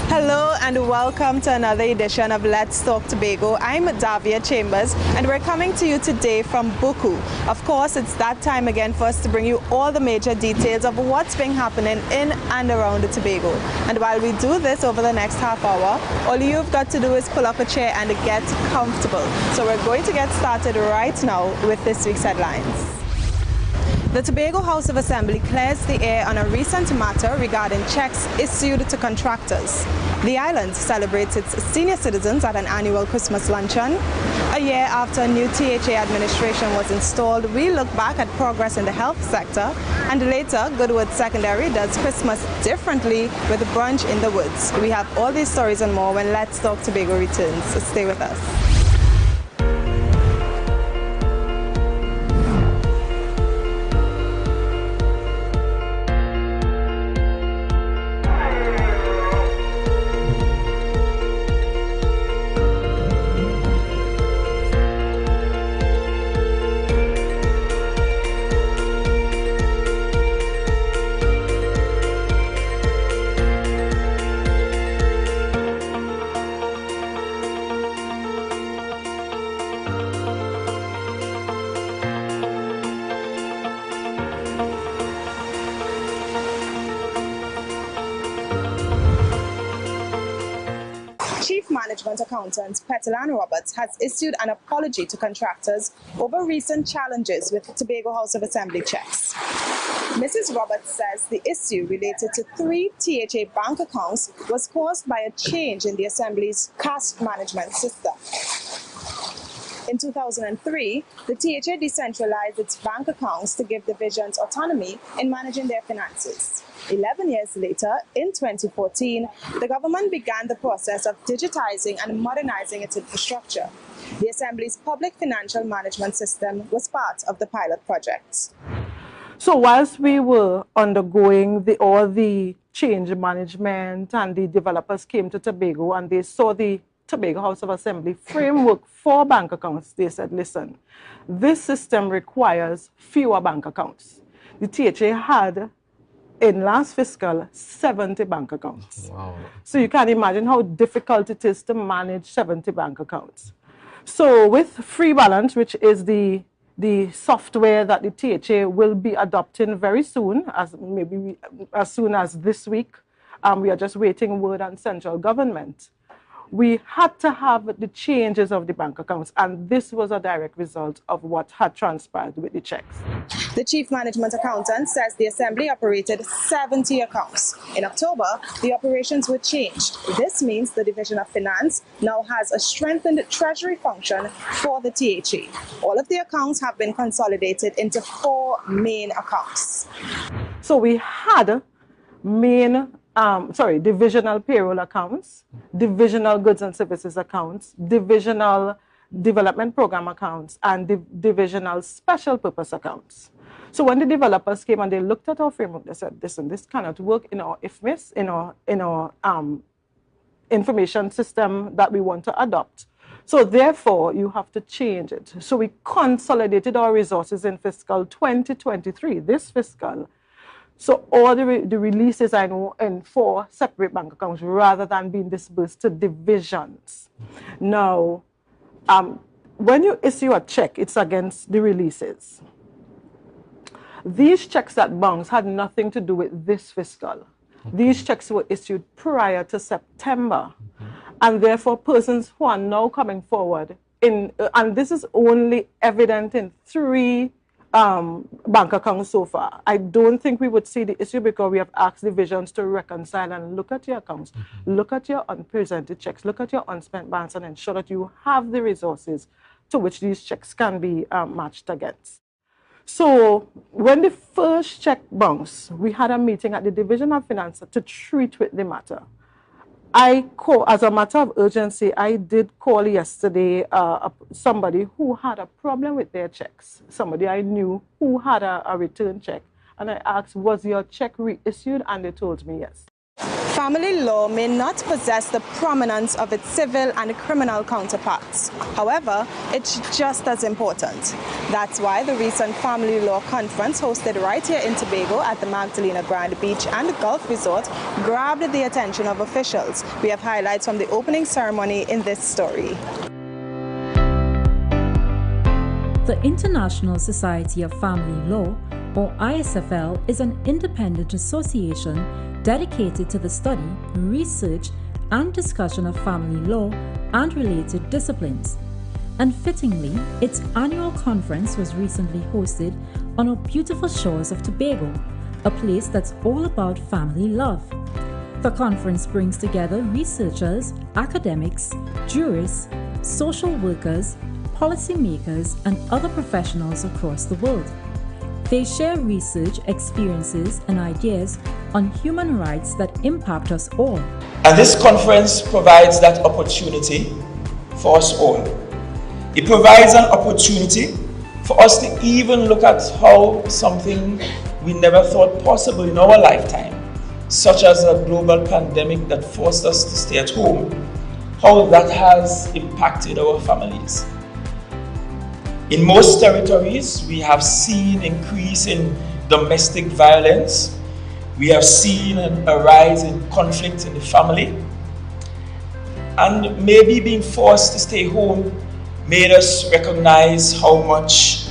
Hello and welcome to another edition of Let's Talk Tobago. I'm Davia Chambers and we're coming to you today from Buku. Of course, it's that time again for us to bring you all the major details of what's been happening in and around the Tobago. And while we do this over the next half hour, all you've got to do is pull up a chair and get comfortable. So we're going to get started right now with this week's headlines. The Tobago House of Assembly clears the air on a recent matter regarding checks issued to contractors. The island celebrates its senior citizens at an annual Christmas luncheon. A year after a new THA administration was installed, we look back at progress in the health sector, and later Goodwood Secondary does Christmas differently with a brunch in the woods. We have all these stories and more when Let's Talk Tobago returns, so stay with us. Chief Management Accountant Petelan Roberts has issued an apology to contractors over recent challenges with Tobago House of Assembly checks. Mrs. Roberts says the issue related to 3 THA bank accounts was caused by a change in the Assembly's cash management system. In 2003, the THA decentralized its bank accounts to give divisions autonomy in managing their finances. 11 years later, in 2014, the government began the process of digitizing and modernizing its infrastructure. The Assembly's public financial management system was part of the pilot project. So whilst we were undergoing all the change management and the developers came to Tobago and they saw the Tobago House of Assembly framework for bank accounts, they said, listen, this system requires fewer bank accounts. The THA had, in last fiscal, 70 bank accounts. Wow. So you can imagine how difficult it is to manage 70 bank accounts. So with Free Balance, which is the software that the THA will be adopting very soon, as soon as this week, we are just waiting word on central government. We had to have the changes of the bank accounts, and this was a direct result of what had transpired with the checks. The Chief Management Accountant says the Assembly operated 70 accounts. In October, the operations were changed. This means the Division of Finance now has a strengthened treasury function for the THA. All of the accounts have been consolidated into 4 main accounts. So we had divisional payroll accounts, divisional goods and services accounts, divisional development program accounts, and divisional special purpose accounts. So when the developers came and they looked at our framework, they said, listen, this cannot work in our IFMIS, in our information system that we want to adopt. So therefore, you have to change it. So we consolidated our resources in fiscal 2023, this fiscal. So all the releases I know in 4 separate bank accounts rather than being disbursed to divisions. Now, when you issue a check, it's against the releases. These checks that bounced had nothing to do with this fiscal. These checks were issued prior to September. And therefore, persons who are now coming forward, and this is only evident in 3 bank accounts so far. I don't think we would see the issue because we have asked divisions to reconcile and look at your accounts, look at your unpresented checks, look at your unspent balance, and ensure that you have the resources to which these checks can be matched against. So when the first check bounced, we had a meeting at the Division of Finance to treat with the matter. As a matter of urgency, I did call yesterday somebody who had a problem with their checks, somebody I knew who had a return check. And I asked, was your check reissued? And they told me yes. Family law may not possess the prominence of its civil and criminal counterparts. However, it's just as important. That's why the recent Family Law Conference hosted right here in Tobago at the Magdalena Grand Beach and Golf Resort grabbed the attention of officials. We have highlights from the opening ceremony in this story. The International Society of Family Law, or ISFL, is an independent association dedicated to the study, research, and discussion of family law and related disciplines. And fittingly, its annual conference was recently hosted on our beautiful shores of Tobago, a place that's all about family love. The conference brings together researchers, academics, jurists, social workers, policymakers, and other professionals across the world. They share research, experiences, and ideas on human rights that impact us all. And this conference provides that opportunity for us all. It provides an opportunity for us to even look at how something we never thought possible in our lifetime, such as a global pandemic that forced us to stay at home, how that has impacted our families. In most territories, we have seen an increase in domestic violence. We have seen a rise in conflict in the family. And maybe being forced to stay home made us recognize how much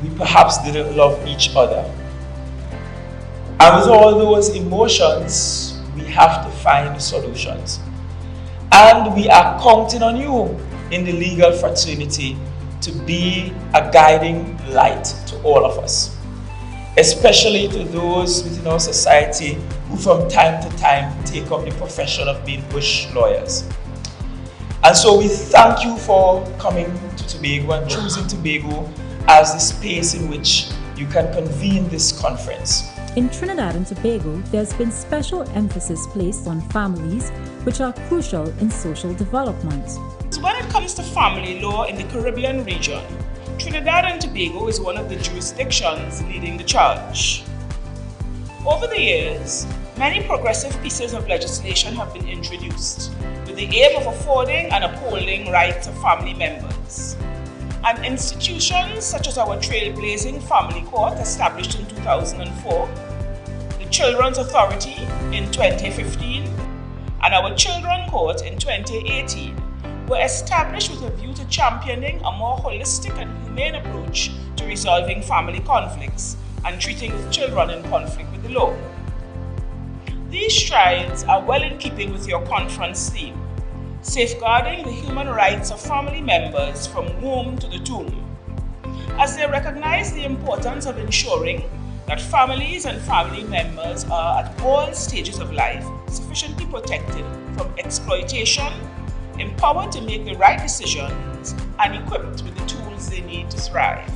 we perhaps didn't love each other. And with all those emotions, we have to find solutions. And we are counting on you in the legal fraternity to be a guiding light to all of us, especially to those within our society who from time to time take up the profession of being bush lawyers. And so we thank you for coming to Tobago and choosing Tobago as the space in which you can convene this conference. In Trinidad and Tobago, there's been special emphasis placed on families, which are crucial in social development. When it comes to family law in the Caribbean region, Trinidad and Tobago is one of the jurisdictions leading the charge. Over the years, many progressive pieces of legislation have been introduced with the aim of affording and upholding rights of family members. And institutions such as our trailblazing Family Court established in 2004, the Children's Authority in 2015, and our Children Court in 2018 were established with a view to championing a more holistic and humane approach to resolving family conflicts and treating children in conflict with the law. These strides are well in keeping with your conference theme, safeguarding the human rights of family members from womb to the tomb, as they recognize the importance of ensuring that families and family members are at all stages of life sufficiently protected from exploitation, empowered to make the right decisions, and equipped with the tools they need to thrive.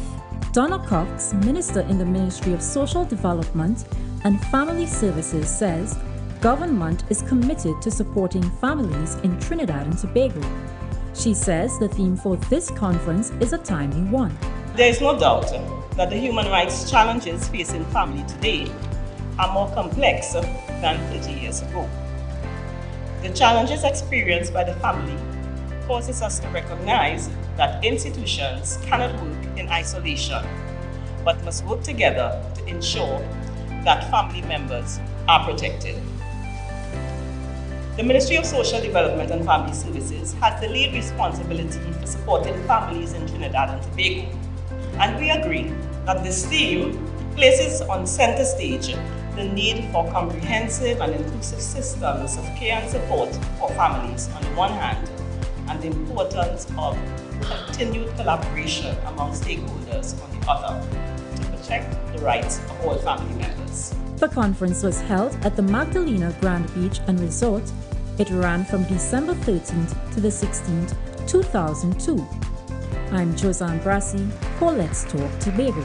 Donna Cox, Minister in the Ministry of Social Development and Family Services, says government is committed to supporting families in Trinidad and Tobago. She says the theme for this conference is a timely one. There is no doubt that the human rights challenges facing family today are more complex than 30 years ago. The challenges experienced by the family causes us to recognize that institutions cannot work in isolation, but must work together to ensure that family members are protected. The Ministry of Social Development and Family Services has the lead responsibility for supporting families in Trinidad and Tobago, and we agree that this theme places on center stage the need for comprehensive and inclusive systems of care and support for families on the one hand, and the importance of continued collaboration among stakeholders on the other to protect the rights of all family members. The conference was held at the Magdalena Grand Beach and Resort. It ran from December 13th to the 16th, 2002. I'm Josanne Brassi for Let's Talk Tobago.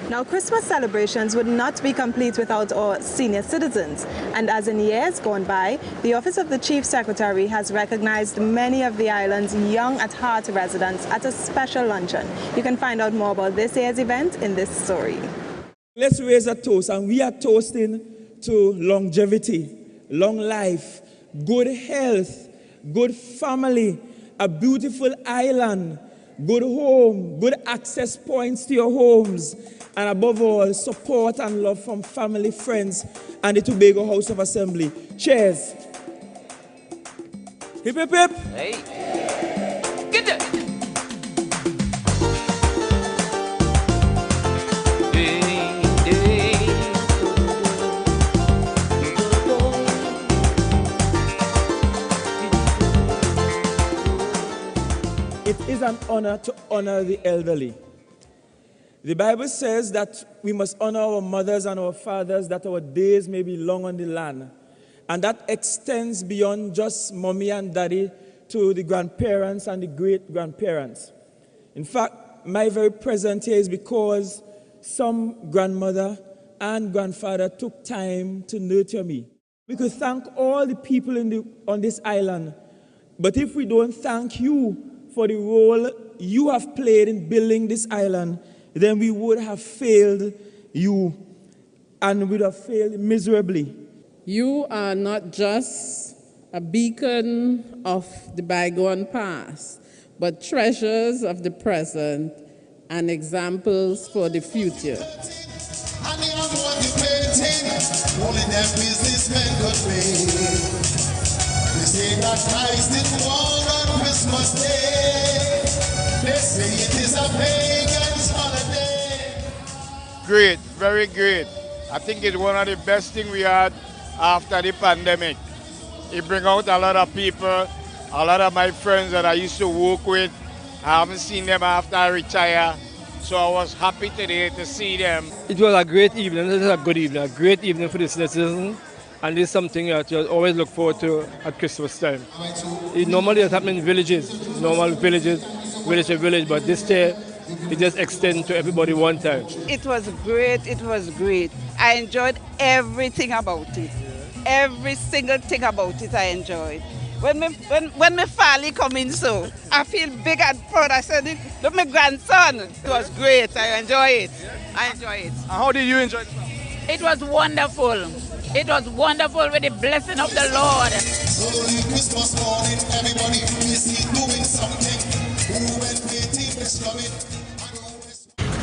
Now, Christmas celebrations would not be complete without our senior citizens. And as in years gone by, the Office of the Chief Secretary has recognized many of the island's young at heart residents at a special luncheon. You can find out more about this year's event in this story. Let's raise a toast, and we are toasting to longevity, long life, good health, good family, a beautiful island, good home, good access points to your homes, and above all, support and love from family, friends, and the Tobago House of Assembly. Cheers. Hip, hip, hip. Hey. Get that. It is an honor to honor the elderly. The Bible says that we must honor our mothers and our fathers, that our days may be long on the land. And that extends beyond just mommy and daddy to the grandparents and the great-grandparents. In fact, my very presence here is because some grandmother and grandfather took time to nurture me. We could thank all the people on this island, but if we don't thank you for the role you have played in building this island, then we would have failed you, and would have failed miserably. You are not just a beacon of the bygone past, but treasures of the present and examples for the future. Only them businessmen could pay. They say that Christ didn't walk on Christmas Day. They say it is a pagan's holiday. Great, very great. I think it's one of the best things we had after the pandemic. It brings out a lot of people, a lot of my friends that I used to work with. I haven't seen them after I retire. So I was happy today to see them. It was a great evening. It was a good evening, a great evening for the citizens. And this is something that you always look forward to at Christmas time. It normally happens in villages, normal villages, village to village, but this year it just extends to everybody one time. It was great, it was great. I enjoyed everything about it. Every single thing about it I enjoyed. When my family come in, so I feel big and proud. I said, look, my grandson. It was great. I enjoy it. I enjoy it. And how did you enjoy it? It was wonderful. It was wonderful with the blessing of the Lord. Early Christmas morning, everybody is doing something. Who went waiting is coming.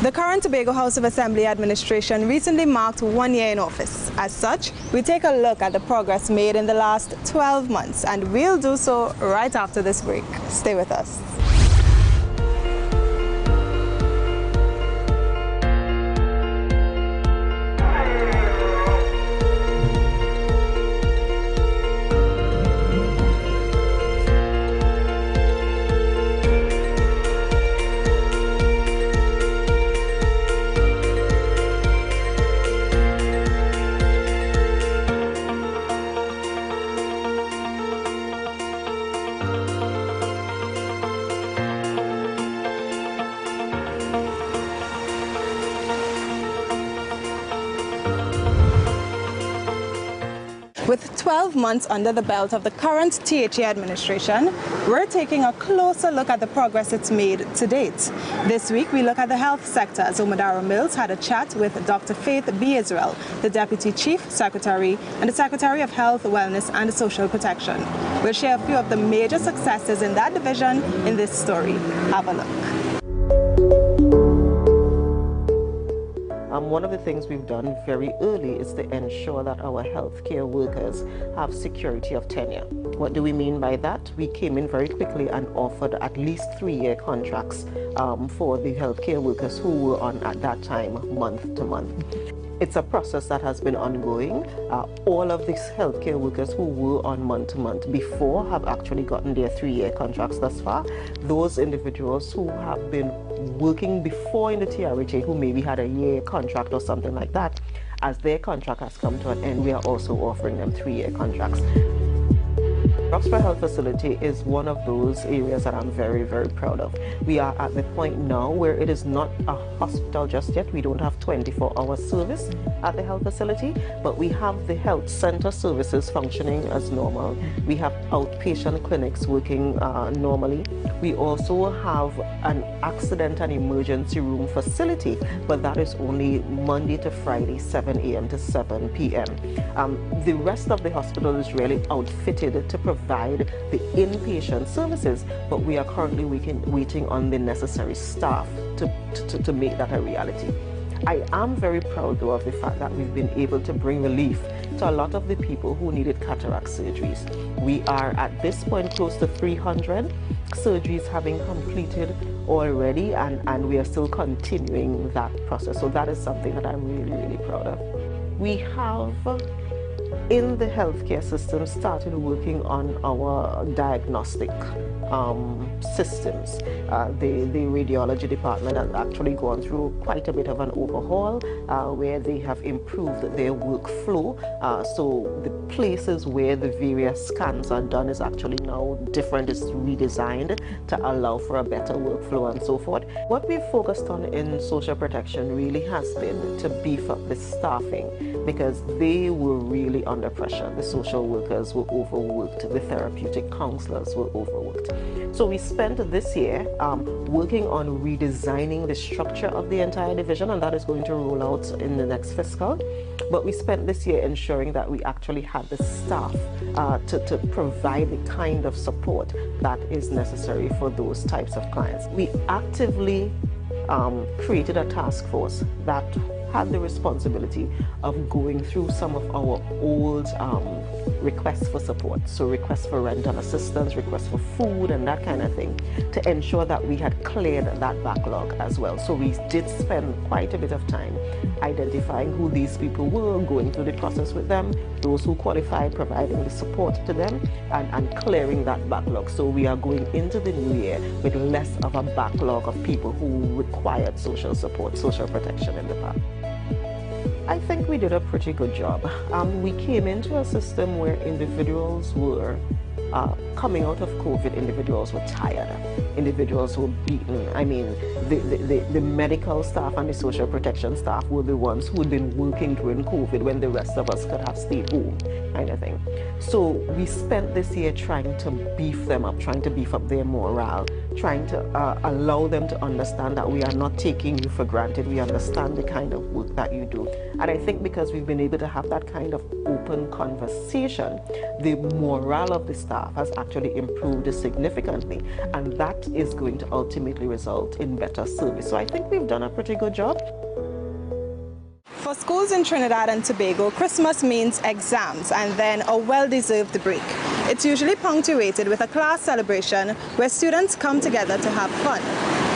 The current Tobago House of Assembly administration recently marked 1 year in office. As such, we take a look at the progress made in the last 12 months, and we'll do so right after this break. Stay with us. With 12 months under the belt of the current THA administration, we're taking a closer look at the progress it's made to date. This week, we look at the health sector as Omadara Mills had a chat with Dr. Faith B. Israel, the Deputy Chief Secretary and the Secretary of Health, Wellness and Social Protection. We'll share a few of the major successes in that division in this story. Have a look. One of the things we've done very early is to ensure that our healthcare workers have security of tenure. What do we mean by that? We came in very quickly and offered at least 3-year contracts for the healthcare workers who were on at that time month to month. It's a process that has been ongoing. All of these healthcare workers who were on month to month before have actually gotten their 3-year contracts thus far. Those individuals who have been working before in the TRHA, who maybe had a year contract or something like that, as their contract has come to an end, we are also offering them 3-year contracts. Roxborough Health Facility is one of those areas that I'm very, very proud of. We are at the point now where it is not a hospital just yet. We don't have 24-hour service at the health facility, but we have the health center services functioning as normal. We have outpatient clinics working normally. We also have an accident and emergency room facility, but that is only Monday to Friday, 7 a.m. to 7 p.m. The rest of the hospital is really outfitted to provide the inpatient services, but we are currently waiting on the necessary staff to make that a reality. I am very proud, though, of the fact that we've been able to bring relief to a lot of the people who needed cataract surgeries. We are at this point close to 300 surgeries having completed already, and we are still continuing that process. So that is something that I'm really, really proud of. We have, in the healthcare system, started working on our diagnostic systems. The radiology department has actually gone through quite a bit of an overhaul where they have improved their workflow. So the places where the various scans are done is actually now different, it's redesigned to allow for a better workflow and so forth. What we've focused on in social protection really has been to beef up the staffing, because they were really under pressure. The social workers were overworked, the therapeutic counselors were overworked. So we spent this year working on redesigning the structure of the entire division, and that is going to roll out in the next fiscal. But we spent this year ensuring that we actually had the staff to provide the kind of support that is necessary for those types of clients. We actively created a task force that had the responsibility of going through some of our old requests for support, so requests for rental assistance, requests for food and that kind of thing, to ensure that we had cleared that backlog as well. So we did spend quite a bit of time identifying who these people were, going through the process with them, those who qualified, providing the support to them, and clearing that backlog. So we are going into the new year with less of a backlog of people who required social support, social protection in the past. I think we did a pretty good job. We came into a system where individuals were coming out of COVID, individuals were tired, individuals were beaten. I mean, the medical staff and the social protection staff were the ones who had been working during COVID when the rest of us could have stayed home, kind of thing. So we spent this year trying to beef them up, trying to beef up their morale, trying to allow them to understand that we are not taking you for granted. We understand the kind of work that you do. And I think because we've been able to have that kind of open conversation, the morale of the staff has actually improved significantly, and that is going to ultimately result in better service. So I think we've done a pretty good job. For schools in Trinidad and Tobago, Christmas means exams and then a well-deserved break. It's usually punctuated with a class celebration where students come together to have fun.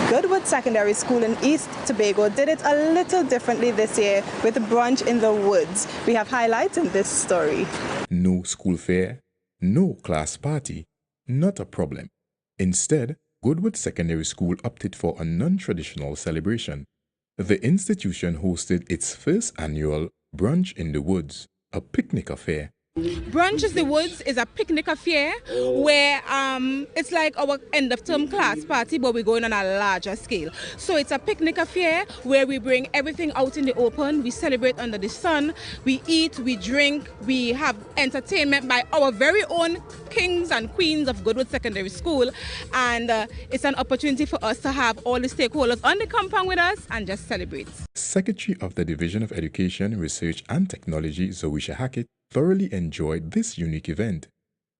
Goodwood Secondary School in East Tobago did it a little differently this year with a brunch in the woods. We have highlights in this story. No school fair, no class party, not a problem. Instead, Goodwood Secondary School opted for a non-traditional celebration. The institution hosted its first annual Brunch in the Woods, a picnic affair. Brunch in the Woods is a picnic affair where it's like our end of term class party, but we're going on a larger scale. So it's a picnic affair where we bring everything out in the open, we celebrate under the sun, we eat, we drink, we have entertainment by our very own kings and queens of Goodwood Secondary School, and it's an opportunity for us to have all the stakeholders on the compound with us and just celebrate. Secretary of the Division of Education, Research and Technology, Zoisha Hackett, thoroughly enjoyed this unique event.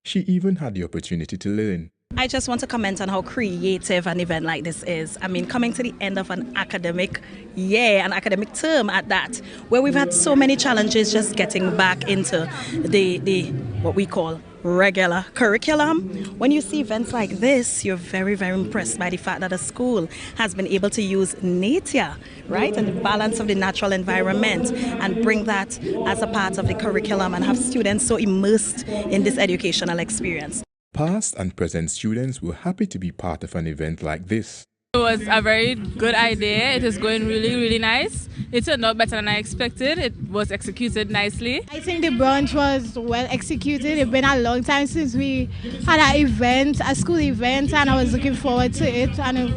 She even had the opportunity to learn. I just want to comment on how creative an event like this is. I mean, coming to the end of an academic year, an academic term at that, where we've had so many challenges just getting back into the what we call regular curriculum. When you see events like this, you're very, very impressed by the fact that a school has been able to use nature, right, and the balance of the natural environment and bring that as a part of the curriculum and have students so immersed in this educational experience. Past and present students were happy to be part of an event like this. It was a very good idea. It is going really, really nice. It turned out better than I expected. It was executed nicely. I think the brunch was well executed. It's been a long time since we had an event, a school event, and I was looking forward to it. And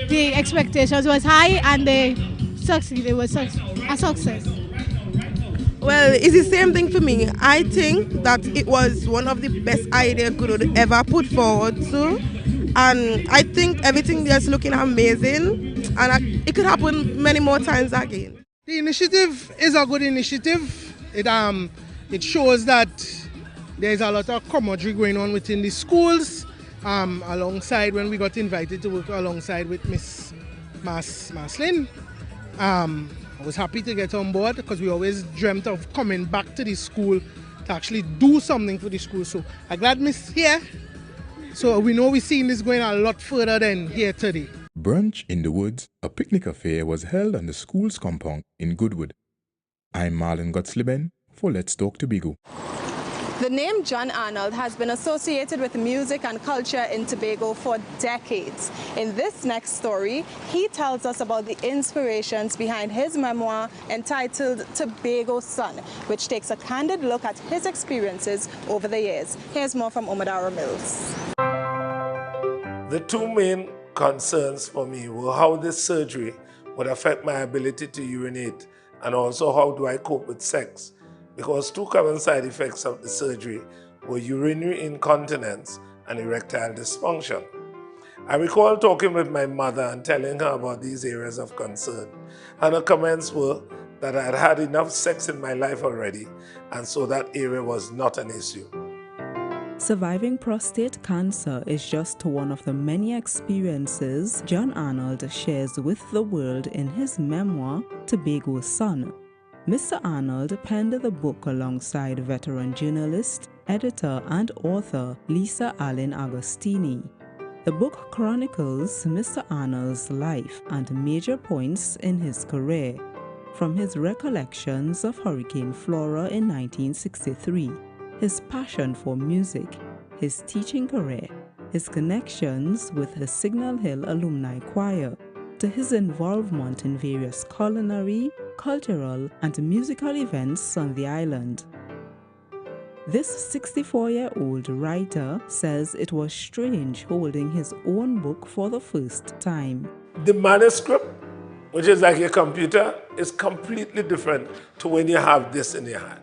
the expectations was high, and they succeeded. It was a success. Well, it's the same thing for me. I think that it was one of the best ideas Goodwood ever put forward to. And I think everything is looking amazing, and it could happen many more times again. The initiative is a good initiative. It shows that there's a lot of camaraderie going on within the schools, alongside when we got invited to work alongside with Miss Maslin. I was happy to get on board because we always dreamt of coming back to the school to actually do something for the school. So I'm glad Miss here. So we know we're seeing this going a lot further than here today. Brunch in the Woods, a picnic affair, was held on the school's compound in Goodwood. I'm Marlon Gottsliben for Let's Talk Tobago. The name John Arnold has been associated with music and culture in Tobago for decades. In this next story, he tells us about the inspirations behind his memoir entitled Tobago Son, which takes a candid look at his experiences over the years. Here's more from Omadaro Mills. The two main concerns for me were how this surgery would affect my ability to urinate, and also how do I cope with sex. Because two common side effects of the surgery were urinary incontinence and erectile dysfunction. I recall talking with my mother and telling her about these areas of concern, and her comments were that I had had enough sex in my life already, and so that area was not an issue. Surviving prostate cancer is just one of the many experiences John Arnold shares with the world in his memoir, Tobago Son. Mr. Arnold penned the book alongside veteran journalist, editor, and author Lisa Allen Agostini. The book chronicles Mr. Arnold's life and major points in his career, from his recollections of Hurricane Flora in 1963, his passion for music, his teaching career, his connections with the Signal Hill Alumni Choir, to his involvement in various culinary, cultural, and musical events on the island. This 64-year-old writer says it was strange holding his own book for the first time. The manuscript, which is like your computer, is completely different to when you have this in your hand.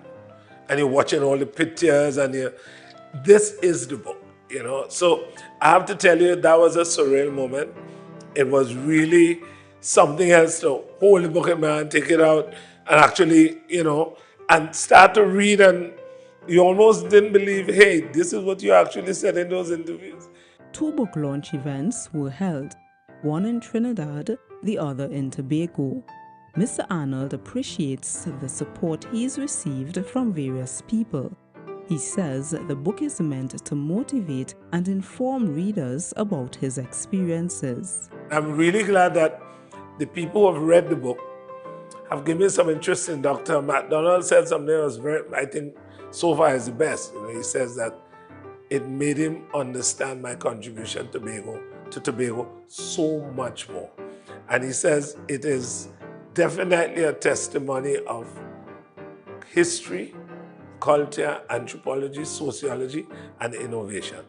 And you're watching all the pictures, and this is the book, you know. So I have to tell you, that was a surreal moment. It was really something else to hold the book in my hand, take it out, and actually, you know, and start to read, and you almost didn't believe, hey, this is what you actually said in those interviews. Two book launch events were held, one in Trinidad, the other in Tobago. Mr. Arnold appreciates the support he's received from various people. He says the book is meant to motivate and inform readers about his experiences. I'm really glad that the people who have read the book have given me some interest in Dr. McDonald said something that was very, I think, so far is the best. You know, he says that it made him understand my contribution to Tobago so much more. And he says it is definitely a testimony of history, culture, anthropology, sociology, and innovation.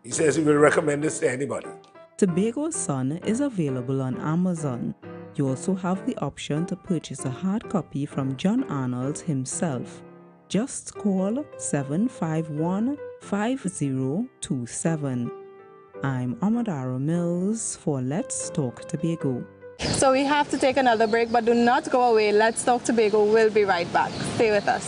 He says he will recommend this to anybody. Tobago Son is available on Amazon. You also have the option to purchase a hard copy from John Arnold himself. Just call 751-5027. I'm Omadaro Mills for Let's Talk Tobago. So we have to take another break, but do not go away. Let's Talk Tobago. We'll be right back. Stay with us.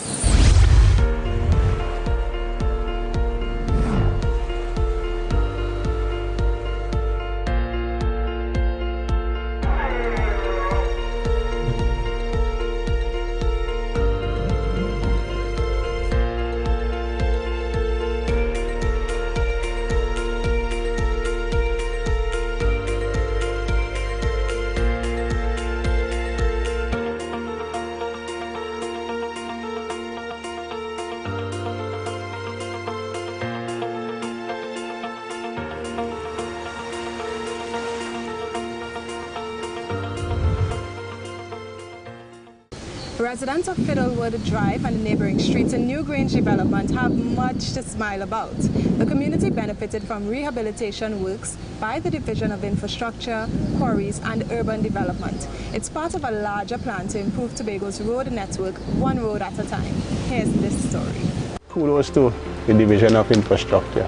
Residents of Fiddlewood Drive and the neighboring streets in New Grange development have much to smile about. The community benefited from rehabilitation works by the Division of Infrastructure, Quarries and Urban Development. It's part of a larger plan to improve Tobago's road network one road at a time. Here's this story. Kudos to the Division of Infrastructure.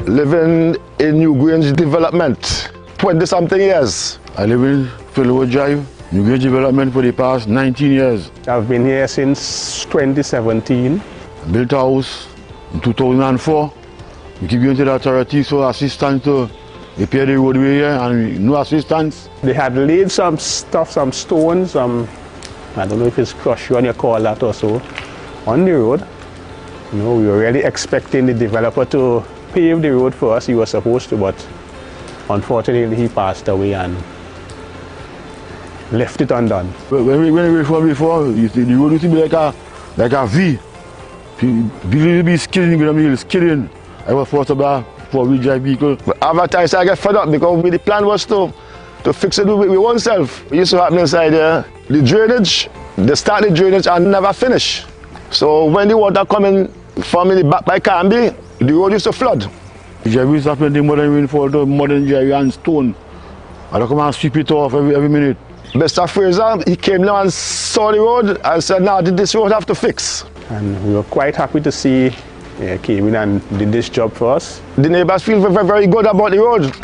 Living in New Grange development, 20-something years. I live in Fiddlewood Drive, New Grange development for the past 19 years. I've been here since 2017. I built a house in 2004. We keep going to the authorities for assistance to repair the roadway here and no assistance. They had laid some stuff, some stones, I don't know if it's crushed on you call that or so, on the road. You know, we were really expecting the developer to pave the road for us. He was supposed to, but unfortunately he passed away and left it undone. When we reformed before, the road used to be like a V. People used to be skidding. I was forced to buy four-wheel drive vehicle. After times I get fed up because the plan was to fix it with oneself. It used to happen inside there. The drainage, they start the drainage and never finish. So when the water coming from the back by Canby, the road used to flood. The drive used to happen in modern rainfall to modern drive and stone. I come and sweep it off every minute. Mr. Fraser, he came down and saw the road and said, "Now this road have to fix." And we were quite happy to see he came in and did this job for us. The neighbors feel very, very good about the road.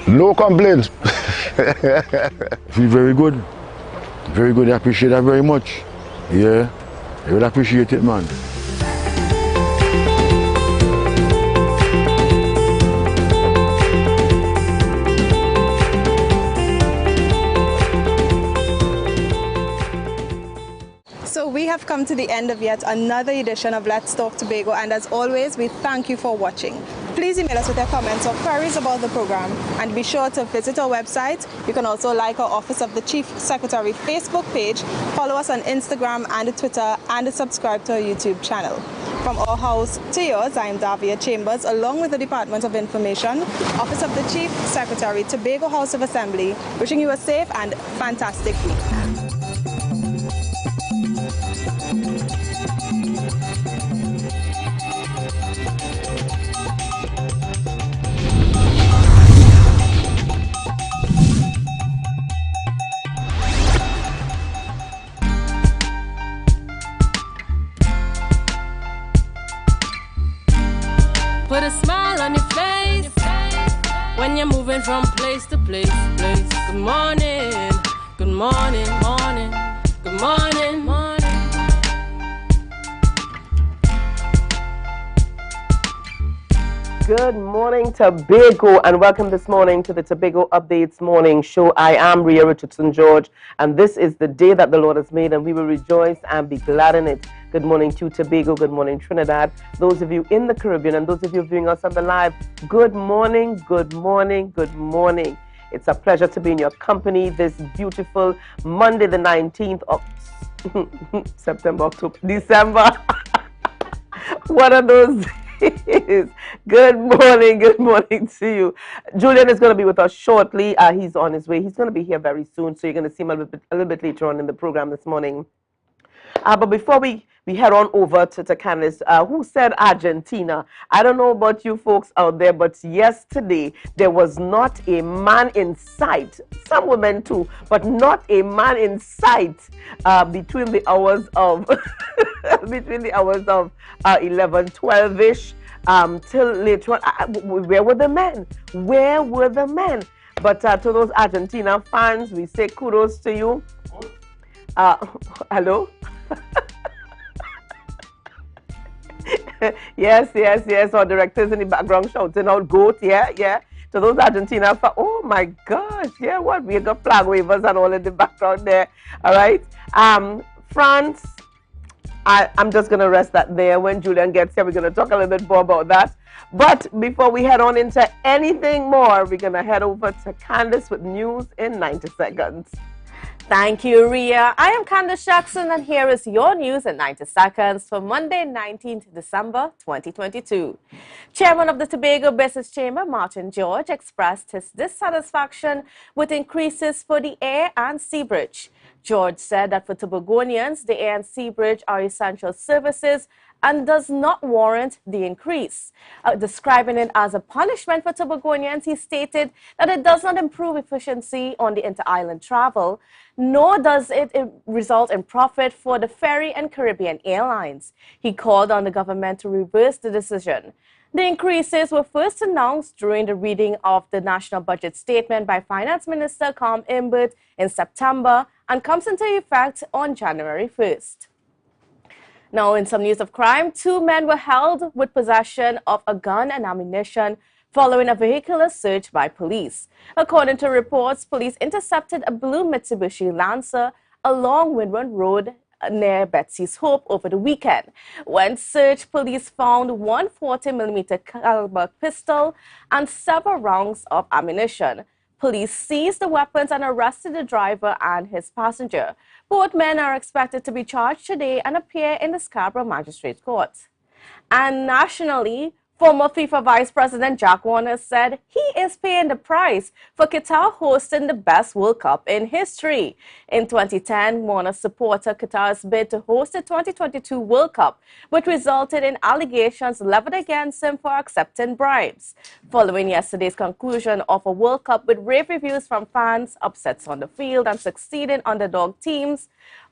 No complaints. Feel very good. Very good. I appreciate that very much. Yeah, I would appreciate it, man. So we have come to the end of yet another edition of Let's Talk Tobago, and as always, we thank you for watching. Please email us with your comments or queries about the program, and be sure to visit our website. You can also like our Office of the Chief Secretary Facebook page, follow us on Instagram and Twitter, and subscribe to our YouTube channel. From our house to yours, I am Davia Chambers, along with the Department of Information, Office of the Chief Secretary, Tobago House of Assembly, wishing you a safe and fantastic week. Put a smile on your face when you're moving from place to place. Good morning, good morning, morning, good morning, morning. Good morning, Tobago, and welcome this morning to the Tobago Updates Morning Show. I am Ria Richardson George, and this is the day that the Lord has made, and we will rejoice and be glad in it. Good morning to Tobago, good morning Trinidad, those of you in the Caribbean, and those of you viewing us on the live, good morning, good morning, good morning. It's a pleasure to be in your company this beautiful Monday, the 19th of September, October, December. What are those days? Good morning to you. Julian is going to be with us shortly. He's on his way. He's going to be here very soon, so you're going to see him a little bit later on in the program this morning. But before we head on over to Candace, who said Argentina? I don't know about you folks out there, but yesterday there was not a man in sight. Some women too, but not a man in sight between the hours of 11, 12-ish till later on. Where were the men? Where were the men? But to those Argentina fans, we say kudos to you. Hello? Yes. Our directors in the background shouting out goat, yeah. To those Argentina fans, oh my gosh, yeah, what? We got flag wavers and all in the background there. All right. France, I'm just going to rest that there. When Julian gets here, we're going to talk a little bit more about that. But before we head on into anything more, we're going to head over to Candace with news in 90 seconds. Thank you, Ria. I am Candace Jackson, and here is your news in 90 seconds for Monday, 19th December 2022. Chairman of the Tobago Business Chamber, Martin George, expressed his dissatisfaction with increases for the air and sea bridge. George said that for Tobagonians, the air and sea bridge are essential services and does not warrant the increase. Describing it as a punishment for Tobagonians, he stated that it does not improve efficiency on the inter-island travel, nor does it result in profit for the ferry and Caribbean airlines. He called on the government to reverse the decision. The increases were first announced during the reading of the National Budget Statement by Finance Minister Com Imbert in September and comes into effect on January 1st. Now, in some news of crime, 2 men were held with possession of a gun and ammunition following a vehicular search by police. According to reports, police intercepted a blue Mitsubishi Lancer along Windward Road near Betsy's Hope over the weekend. When searched, police found one 40mm caliber pistol and several rounds of ammunition. Police seized the weapons and arrested the driver and his passenger. Both men are expected to be charged today and appear in the Scarborough Magistrates Court. And nationally, former FIFA Vice President Jack Warner said he is paying the price for Qatar hosting the best World Cup in history. In 2010, Warner supported Qatar's bid to host the 2022 World Cup, which resulted in allegations leveled against him for accepting bribes. Following yesterday's conclusion of a World Cup with rave reviews from fans, upsets on the field, and succeeding underdog teams,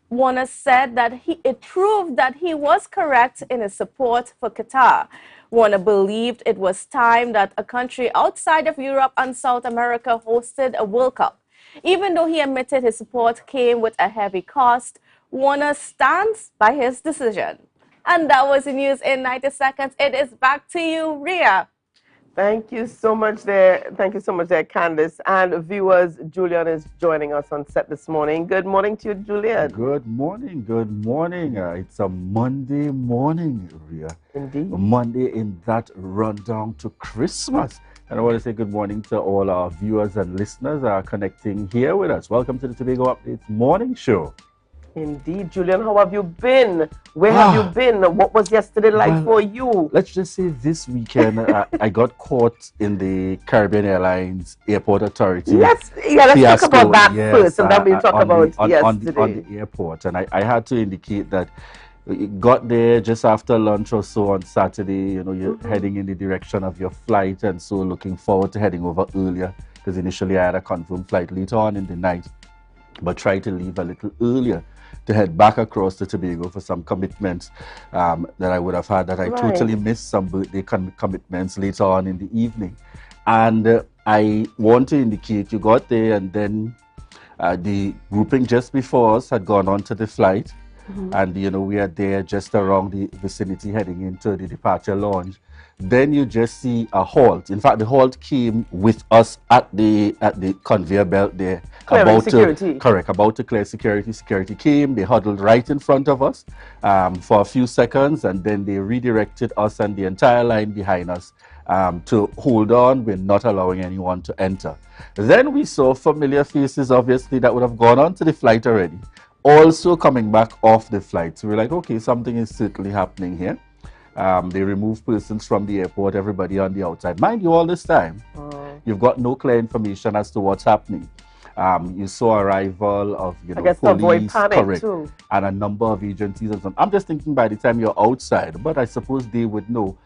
Warner said that it proved that he was correct in his support for Qatar. Warner believed it was time that a country outside of Europe and South America hosted a World Cup. Even though he admitted his support came with a heavy cost, Warner stands by his decision. And that was the news in 90 seconds. It is back to you, Ria. Thank you so much there. Thank you so much there, Candace. And viewers, Julian is joining us on set this morning. Good morning to you, Julian. Good morning. Good morning. It's a Monday morning, Ria. Indeed. Monday in that rundown to Christmas. And I want to say good morning to all our viewers and listeners connecting here with us. Welcome to the Tobago Updates Morning Show. Indeed, Julian, how have you been? Where have you been? What was yesterday like for you? Let's just say this weekend I got caught in the Caribbean Airlines Airport Authority. Let's talk about that first, and then we'll talk about yesterday. On the airport. And I had to indicate that got there just after lunch or so on Saturday. You know, you're heading in the direction of your flight, and so looking forward to heading over earlier, because initially I had a confirmed flight later on in the night, but tried to leave a little earlier to head back across to Tobago for some commitments that I would have had that I totally missed, some birthday commitments later on in the evening. And I want to indicate you got there, and then the grouping just before us had gone on to the flight. And, you know, we are there just around the vicinity heading into the departure lounge. Then you just see a halt. In fact, the halt came with us at the conveyor belt there. About to clear security. Security came, they huddled right in front of us for a few seconds, and then they redirected us and the entire line behind us to hold on. We're not allowing anyone to enter. Then we saw familiar faces, obviously, that would have gone on to the flight already, also coming back off the flight. So we're like, okay, something is certainly happening here. They remove persons from the airport, everybody on the outside. Mind you, all this time, you've got no clear information as to what's happening. You saw arrival of, police, correct, too, and a number of agencies and so on. I'm just thinking by the time you're outside, but I suppose they would know.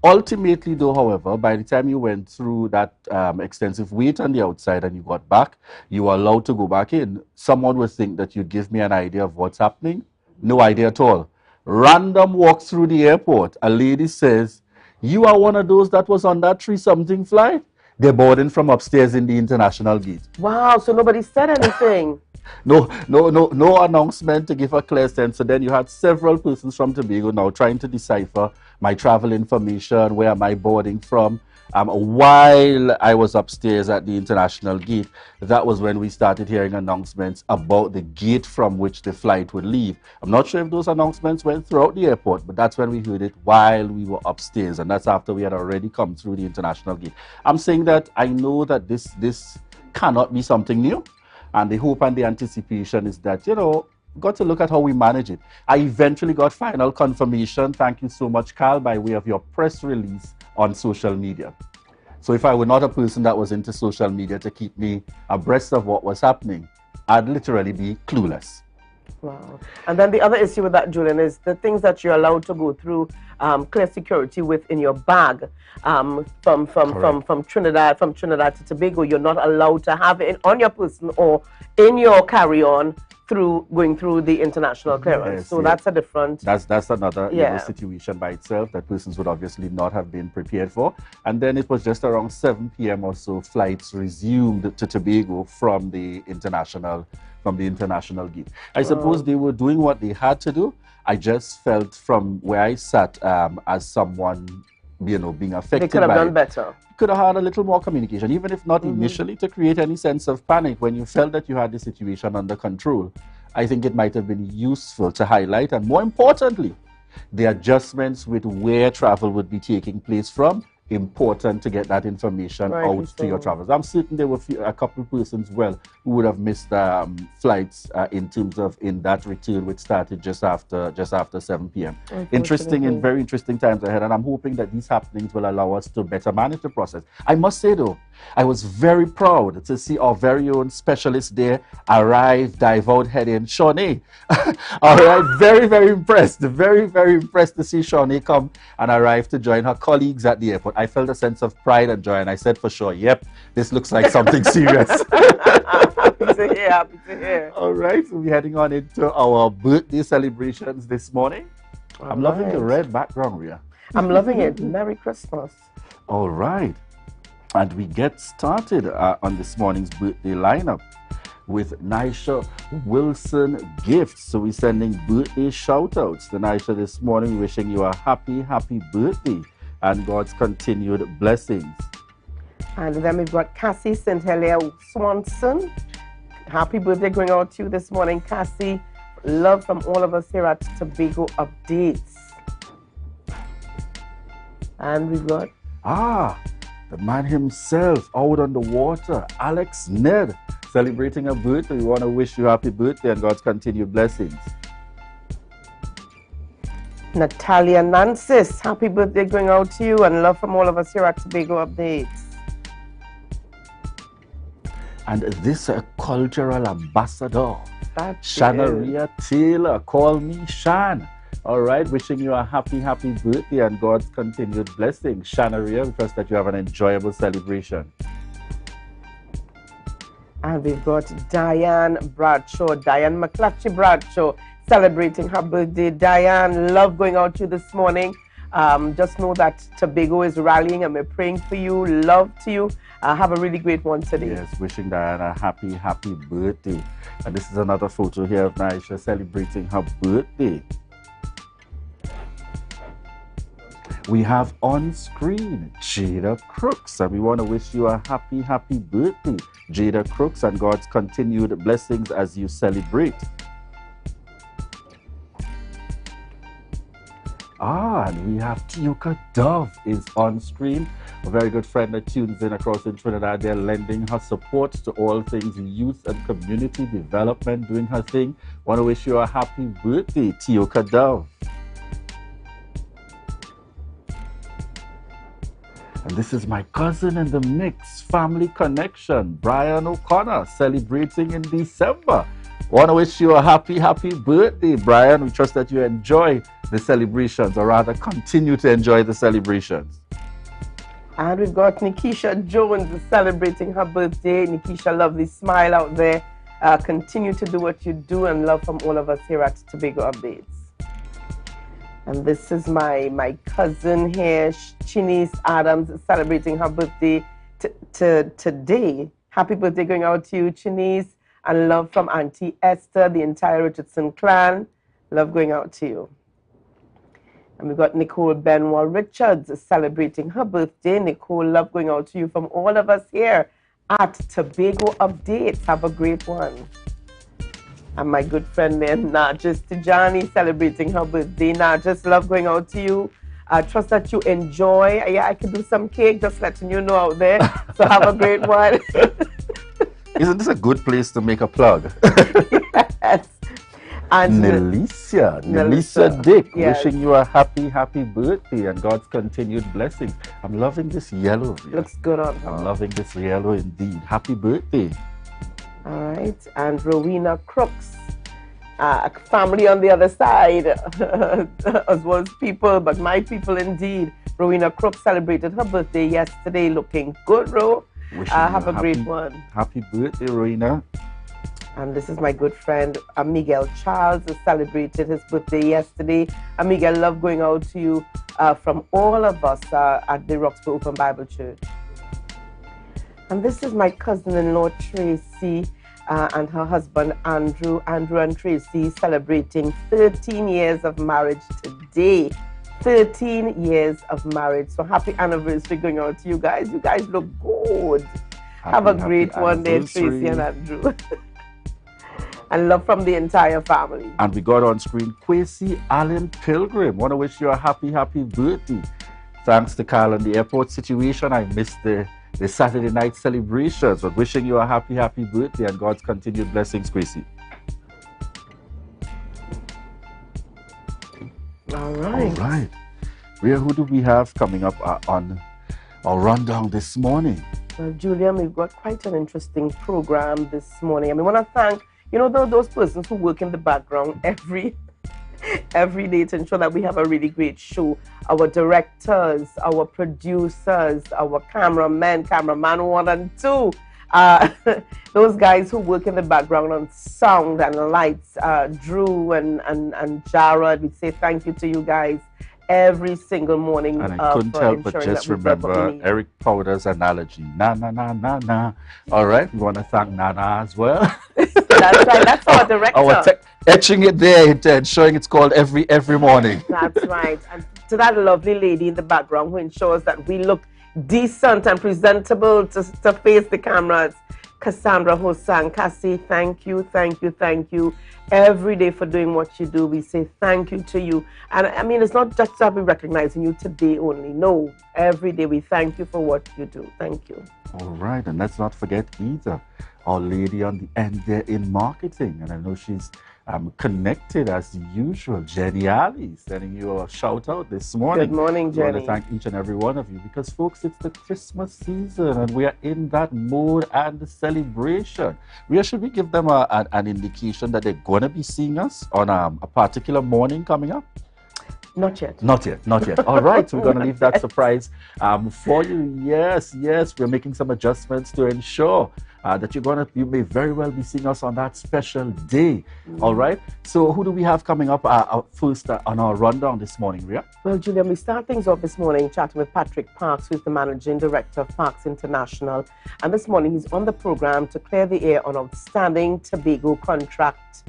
Ultimately, though, however, by the time you went through that extensive wait on the outside and you got back, you were allowed to go back in. Someone would think that you'd give me an idea of what's happening. No idea at all. Random walk through the airport. A lady says, "You are one of those that was on that 3-something flight?" They're boarding from upstairs in the international gate. Wow, so nobody said anything. No announcement to give a clear sense. So then you had several persons from Tobago now trying to decipher my travel information, where am I boarding from. While I was upstairs at the international gate, that was when we started hearing announcements about the gate from which the flight would leave. I'm not sure if those announcements went throughout the airport, but that's when we heard it while we were upstairs, and that's after we had already come through the international gate. I'm saying that I know that this cannot be something new. And the hope and the anticipation is that, got to look at how we manage it. I eventually got final confirmation, thank you so much, Carl, by way of your press release on social media. So if I were not a person that was into social media to keep me abreast of what was happening, I'd literally be clueless. Wow. And then the other issue with that, Julian, is the things that you're allowed to go through clear security with in your bag from Trinidad to Tobago. You're not allowed to have it on your person or in your carry-on going through the international clearance. Yes, so that's a different. That's another situation by itself that persons would obviously not have been prepared for. And then it was just around 7 p.m. or so, flights resumed to Tobago from the international gate. I suppose they were doing what they had to do. I just felt from where I sat as someone, being affected. They could have done better. Could have had a little more communication, even if not initially, to create any sense of panic. When you felt that you had the situation under control, I think it might have been useful to highlight, and more importantly, the adjustments with where travel would be taking place from. Important to get that information out to your travelers. I'm certain there were a couple of persons who would have missed flights in terms of in that return, which started just after 7 p.m. Interesting and very interesting times ahead, and I'm hoping that these happenings will allow us to better manage the process. I must say though, I was very proud to see our very own specialist there arrive, dive out, head in, Shawnee. All right, very, very impressed to see Shawnee come and arrive to join her colleagues at the airport. I felt a sense of pride and joy, and I said for sure, yep, this looks like something serious. Happy to hear. All right, so we're heading on into our birthday celebrations this morning. I'm loving the red background, Rhea. I'm loving it. Merry Christmas. All right, and we get started on this morning's birthday lineup with Nisha Wilson Gifts. So we're sending birthday shout-outs to Nisha this morning, wishing you a happy birthday and God's continued blessings. And then we've got Cassie St. Helier Swanson. Happy birthday going out to you this morning, Cassie. Love from all of us here at Tobago Updates. And we've got... the man himself out on the water, Alex Ned, celebrating a birthday. We want to wish you happy birthday and God's continued blessings. Natalia Nancis, happy birthday going out to you and love from all of us here at Tobago Updates. And this cultural ambassador, Shanaria Taylor, call me Shan. All right, wishing you a happy birthday and God's continued blessing. Shanaria, we trust that you have an enjoyable celebration. And we've got Diane McClatchy Bradshaw, celebrating her birthday. Diane, love going out to you this morning. Just know that Tobago is rallying and we're praying for you. Love to you. Have a really great one today. Yes, wishing Diane a happy birthday. And this is another photo here of Nisha celebrating her birthday. We have on screen Jada Crooks, and we want to wish you a happy birthday, Jada Crooks, and God's continued blessings as you celebrate. And we have Tioka Dove is on screen, a very good friend that tunes in across in Trinidad. They're lending her support to all things youth and community development, doing her thing. Want to wish you a happy birthday, Tioka Dove. And this is my cousin in the mix, family connection, Brian O'Connor, celebrating in December. Want to wish you a happy birthday, Brian. We trust that you enjoy the celebrations, or rather continue to enjoy the celebrations. And we've got Nikisha Jones celebrating her birthday. Nikisha, lovely smile out there. Continue to do what you do, and love from all of us here at Tobago Updates. And this is my cousin here, Chinice Adams, celebrating her birthday today. Happy birthday going out to you, Chinice, and love from Auntie Esther, the entire Richardson clan. Love going out to you. And we've got Nicole Benoit Richards celebrating her birthday. Nicole, love going out to you from all of us here at Tobago Updates. Have a great one. And my good friend there, Narjis Tijani, celebrating her birthday. Narjis, love going out to you. I trust that you enjoy. Yeah, I could do some cake, just letting you know out there. So have a great one. Isn't this a good place to make a plug? Yes. And Nelisa Dick, yes. wishing you a happy, happy birthday and God's continued blessings. I'm loving this yellow. Looks good on her. I'm loving this yellow indeed. Happy birthday. All right. And Rowena Crooks, family on the other side, as well as people, but my people indeed. Rowena Crooks celebrated her birthday yesterday, looking good, Ro. Have a great one. Happy birthday, Rowena. And this is my good friend, Miguel Charles, who celebrated his birthday yesterday. Miguel, love going out to you from all of us at the Roxbury Open Bible Church. And this is my cousin-in-law, Tracy, and her husband, Andrew. Andrew and Tracy celebrating 13 years of marriage today. 13 years of marriage. So happy anniversary going out to you guys. You guys look good. Have a great one day, Tracy and Andrew. And love from the entire family. And we got on screen Kwesi Allen Pilgrim. Want to wish you a happy, happy birthday. Thanks to Carl and the airport situation, I missed the Saturday night celebrations. But wishing you a happy, happy birthday and God's continued blessings, Kwesi. All right. All right. Rhea, who do we have coming up on our rundown this morning? Well, Julian, we've got quite an interesting program this morning. I want to thank, those persons who work in the background every day to ensure that we have a really great show. Our directors, our producers, our cameraman 1 and 2. Those guys who work in the background on sound and lights, Drew and Jared, we say thank you to you guys every single morning. And I couldn't help but just remember Eric Powder's analogy. Na, na, na, na, na. All right, we want to thank Nana as well. That's right, that's our director. Etching it there and showing it's called every morning. That's right. And to that lovely lady in the background who ensures that we look decent and presentable to face the cameras, Cassandra Hosang. Cassie, thank you every day for doing what you do. We say thank you to you. And it's not just that we're recognizing you today only. No, every day we thank you for what you do. Thank you. All right, and let's not forget either our lady on the end there in marketing. And I know she's connected as usual, Jenny Ali, sending you a shout out this morning. Good morning, Jenny. I want to thank each and every one of you because, folks, it's the Christmas season and we are in that mode and the celebration. Should we give them an indication that they're going to be seeing us on a particular morning coming up? Not yet. Not yet. All right, so we're going to leave that surprise for you. Yes, we're making some adjustments to ensure that you may very well be seeing us on that special day. All right, so who do we have coming up first on our rundown this morning, Rhea? Well, Julian, we start things off this morning chatting with Patrick Parks, who's the Managing Director of Parks International. And this morning he's on the program to clear the air on outstanding Tobago contract.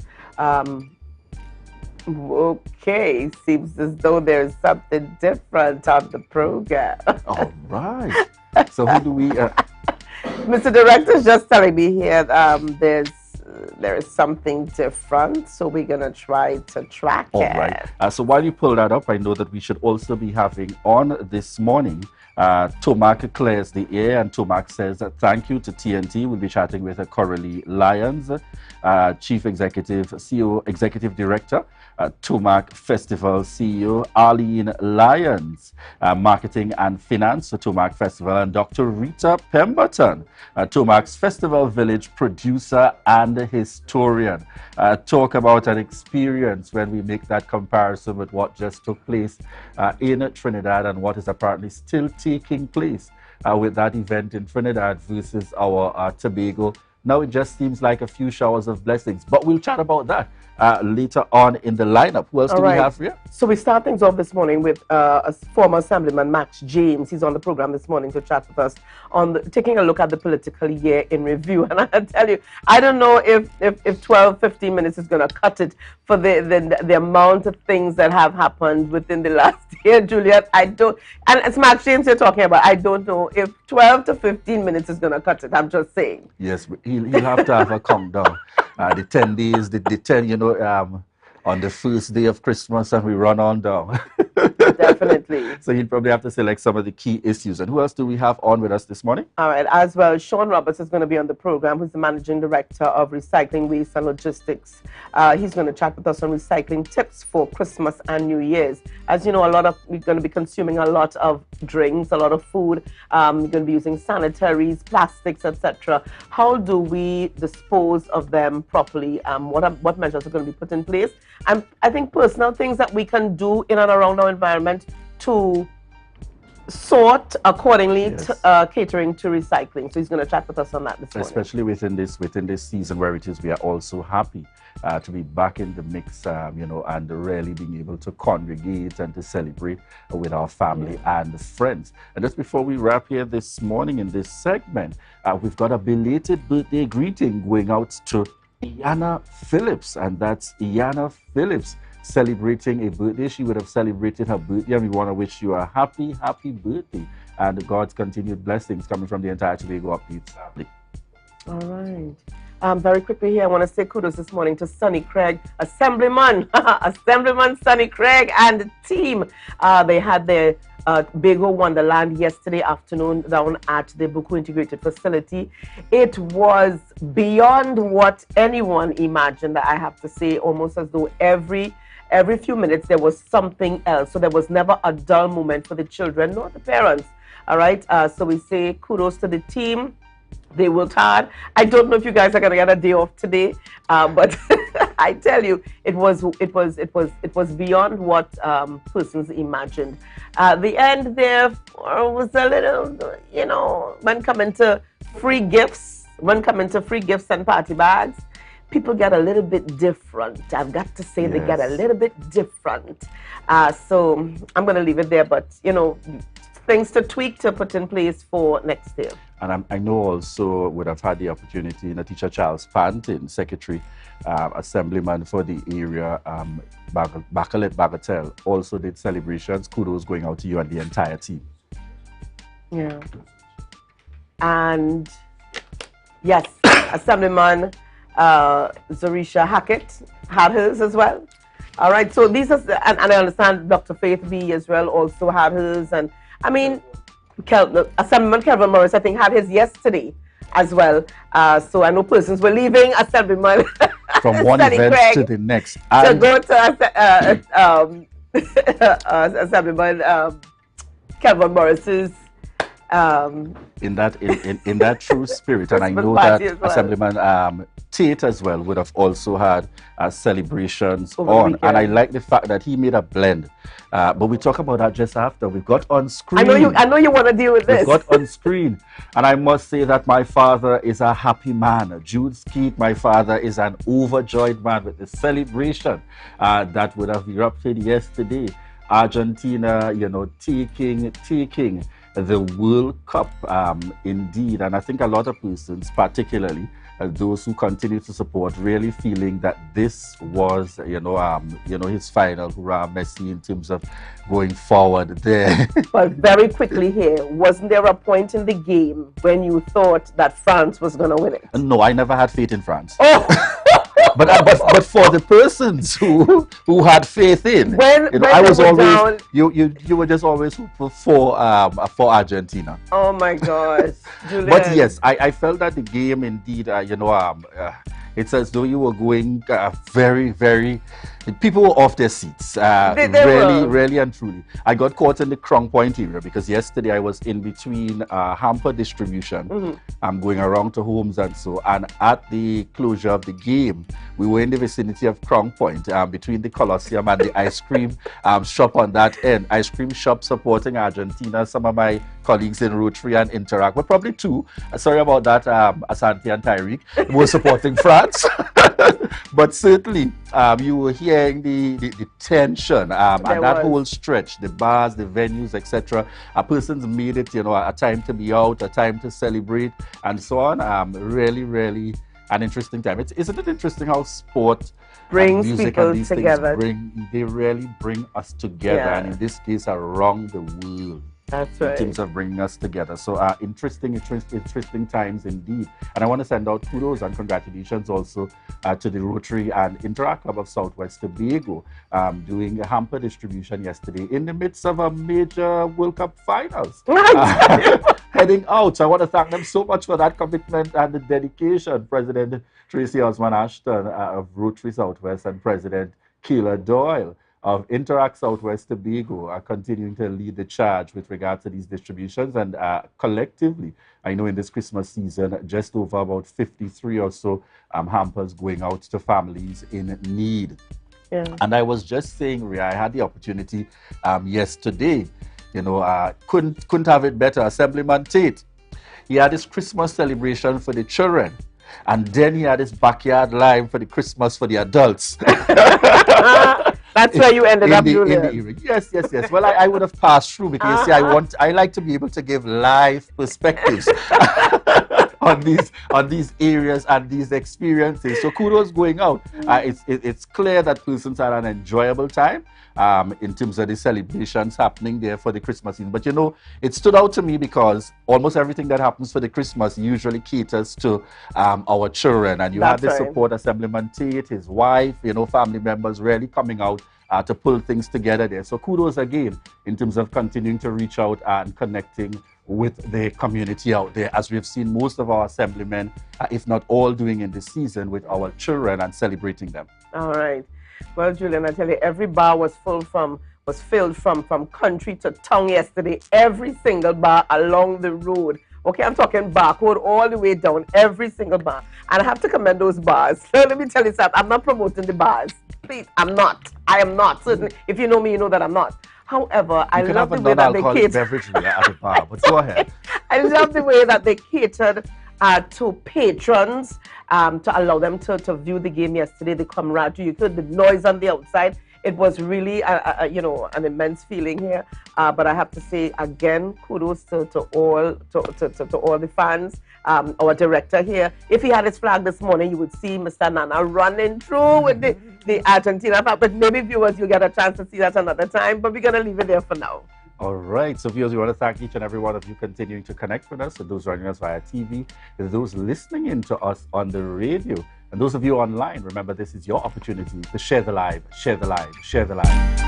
Okay, seems as though there's something different on the program. All right. So who do we... Mr. Director's just telling me here there is something different, so we're going to try to track it. All right. So while you pull that up, I know that we should also be having on this morning Tumak clears the air, and Tumak says thank you to TNT. We'll be chatting with Coralie Lyons, Chief Executive, CEO, Executive Director, Tumak Festival CEO, Arlene Lyons, Marketing and Finance, Tumak Festival, and Dr. Rita Pemberton, Tumak's Festival Village producer and historian. Talk about an experience when we make that comparison with what just took place in Trinidad and what is apparently still taking place with that event in Trinidad versus our Tobago. Now it just seems like a few showers of blessings, but we'll chat about that later on in the lineup. Who else do we have here? So we start things off this morning with a former Assemblyman, Max James. He's on the program this morning to chat with us on taking a look at the political year in review. And I tell you, I don't know if 12, 15 minutes is going to cut it for the amount of things that have happened within the last year, Juliet. I don't, and it's Max James you're talking about. I don't know if 12 to 15 minutes is going to cut it. I'm just saying. Yes, he'll have to have a countdown. The 10 days, the 10, on the first day of Christmas, and we run on down. Definitely. So you'd probably have to select some of the key issues. And who else do we have on with us this morning? All right, as well, Sean Roberts is going to be on the program, who's the Managing Director of Recycling, Waste and Logistics. He's going to chat with us on recycling tips for Christmas and New Year's. As you know, we're going to be consuming a lot of drinks, a lot of food. We're going to be using sanitaries, plastics, etc. How do we dispose of them properly? What measures are going to be put in place? And I think personal things that we can do in and around our environment to sort accordingly, catering to recycling. So he's going to chat with us on that this morning. Especially within this season where it is, we are also happy to be back in the mix, and really being able to congregate and to celebrate with our family and friends. And just before we wrap here this morning in this segment, we've got a belated birthday greeting going out to Iana Phillips, and that's Iana Phillips celebrating a birthday. She would have celebrated her birthday, and we want to wish you a happy birthday and God's continued blessings coming from the entire Tobago Updates family. All right. Very quickly here, I want to say kudos this morning to Sonny Craig, Assemblyman, Assemblyman Sonny Craig and the team. They had their Tobago Wonderland yesterday afternoon down at the Buku Integrated Facility. It was beyond what anyone imagined, I have to say, almost as though every few minutes there was something else. So there was never a dull moment for the children nor the parents. All right. So we say kudos to the team. They worked hard. I don't know if you guys are gonna get a day off today, but I tell you, it was beyond what persons imagined. The end there was a little, when coming to free gifts and party bags, people get a little bit different. I've got to say, they get a little bit different. So I'm gonna leave it there, but things to tweak to put in place for next year. And I know also would have had the opportunity, Teacher Charles Pantin, Secretary, Assemblyman for the area, Bacalet Bagatelle, also did celebrations. Kudos going out to you and the entire team. Yeah. And yes, Assemblyman Zarisha Hackett had hers as well. All right, so these are, and I understand Dr. Faith B as well also had hers. And I mean, Assemblyman Kelvin Morris, I think, had his yesterday as well. So I know persons were leaving Assemblyman from one event to the next. To go to Assemblyman Kelvin Morris's in that true spirit. And I know that Assemblyman Tate as well would have also had celebrations on. And I like the fact that he made a blend. But we talk about that just after. We've got on screen. I know you want to deal with this. We've got on screen. And I must say that my father is a happy man. Jude Skeet, my father, is an overjoyed man with the celebration that would have erupted yesterday. Argentina, taking the World Cup, indeed. And I think a lot of persons, particularly those who continue to support, really feeling that this was, his final hurrah Messi in terms of going forward there. But very quickly here, wasn't there a point in the game when you thought that France was going to win it? No, I never had faith in France. Oh! But for the persons who had faith in, I was always you were just always for Argentina. Oh my gosh, Julian. But yes, I felt that the game indeed, it's as though you were going very, very. People were off their seats, really and truly. I got caught in the Crown Point area because yesterday I was in between hamper distribution. I'm going around to homes and so. And at the closure of the game, we were in the vicinity of Crown Point, between the Colosseum and the ice cream shop on that end. Ice cream shop supporting Argentina. Some of my colleagues in Rotary and Interact, but probably two. Sorry about that, Asante and Tyreek, were supporting France. But certainly, you were hearing the tension and that whole stretch, the bars, the venues, etc. Persons made it, a time to be out, a time to celebrate, and so on. Really, really an interesting time. Isn't it interesting how sport brings music people and these together? They really bring us together, and in this case, around the world. That's in right. terms of bringing us together. So interesting times indeed. And I want to send out kudos and congratulations also to the Rotary and Interact Club of Southwest Tobago doing a hamper distribution yesterday in the midst of a major World Cup finals. Heading out. So I want to thank them so much for that commitment and the dedication. President Tracy Osman Ashton of Rotary Southwest and President Keela Doyle of Interact Southwest Tobago are continuing to lead the charge with regard to these distributions, and collectively, I know in this Christmas season, just over about 53 or so hampers going out to families in need. Yeah. And I was just saying, Ria, I had the opportunity yesterday, you know, couldn't have it better. Assemblyman Tate, he had his Christmas celebration for the children, and then he had his backyard live for the Christmas for the adults. That's where you ended up, Julian. Yes. Well, I would have passed through because you see, I like to be able to give live perspectives on these areas and these experiences. So kudos going out. It's clear that persons had an enjoyable time in terms of the celebrations happening there for the Christmas season. But you know, it stood out to me because almost everything that happens for the Christmas usually caters to our children. And you had the support, Assemblyman Tate, his wife, you know, family members really coming out to pull things together there. So kudos again in terms of continuing to reach out and connecting with the community out there, as we've seen most of our assemblymen, if not all, doing in this season with our children and celebrating them. All right. Well, Julian, I tell you, every bar was filled from country to town yesterday. Every single bar along the road. Okay, I'm talking barcode all the way down, every single bar. And I have to commend those bars. So let me tell you something. I'm not promoting the bars. Please, I'm not. I am not. Certainly, if you know me, you know that I'm not. However, I love the way that they catered. Beverage at the bar, but go ahead. I love the way that they catered to patrons to allow them to view the game yesterday. The camaraderie, you heard the noise on the outside. It was really, you know, an immense feeling here. But I have to say again, kudos to all the fans. Our director here, if he had his flag this morning, you would see Mr. Nana running through with the Argentina flag. But maybe viewers, you'll get a chance to see that another time. But we're gonna leave it there for now. All right, so viewers, we want to thank each and every one of you continuing to connect with us, and those joining us via TV, and those listening in to us on the radio, and those of you online. Remember, this is your opportunity to share the live, share the live, share the live.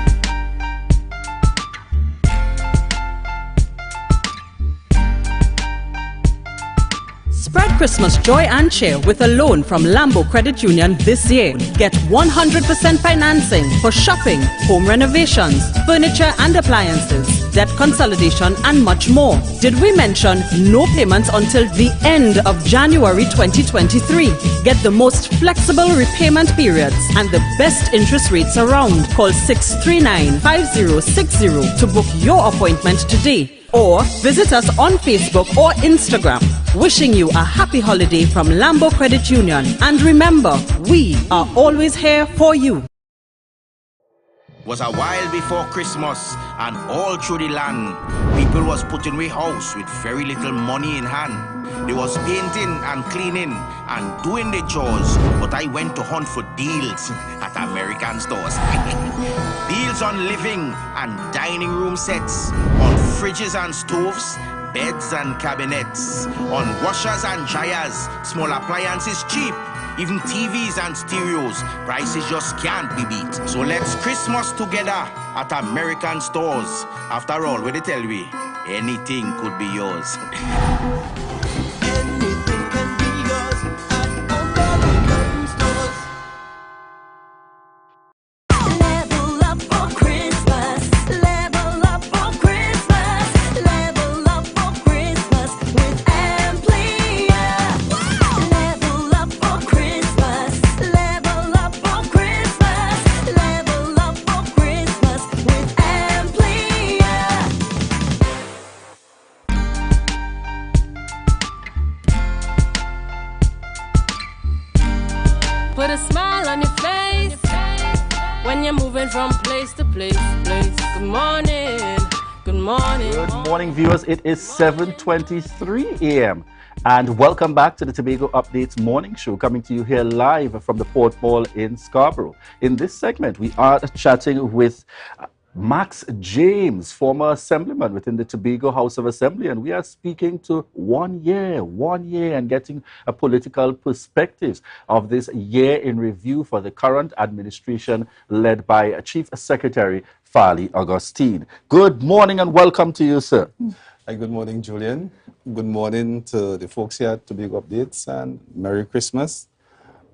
Spread Christmas joy and cheer with a loan from Lambo Credit Union this year. Get 100% financing for shopping, home renovations, furniture and appliances, debt consolidation and much more. Did we mention no payments until the end of January 2023? Get the most flexible repayment periods and the best interest rates around. Call 639-5060 to book your appointment today. Or visit us on Facebook or Instagram. Wishing you a happy holiday from Lambo Credit Union. And remember, we are always here for you. Was a while before Christmas, and all through the land, people was putting away house with very little money in hand. They was painting and cleaning and doing their chores, but I went to hunt for deals at American stores. Deals on living and dining room sets, on fridges and stoves, beds and cabinets, on washers and dryers, small appliances cheap, even TVs and stereos, prices just can't be beat. So let's Christmas together at American stores. After all, what they tell me, anything could be yours. Put a smile on your face when you're moving from place to place. Good morning, good morning. Good morning, viewers. It is 7:23 a.m. and welcome back to the Tobago Updates morning show, coming to you here live from the Port Mall in Scarborough. In this segment, we are chatting with Max James, former assemblyman within the Tobago House of Assembly, and we are speaking to 1 year, and getting a political perspectives of this year in review for the current administration led by Chief Secretary Farley Augustine. Good morning and welcome to you, sir. Hi, good morning, Julian. Good morning to the folks here at Tobago Updates, and Merry Christmas,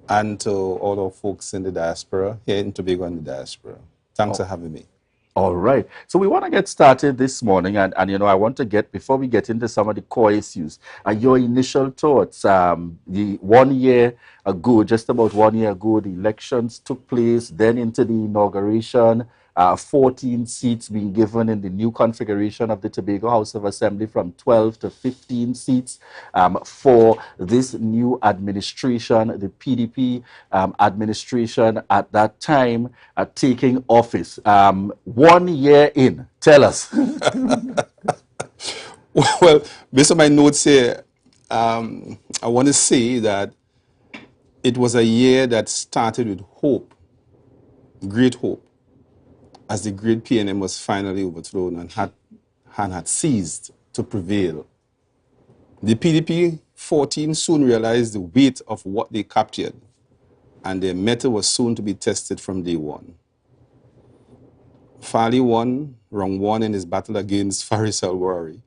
and to all our folks in the diaspora, here in Tobago and the diaspora. Thanks for having me. All right. So we want to get started this morning, and you know, I want to get, before we get into some of the core issues, your initial thoughts. The 1 year ago, just about 1 year ago, the elections took place, then into the inauguration, 14 seats being given in the new configuration of the Tobago House of Assembly from 12 to 15 seats for this new administration, the PDP administration at that time taking office. 1 year in, tell us. Well, based on my notes here, I want to say that it was a year that started with hope, great hope, as the great PNM was finally overthrown and had ceased to prevail. The PDP 14 soon realized the weight of what they captured, and their mettle was soon to be tested from day one. Farley won round one in his battle against Faris Al-Wari,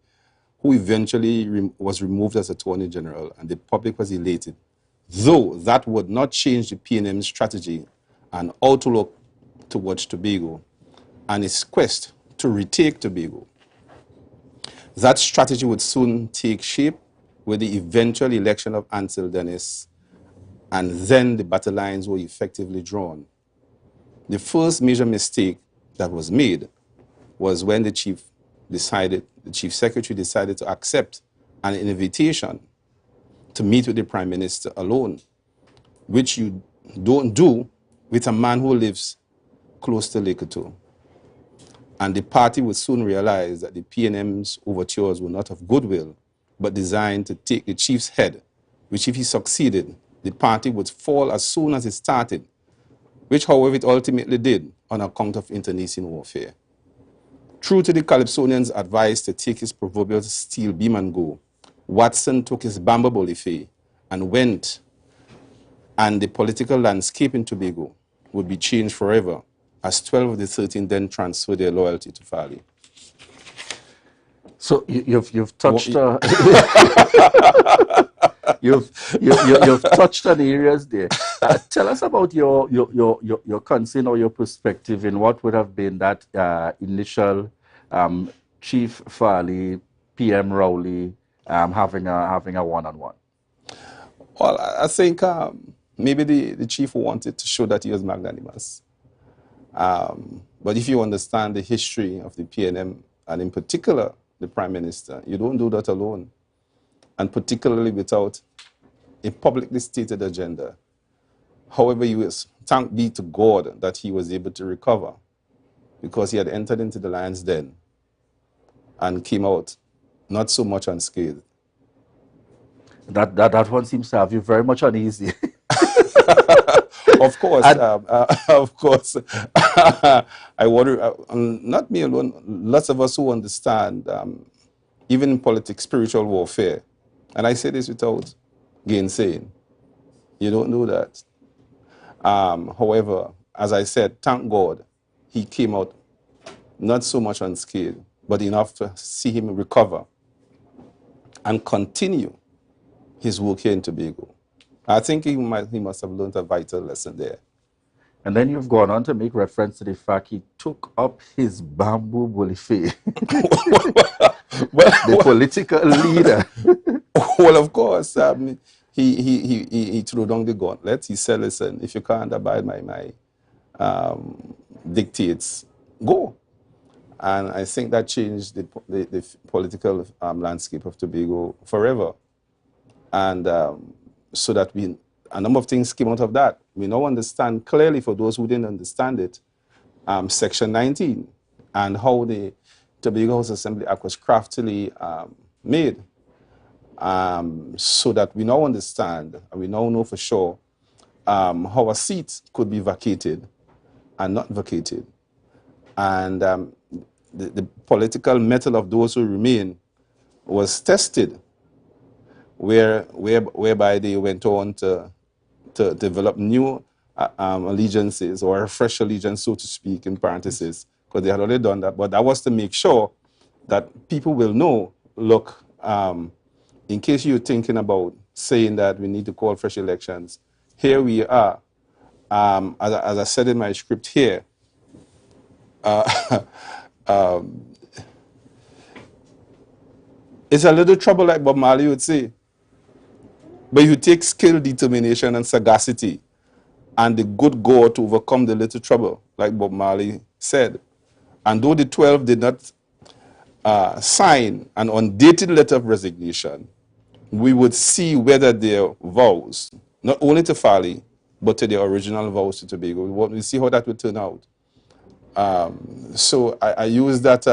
who eventually was removed as Attorney General, and the public was elated, though that would not change the PNM's strategy and outlook towards Tobago and its quest to retake Tobago. That strategy would soon take shape with the eventual election of Ansel Dennis, and then the battle lines were effectively drawn. The first major mistake that was made was when the Chief Secretary decided to accept an invitation to meet with the Prime Minister alone, which you don't do with a man who lives close to Lekoto. And the party would soon realize that the PNM's overtures were not of goodwill, but designed to take the chief's head, which if he succeeded, the party would fall as soon as it started, which however it ultimately did on account of internecine warfare. True to the Calypsonian's advice to take his proverbial steel beam and go, Watson took his bamboo bolife and went, and the political landscape in Tobago would be changed forever, as 12 of the 13 then transferred their loyalty to Farley. So you've touched you've touched on areas there. Tell us about your concern or your perspective in what would have been that initial Chief Farley, PM Rowley having a one-on-one. Well, I think maybe the chief wanted to show that he was magnanimous. But if you understand the history of the PNM, and in particular the Prime Minister, you don't do that alone, and particularly without a publicly stated agenda. However, thank be to God that he was able to recover, because he had entered into the lion's den and came out not so much unscathed. That one seems to have you very much uneasy. Of course, of course. I wonder, not me alone, lots of us who understand, even in politics, spiritual warfare. And I say this without gainsaying. You don't know that. However, as I said, thank God, he came out not so much unscathed, but enough to see him recover and continue his work here in Tobago. I think he must have learned a vital lesson there. And then you've gone on to make reference to the fact he took up his bamboo bolife. The political leader. Well, of course, he threw down the gauntlet. He said, listen, if you can't abide by my dictates, go. And I think that changed the political landscape of Tobago forever. And so that a number of things came out of that. We now understand clearly, for those who didn't understand it, Section 19 and how the Tobago House Assembly Act was craftily made, so that we now understand, and we now know for sure, how a seat could be vacated and not vacated. And the political mettle of those who remain was tested, whereby they went on to develop new allegiances, or a fresh allegiance, so to speak, in parentheses, because they had already done that. But that was to make sure that people will know, look, in case you're thinking about saying that we need to call fresh elections, here we are. As I said in my script here, it's a little trouble, like Bob Marley would say. But you take skill, determination, and sagacity, and the good God to overcome the little trouble, like Bob Marley said. And though the 12 did not sign an undated letter of resignation, we would see whether their vows, not only to Farley, but to their original vows to Tobago, we see how that would turn out. So I use that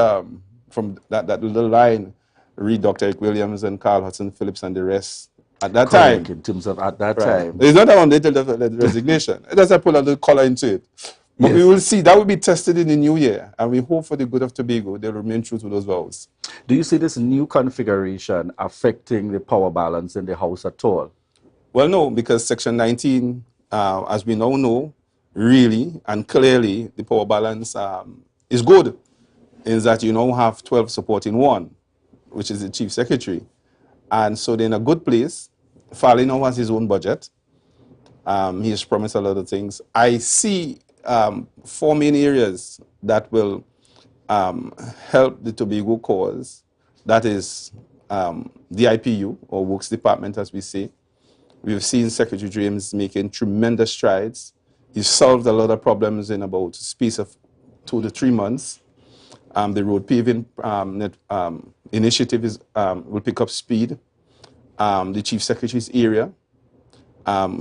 from that little line, read Dr. Eric Williams and Carl Hudson Phillips and the rest. At that time, in terms of at that right, time. it's not an undated resignation. It doesn't put a little color into it. But we will see, that will be tested in the new year, and we hope for the good of Tobago, they'll remain true to those vows. Do you see this new configuration affecting the power balance in the House at all? Well, no, because Section 19, as we now know, really and clearly, the power balance is good, in that you now have 12 supporting one, which is the Chief Secretary. And so they're in a good place. Farley now has his own budget. He has promised a lot of things. I see 4 main areas that will help the Tobago cause. That is the IPU, or Works Department, as we say. We've seen Secretary James making tremendous strides. He's solved a lot of problems in about a space of 2 to 3 months. The road paving initiative will pick up speed. The Chief Secretary's area,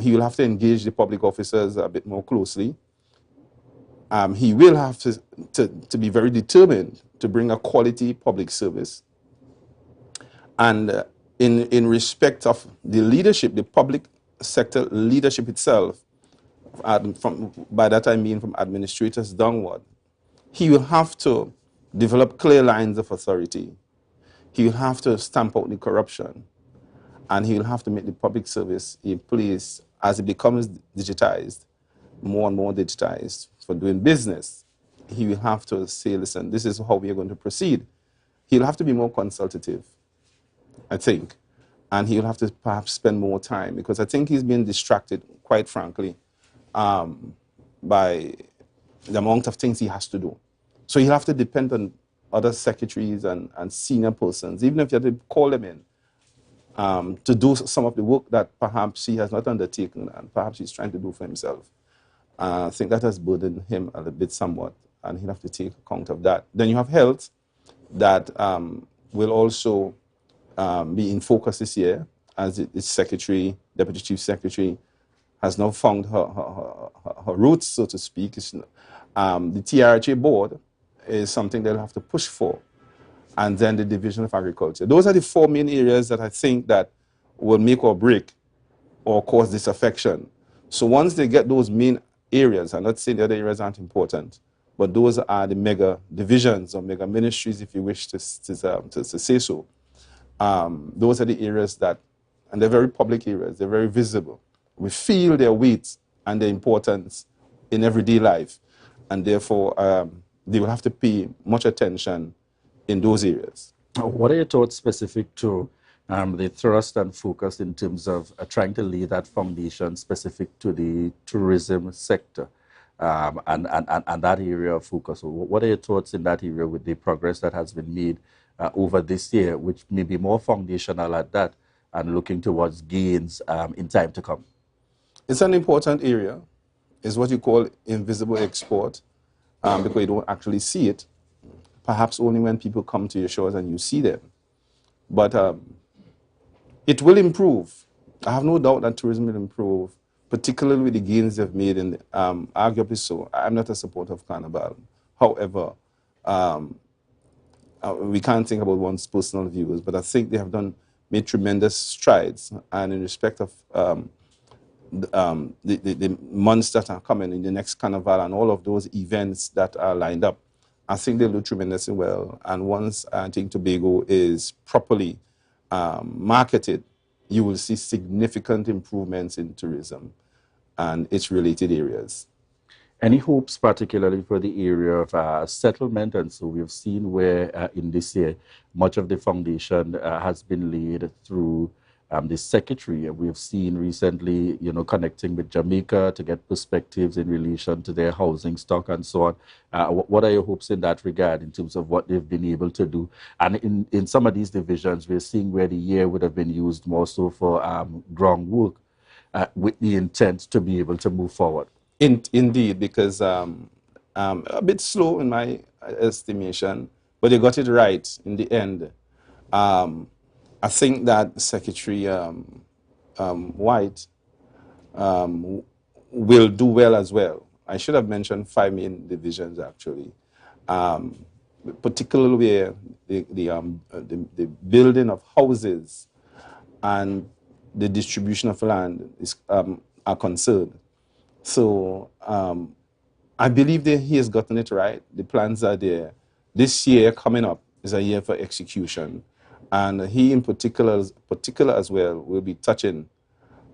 he will have to engage the public officers a bit more closely. He will have to be very determined to bring a quality public service. And in respect of the leadership, the public sector leadership itself, by that I mean from administrators downward, he will have to develop clear lines of authority. He will have to stamp out the corruption. And he will have to make the public service a place, as it becomes digitized, more and more digitized for doing business. He will have to say, listen, this is how we are going to proceed. He'll have to be more consultative, I think. And he'll have to perhaps spend more time, because I think he's been distracted, quite frankly, by the amount of things he has to do. So he'll have to depend on other secretaries and senior persons, even if you have to call them in, to do some of the work that perhaps he has not undertaken and perhaps he's trying to do for himself. I think that has burdened him a little bit somewhat, and he'll have to take account of that. Then you have health, that will also be in focus this year, as its secretary, Deputy Chief Secretary, has now found her roots, so to speak. The TRHA board is something they'll have to push for, and then the Division of Agriculture. Those are the 4 main areas that I think that will make or break or cause disaffection. So once they get those main areas, I'm not saying the other areas aren't important, but those are the mega divisions or mega ministries, if you wish to say so. Those are the areas that, and they're very public areas, they're very visible. We feel their weight and their importance in everyday life, and therefore they will have to pay much attention in those areas. What are your thoughts specific to the thrust and focus in terms of trying to lay that foundation specific to the tourism sector and that area of focus? What are your thoughts in that area with the progress that has been made over this year, which may be more foundational at that, and looking towards gains in time to come? It's an important area. It's what you call invisible export, because you don't actually see it. Perhaps only when people come to your shores and you see them. But it will improve. I have no doubt that tourism will improve, particularly with the gains they've made in arguably so. I'm not a supporter of Carnival. However, we can't think about one's personal views, but I think they have made tremendous strides. And in respect of the months that are coming in the next Carnival and all of those events that are lined up, I think they'll do tremendously well. And once I think Tobago is properly marketed, you will see significant improvements in tourism and its related areas. Any hopes, particularly for the area of settlement? And so we've seen where in this year, much of the foundation has been laid through the secretary. We've seen recently, connecting with Jamaica to get perspectives in relation to their housing stock and so on. What are your hopes in that regard in terms of what they've been able to do? And in some of these divisions, we're seeing where the year would have been used more so for groundwork with the intent to be able to move forward. Indeed, because a bit slow in my estimation, but they got it right in the end. I think that Secretary White will do well as well. I should have mentioned 5 main divisions actually, particularly where the building of houses and the distribution of land are concerned. So I believe that he has gotten it right. The plans are there. This year coming up is a year for execution. And he in particular as well will be touching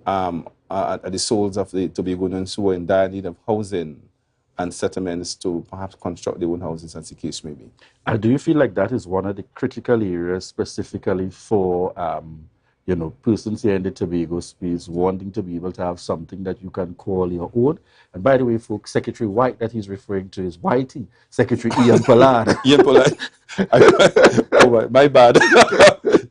at the souls of the Tobagonians who are in dire need of housing and settlements to perhaps construct their own houses as the case may be. Do you feel like that is one of the critical areas specifically for persons here in the Tobago space wanting to be able to have something that you can call your own? And by the way, folks, Secretary White that he's referring to is Whitey, Secretary Ian Pollard. Ian Pollard. Oh, my bad.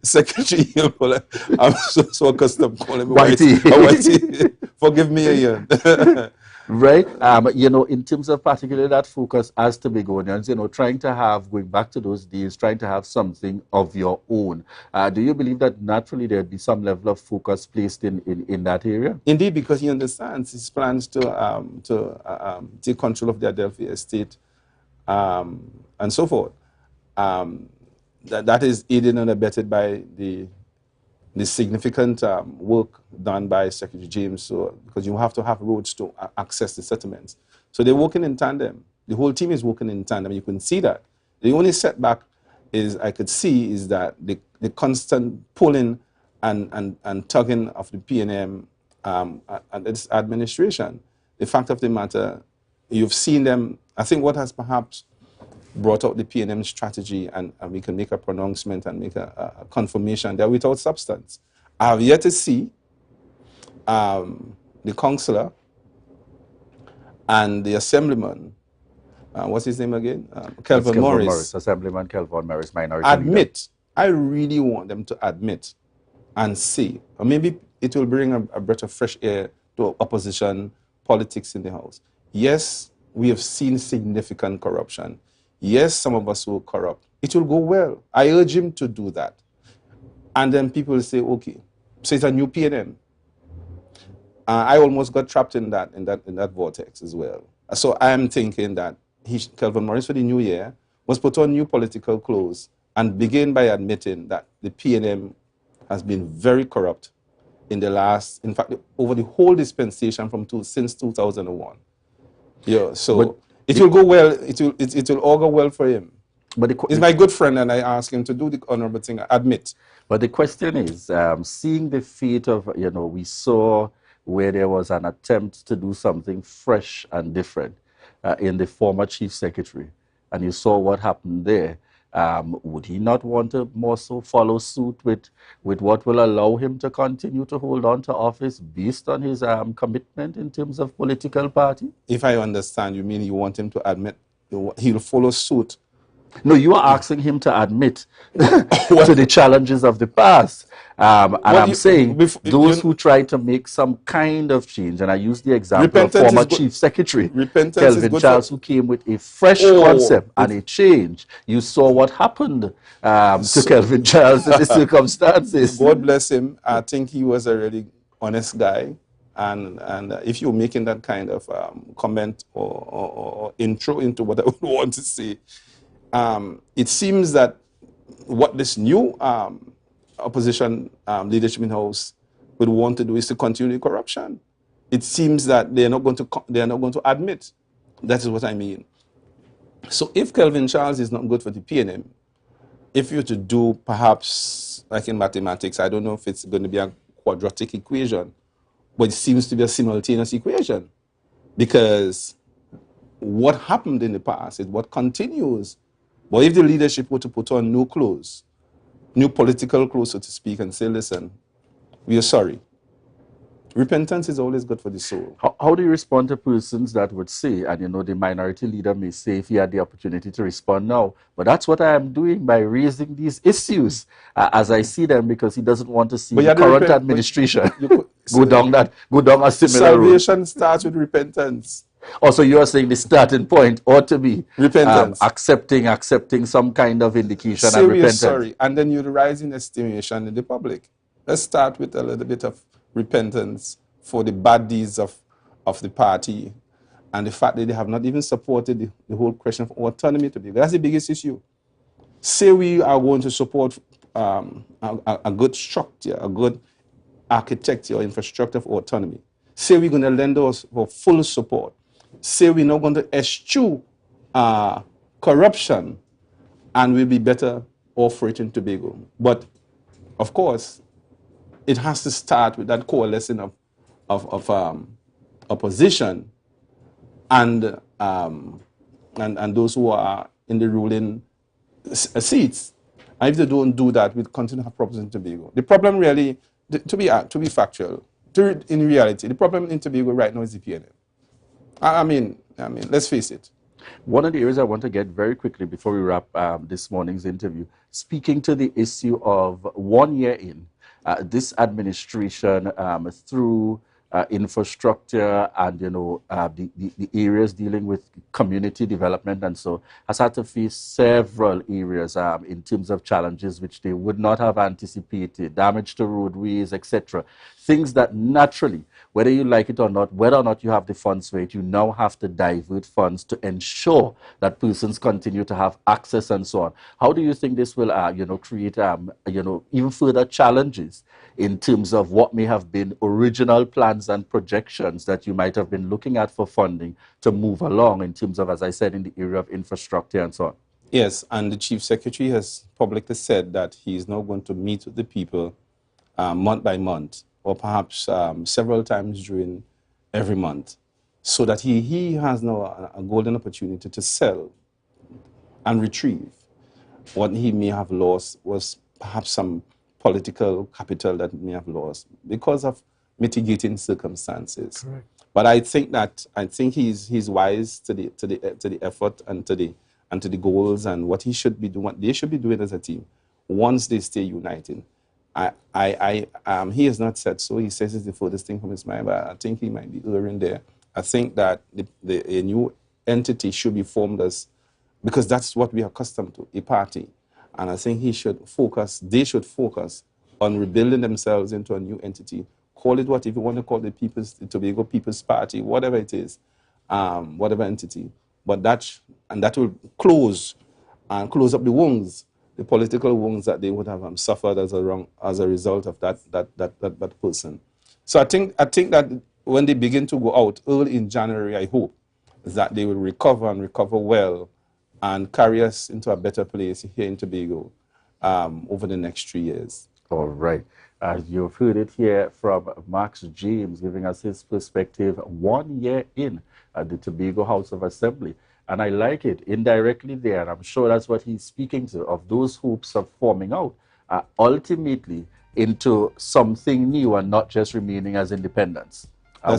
Secretary Ian Pollard. I'm so accustomed to calling him Whitey. Whitey. Forgive me, Ian. Right? In terms of particularly that focus as Tobagonians, trying to have, going back to those days, trying to have something of your own. Do you believe that naturally there'd be some level of focus placed in that area? Indeed, because he understands his plans to take control of the Adelphi estate and so forth. That is aided and abetted by the significant work done by Secretary James, because you have to have roads to access the settlements. So they're working in tandem. The whole team is working in tandem. You can see that. The only setback I could see is that the constant pulling and tugging of the PNM and its administration. The fact of the matter, you've seen them. I think what has perhaps brought out the PNM strategy, and we can make a pronouncement and make a confirmation, they're without substance. I have yet to see the councillor and the assemblyman, what's his name again? Kelvin Morris. Assemblyman Kelvin Morris, minority admit, leader. I really want them to admit and say, or maybe it will bring a breath of fresh air to opposition politics in the House. Yes, we have seen significant corruption. Yes, some of us will corrupt. It will go well. I urge him to do that. And then people will say, okay, so it's a new PNM. I almost got trapped in that vortex as well. So I am thinking that Kelvin Morris for the new year must put on new political clothes and begin by admitting that the PNM has been very corrupt in fact, over the whole dispensation since 2001. Yeah, so it will go well. It will all go well for him. But he's my good friend, and I ask him to do the honorable thing. Admit. But the question is, seeing the fate of, we saw where there was an attempt to do something fresh and different in the former chief secretary, and you saw what happened there. Would he not want to more so follow suit with what will allow him to continue to hold on to office based on his commitment in terms of political party? If I understand, you mean you want him to admit he'll follow suit? No, you are asking him to admit to the challenges of the past. And I'm saying those who try to make some kind of change, and I use the example of former Chief Secretary Kelvin Charles, who came with a fresh concept and a change. You saw what happened to Kelvin Charles in the circumstances. God bless him. I think he was a really honest guy. And if you're making that kind of comment or intro into what I would want to say, it seems that what this new opposition leadership in the House would want to do is to continue corruption. It seems that they are not going to admit. That is what I mean. So if Kelvin Charles is not good for the PNM, if you're to do perhaps like in mathematics, I don't know if it's going to be a quadratic equation, but it seems to be a simultaneous equation, because what happened in the past is what continues. But if the leadership were to put on new clothes, new political clothes, so to speak, and say, listen, we are sorry. Repentance is always good for the soul. How do you respond to persons that would say, and the minority leader may say if he had the opportunity to respond now, but that's what I am doing by raising these issues as I see them, because he doesn't want to see the current administration go down a similar road. Salvation starts with repentance. Also, you are saying the starting point ought to be repentance, accepting some kind of indication say and we are repentance. sorry, and then you rise in estimation in the public. Let's start with a little bit of repentance for the bad deeds of the party and the fact that they have not even supported the whole question of autonomy to be. That's the biggest issue. Say we are going to support a good structure, a good architecture or infrastructure of autonomy. Say we're going to lend us for full support. Say we're not going to eschew corruption, and we'll be better off for it in Tobago. But, of course, it has to start with that coalescing of opposition and those who are in the ruling seats. And if they don't do that, we'll continue to have problems in Tobago. The problem really, to be factual, in reality, the problem in Tobago right now is the PNM. I mean, let's face it. One of the areas I want to get very quickly before we wrap this morning's interview, speaking to the issue of 1 year in, this administration through infrastructure and the areas dealing with community development and so has had to face several areas in terms of challenges which they would not have anticipated, damage to roadways, etc. Things that naturally, whether you like it or not, whether or not you have the funds for it, you now have to divert funds to ensure that persons continue to have access and so on. How do you think this will create even further challenges in terms of what may have been original plans and projections that you might have been looking at for funding to move along in terms of, as I said, in the area of infrastructure and so on? Yes, and the Chief Secretary has publicly said that he is now going to meet with the people month by month, or perhaps several times during every month, so that he has now a golden opportunity to sell and retrieve what he may have lost, was perhaps some political capital that may have lost because of mitigating circumstances. Correct. But I think he's wise to the effort and to the goals and what he should be doing, what they should be doing as a team once they stay united. He has not said so. He says it's the furthest thing from his mind, but I think he might be erring there. I think that a new entity should be formed because that's what we are accustomed to, a party. And I think they should focus on rebuilding themselves into a new entity. Call it what, if you want to call it the Tobago People's Party, whatever it is, whatever entity. But that will close up the wounds, the political wounds that they would have suffered as a result of that person. So I think that when they begin to go out early in January, I hope that they will recover well and carry us into a better place here in Tobago over the next 3 years. All right. You've heard it here from Max James giving us his perspective 1 year in at the Tobago House of Assembly. And I like it indirectly there, and I'm sure that's what he's speaking to, of those hopes of forming out ultimately into something new and not just remaining as independents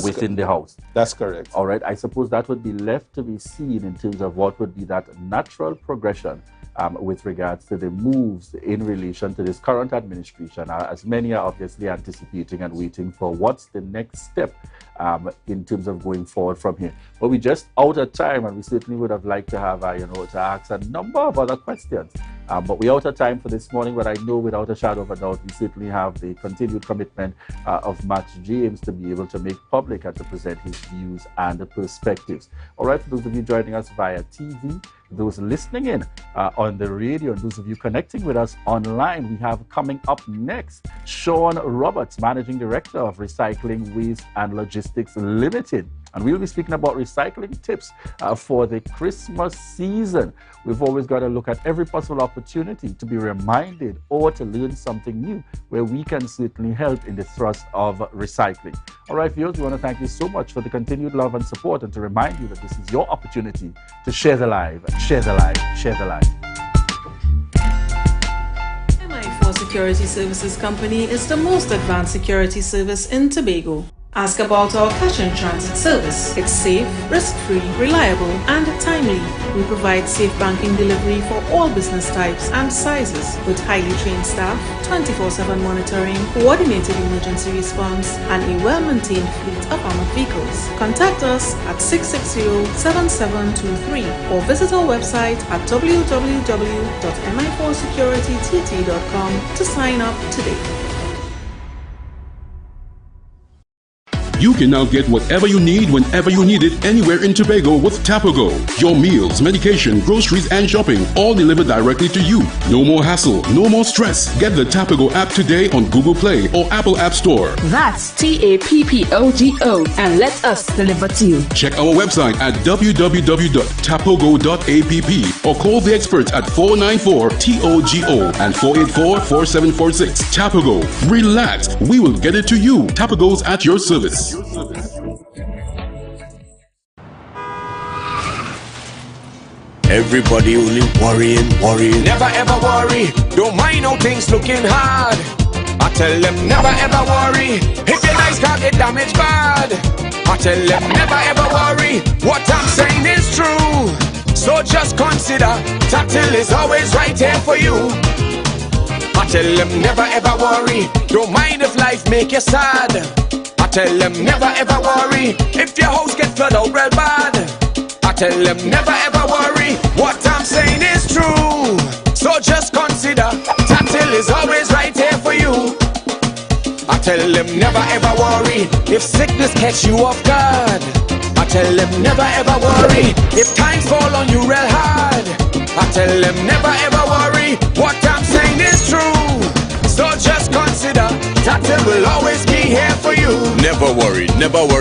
within the House. That's correct. All right. I suppose that would be left to be seen in terms of what would be that natural progression with regards to the moves in relation to this current administration, as many are obviously anticipating and waiting for what's the next step in terms of going forward from here. But we're just out of time, and we certainly would have liked to have, to ask a number of other questions. But we're out of time for this morning, but I know without a shadow of a doubt, we certainly have the continued commitment of Max James to be able to make public and to present his views and perspectives. All right, for those of you joining us via TV, those listening in on the radio, and those of you connecting with us online, we have coming up next Sean Roberts, Managing Director of Recycling, Waste and Logistics Limited, And we'll be speaking about recycling tips for the Christmas season. We've always got to look at every possible opportunity to be reminded or to learn something new where we can certainly help in the thrust of recycling. All right, viewers, we want to thank you so much for the continued love and support, and to remind you that this is your opportunity to share the live, share the live, share the live. MI4 Security Services Company is the most advanced security service in Tobago. Ask about our cash in transit service. It's safe, risk-free, reliable, and timely. We provide safe banking delivery for all business types and sizes with highly trained staff, 24/7 monitoring, coordinated emergency response, and a well-maintained fleet of armored vehicles. Contact us at 660-7723 or visit our website at www.mi4securitytt.com to sign up today. You can now get whatever you need whenever you need it anywhere in Tobago with Tobago. Your meals, medication, groceries, and shopping all delivered directly to you. No more hassle, no more stress. Get the Tobago app today on Google Play or Apple App Store. That's TAPPOGO, and let us deliver to you. Check our website at www.tapogo.app or call the experts at 494-TOGO and 484-4746. Tobago. Relax. We will get it to you. Tobago's at your service. Everybody only worrying. Never ever worry. Don't mind how things looking hard. I tell them never ever worry. If your nice can't get damaged bad. I tell them never ever worry. What I'm saying is true. So just consider Tatil is always right here for you. I tell them never ever worry. Don't mind if life make you sad. I tell them never ever worry. If your house get flooded out real bad. I tell them never ever worry. What I'm saying is true. So just consider Tatil is always right here for you. I tell them never ever worry. If sickness catch you off guard. I tell them never ever worry. If times fall on you real hard. I tell them never ever worry. What I'm saying is true. So just consider Tatil will always be here for you. Never worry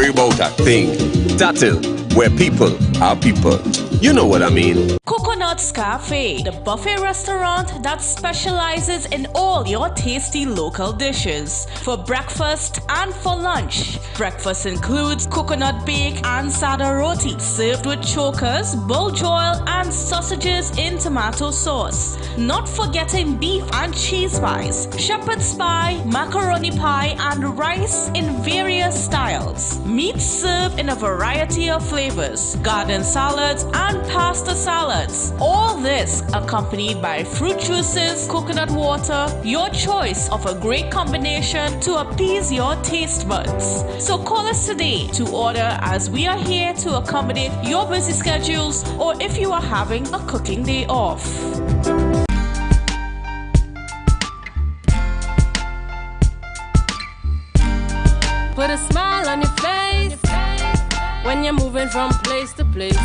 about a thing. Tatil, where people are people. You know what I mean. Coconut's Cafe, the buffet restaurant that specializes in all your tasty local dishes. For breakfast and for lunch. Breakfast includes coconut bake and sada roti, served with chokers, bull joil, and sausages in tomato sauce. Not forgetting beef and cheese pies, shepherd's pie, macaroni pie, and rice in various styles. Meat served in a variety of flavors, garden salads, and pasta salads. All this accompanied by fruit juices, coconut water, your choice of a great combination to appease your taste buds. So call us today to order, as we are here to accommodate your busy schedules or if you are having a cooking day off. Put a smile on your face when you're moving from place to place.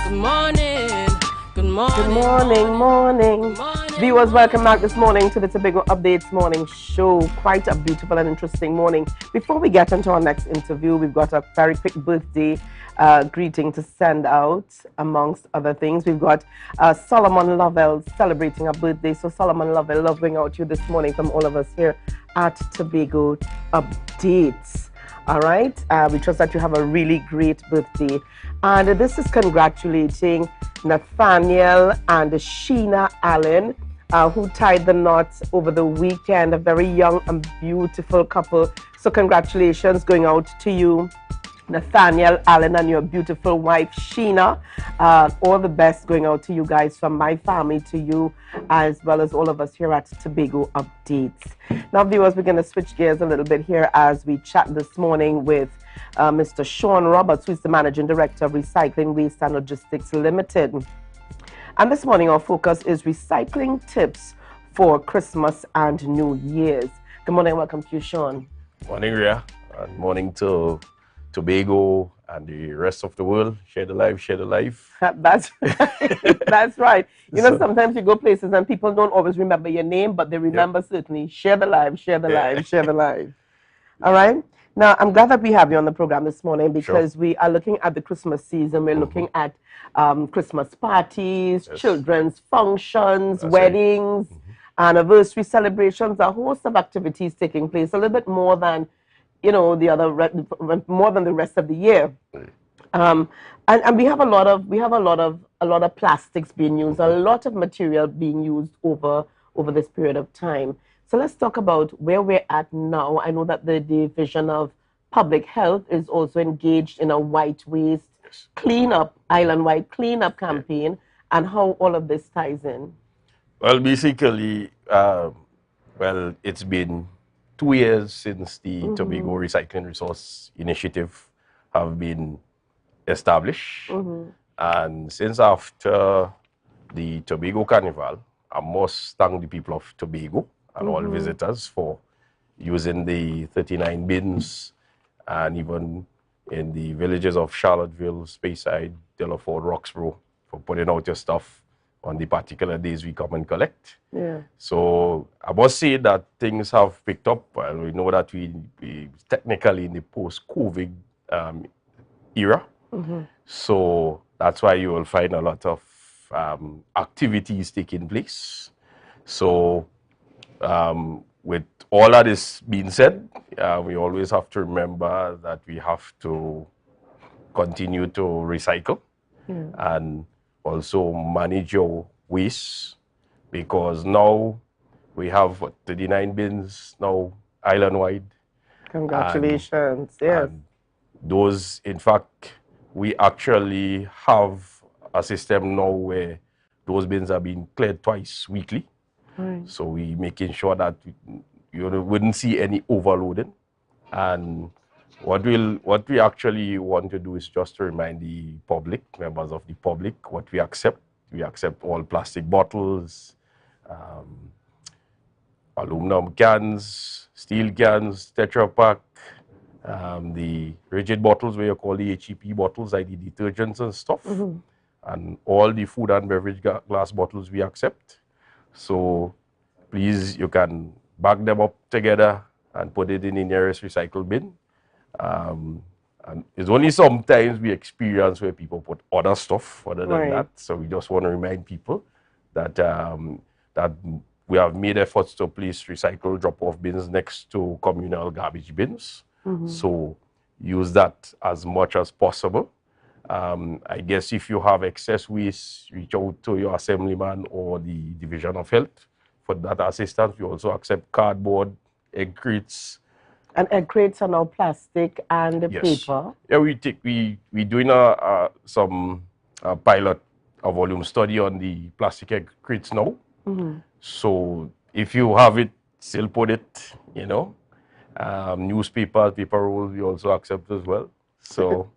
Good morning. Good morning. Viewers, welcome back this morning to the Tobago Updates Morning Show. Quite a beautiful and interesting morning. Before we get into our next interview, we've got a very quick birthday greeting to send out, amongst other things. We've got Solomon Lovell celebrating a birthday. So Solomon Lovell, love going out to you this morning from all of us here at Tobago Updates. All right, we trust that you have a really great birthday. And this is congratulating Nathaniel and Sheena Allen, who tied the knot over the weekend. A very young and beautiful couple. So congratulations going out to you, Nathaniel Allen, and your beautiful wife, Sheena. All the best going out to you guys, from my family to you, as well as all of us here at Tobago Updates. Now, viewers, we're going to switch gears a little bit here as we chat this morning with Mr. Sean Roberts, who is the Managing Director of Recycling, Waste and Logistics Limited. And this morning, our focus is recycling tips for Christmas and New Year's. Good morning, welcome to you, Sean. Morning, Ria, and morning to Tobago and the rest of the world. Share the life, share the life. That's right. That's right. You know, sometimes you go places and people don't always remember your name, but they remember certainly. Share the life, share the life, share the life. All right? Now, I'm glad that we have you on the program this morning because we are looking at the Christmas season. We're looking at Christmas parties, children's functions, weddings, anniversary celebrations, a host of activities taking place, a little bit more than, you know, more than the rest of the year. And we have a lot of plastics being used, a lot of material being used over this period of time. So let's talk about where we're at now. I know that the Division of Public Health is also engaged in a white waste cleanup, island-wide cleanup campaign, and how all of this ties in. Well, basically, well, it's been 2 years since the Tobago Recycling Resource Initiative have been established. And since after the Tobago Carnival, I must thank the people of Tobago and all visitors for using the 39 bins, and even in the villages of Charlottesville, Speyside, Delaford, Roxborough, for putting out your stuff on the particular days we come and collect. Yeah. So I must say that things have picked up. Well, we know that we technically in the post-COVID era. So that's why you will find a lot of activities taking place. So with all that is being said, we always have to remember that we have to continue to recycle and also manage your waste, because now we have 39 bins now island-wide. Congratulations, yes. And those, in fact, we actually have a system now where those bins are being cleared twice weekly. Right. So we making sure that you wouldn't see any overloading. And what we actually want to do is just to remind the public, members of the public, what we accept. We accept all plastic bottles, aluminum cans, steel cans, Tetra Pak, the rigid bottles, where you call the HEP bottles, like the detergents and stuff, and all the food and beverage glass bottles we accept. So please, you can bag them up together and put it in the nearest recycle bin. And it's only sometimes we experience where people put other stuff other than that. So we just want to remind people that that we have made efforts to place recycle drop-off bins next to communal garbage bins. So use that as much as possible. I guess if you have excess waste, reach out to your assemblyman or the Division of Health for that assistance. We also accept cardboard, egg crates. And egg crates are now plastic and paper. Yeah, we doing some pilot, a volume study on the plastic egg crates now. So if you have it, still put it, you know. Newspapers, paper rolls, we also accept as well. So,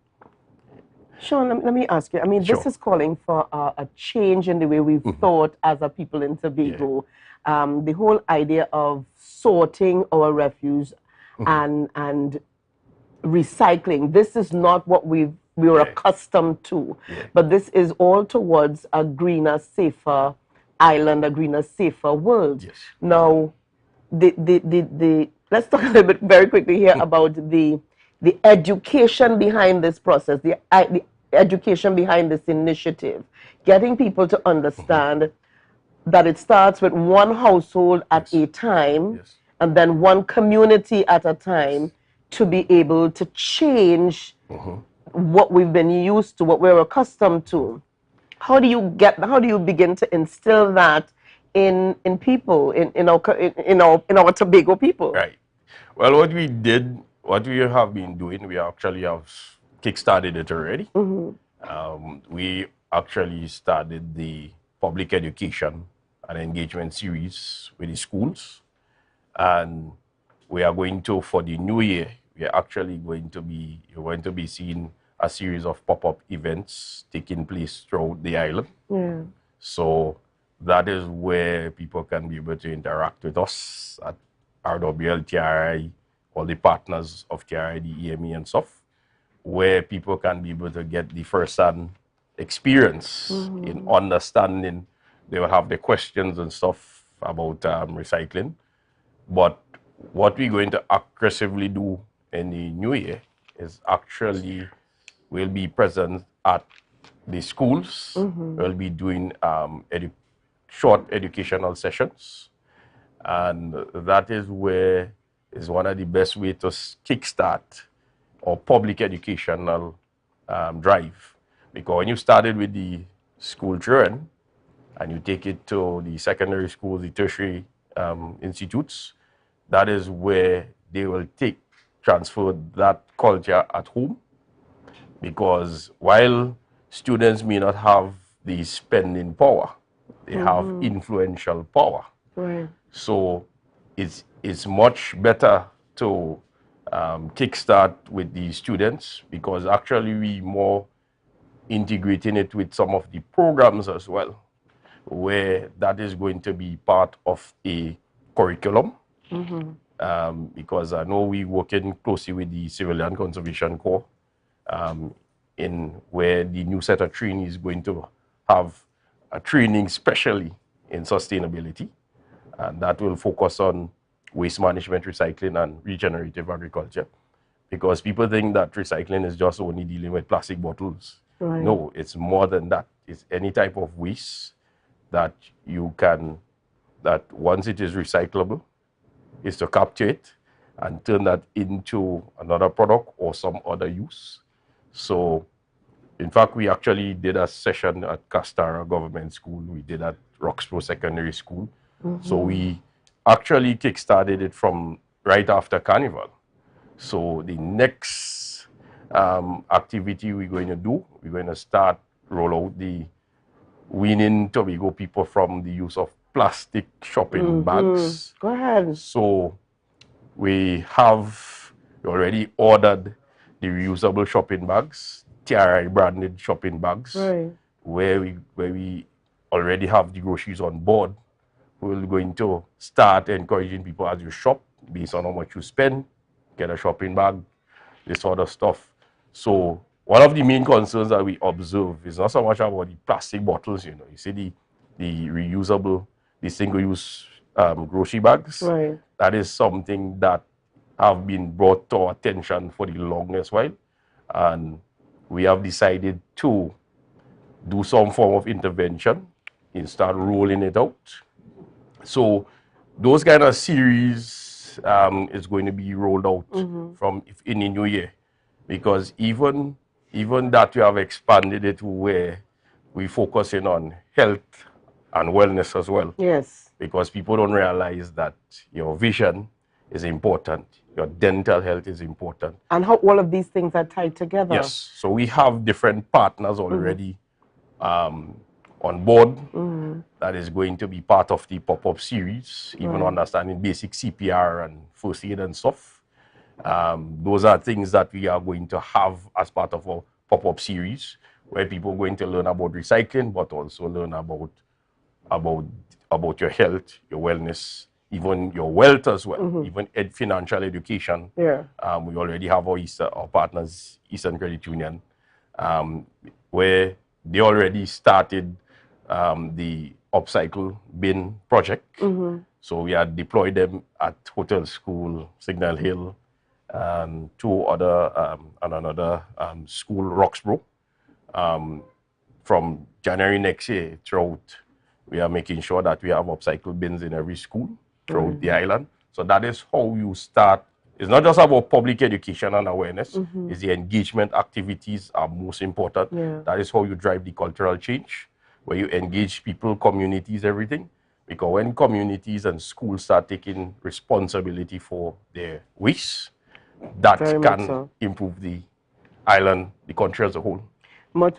Sean, let me ask you. I mean, this is calling for a change in the way we've thought as a people in Tobago. The whole idea of sorting our refuse and recycling. This is not what we were accustomed to, but this is all towards a greener, safer island, a greener, safer world. Now, let's talk a little bit very quickly here about the education behind this process, the education behind this initiative, getting people to understand that it starts with one household at a time, and then one community at a time, to be able to change what we've been used to, what we're accustomed to. How do you begin to instill that in people, in our Tobago people? Right. Well, what we have been doing, we actually have kickstarted it already. We actually started the public education and engagement series with the schools. And we are going to, for the new year, we are actually going to be, you're going to be seeing a series of pop-up events taking place throughout the island. So that is where people can be able to interact with us at RWL, TRI, all the partners of TRI, the EME and stuff, where people can be able to get the first-hand experience in understanding. They will have the questions and stuff about recycling. But what we're going to aggressively do in the new year is actually we'll be present at the schools. We'll be doing short educational sessions, and that is where is one of the best way to kickstart our public educational drive. Because when you started with the school children and you take it to the secondary schools, the tertiary institutes, that is where they will transfer that culture at home. Because while students may not have the spending power, they have influential power. Right. So it's much better to kickstart with the students, because actually we more integrating it with some of the programs as well, where that is going to be part of a curriculum. Because I know we working closely with the Civilian Conservation Corps, in where the new set of training is going to have a training specially in sustainability, and that will focus on waste management, recycling, and regenerative agriculture. Because people think that recycling is just only dealing with plastic bottles. Right. No, it's more than that. It's any type of waste that you can, that once it is recyclable, is to capture it and turn that into another product or some other use. So, in fact, we actually did a session at Castara Government School. We did at Roxborough Secondary School. So we actually kickstarted it from right after Carnival. So the next activity we're going to do, we're going to start roll out the weaning Tobago people from the use of plastic shopping bags. Go ahead. So we have already ordered the reusable shopping bags, TRI branded shopping bags, Right. where we already have the groceries on board. We're going to start encouraging people as you shop, based on how much you spend, get a shopping bag, this sort of stuff. So one of the main concerns that we observe is not so much about the plastic bottles, you see the reusable, the single-use grocery bags. Right. That is something that have been brought to our attention for the longest while. And we have decided to do some form of intervention and start rolling it out. So those kind of series is going to be rolled out from in the new year, because even that we have expanded it to where we focusing on health and wellness as well. Yes. Because people don't realize that your vision is important, your dental health is important. And how all of these things are tied together. Yes. So we have different partners already on board that is going to be part of the pop-up series, even understanding basic CPR and first aid and stuff. Those are things that we are going to have as part of our pop-up series, where people are going to learn about recycling, but also learn about your health, your wellness, even your wealth as well, even financial education. Yeah. We already have our partners, Eastern Credit Union, where they already started the upcycle bin project. So we had deployed them at Hotel School, Signal Hill, two other and another school, Roxborough. From January next year throughout, we are making sure that we have upcycle bins in every school throughout the island. So that is how you start. It's not just about public education and awareness. It's the engagement activities are most important. Yeah. That is how you drive the cultural change, where you engage people, communities, everything. Because when communities and schools start taking responsibility for their waste, that can improve the island, the country as a whole.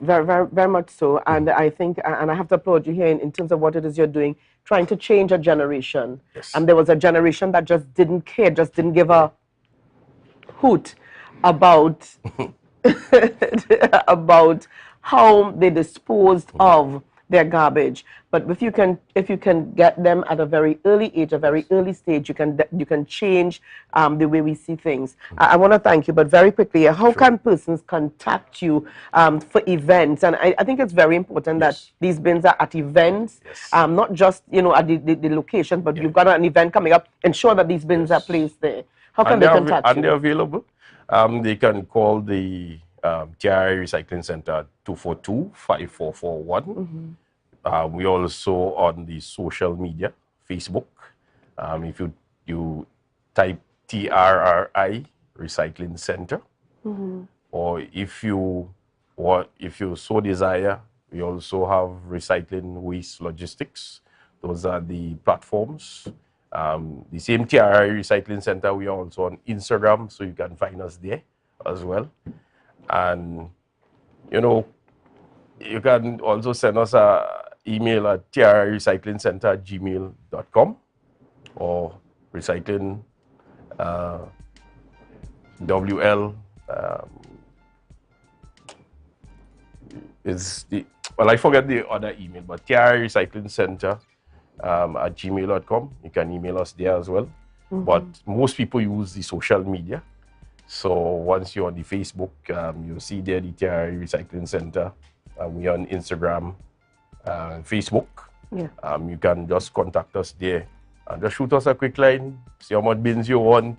Very much so. And I think, and I have to applaud you here in terms of what it is you're doing, trying to change a generation. Yes. And there was a generation that just didn't care, just didn't give a hoot about, about how they disposed of their garbage. But if you can get them at a very early age, a very early stage, you can change the way we see things. I want to thank you, but very quickly, how can persons contact you for events? And I think it's very important that these bins are at events, not just at the location, but you've got an event coming up. Ensure that these bins are placed there. How can they contact you? And they're available. They can call the TRI Recycling Center 242-5441. We also on the social media, Facebook. If you type TRRI Recycling Center, or if you so desire, we also have Recycling Waste Logistics. Those are the platforms. The same TRI Recycling Center, we are also on Instagram, so you can find us there as well. And, you know, you can also send us an email at trirecyclingcenter@gmail.com or recycling WL is the, well, I forget the other email, but trirecyclingcenter@gmail.com. You can email us there as well. But most people use the social media. So once you're on the Facebook, you'll see there the TRI Recycling Center. We're on Instagram, Facebook. Yeah. You can just contact us there and just shoot us a quick line, see how much bins you want.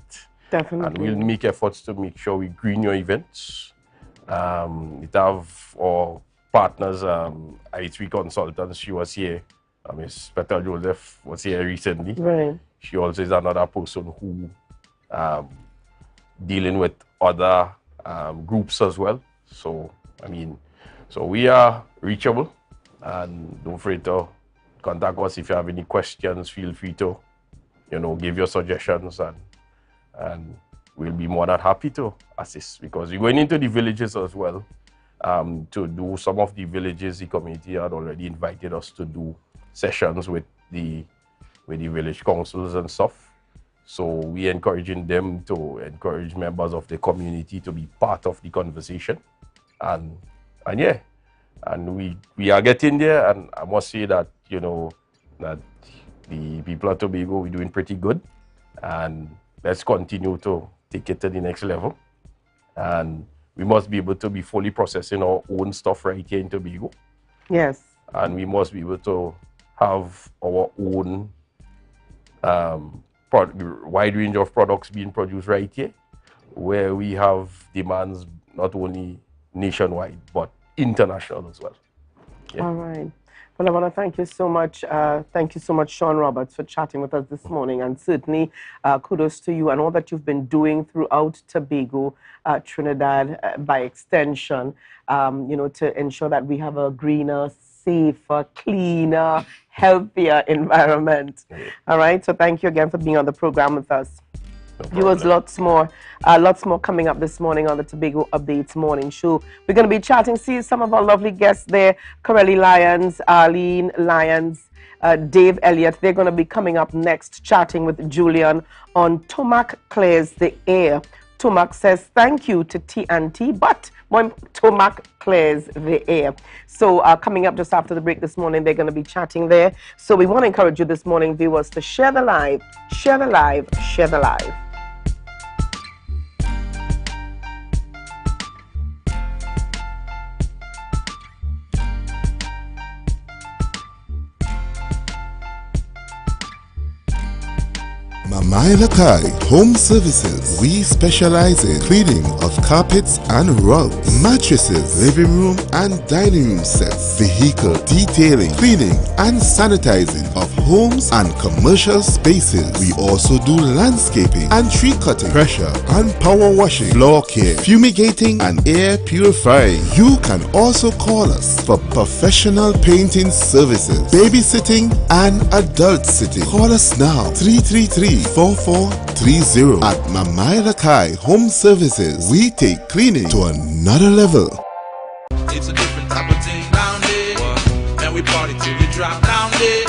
Definitely. And we'll make efforts to make sure we green your events. It have our partners, I3 Consultants. She was here. Miss Petal Joseph was here recently. Right. She also is another person who dealing with other groups as well. So, I mean, so we are reachable, and don't afraid to contact us if you have any questions. Feel free to, you know, give your suggestions, and we'll be more than happy to assist, because we're going into the villages as well. To do some of the villages, the community had already invited us to do sessions with the village councils and stuff. So we encouraging them to encourage members of the community to be part of the conversation, and yeah, and we are getting there. And I must say that, you know, that the people at Tobago, we're doing pretty good, and let's continue to take it to the next level. And we must be able to be fully processing our own stuff right here in Tobago. Yes. And we must be able to have our own wide range of products being produced right here, where we have demands not only nationwide but international as well. Yeah. All right. Well, I want to thank you so much. Thank you so much, Sean Roberts, for chatting with us this morning. And certainly, kudos to you and all that you've been doing throughout Tobago, Trinidad, by extension, you know, to ensure that we have a greener, safer, cleaner, healthier environment. All right. So thank you again for being on the program with us. Viewers, lots more coming up this morning on the Tobago Updates Morning Show. We're going to be chatting, see some of our lovely guests there, Corelli Lyons, Arlene Lyons, Dave Elliott. They're going to be coming up next, chatting with Julian on Tumak Clears the Air. Tumak says thank you to TNT, but Tumak clears the air. So coming up just after the break this morning, they're going to be chatting there. So we want to encourage you this morning, viewers, to share the live, share the live, share the live. Mamailakai Home Services. We specialize in cleaning of carpets and rugs, mattresses, living room and dining room sets, vehicle detailing, cleaning and sanitizing of homes and commercial spaces. We also do landscaping and tree cutting, pressure and power washing, floor care, fumigating and air purifying. You can also call us for professional painting services, babysitting and adult sitting. Call us now, 333-4430 at Mamailakai Home Services. We take cleaning to another level. It's a different type of thing down there, and we party till we drop down there,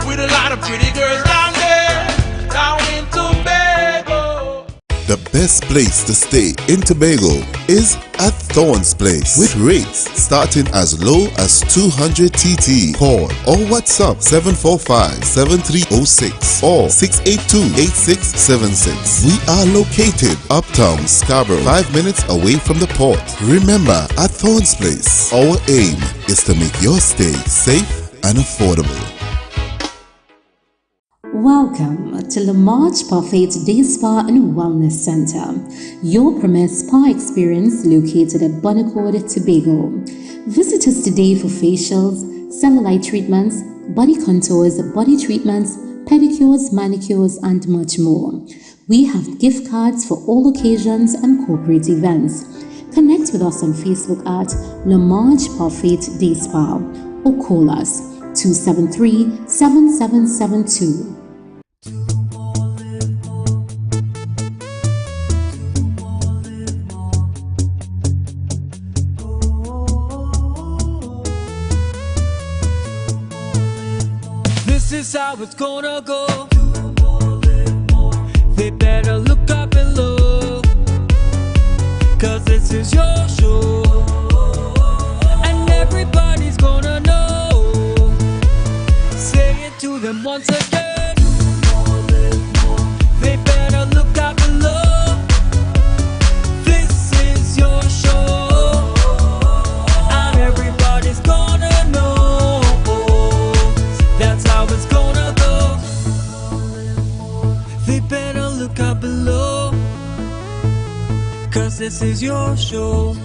with a lot of pretty girls down there, down in Tobago. The best place to stay in Tobago is at Thorn's Place, with rates starting as low as 200 TT. Call or WhatsApp 745-7306 or 682-8676. We are located uptown Scarborough, 5 minutes away from the port. Remember, at Thorn's Place, our aim is to make your stay safe and affordable. Welcome to the March Parfait Day Spa and Wellness Center, your premier spa experience located at Bonaccord, Tobago. Visit us today for facials, cellulite treatments, body contours, body treatments, pedicures, manicures, and much more. We have gift cards for all occasions and corporate events. Connect with us on Facebook at Le March Parfait Day Spa or call us 273-7772. This is how it's gonna go. They better look up below, 'cause this is your show, and everybody's gonna know. Say it to them once again. They better look up below. This is your show, and everybody's gonna know. That's how it's gonna go. They better look up below, 'cause this is your show.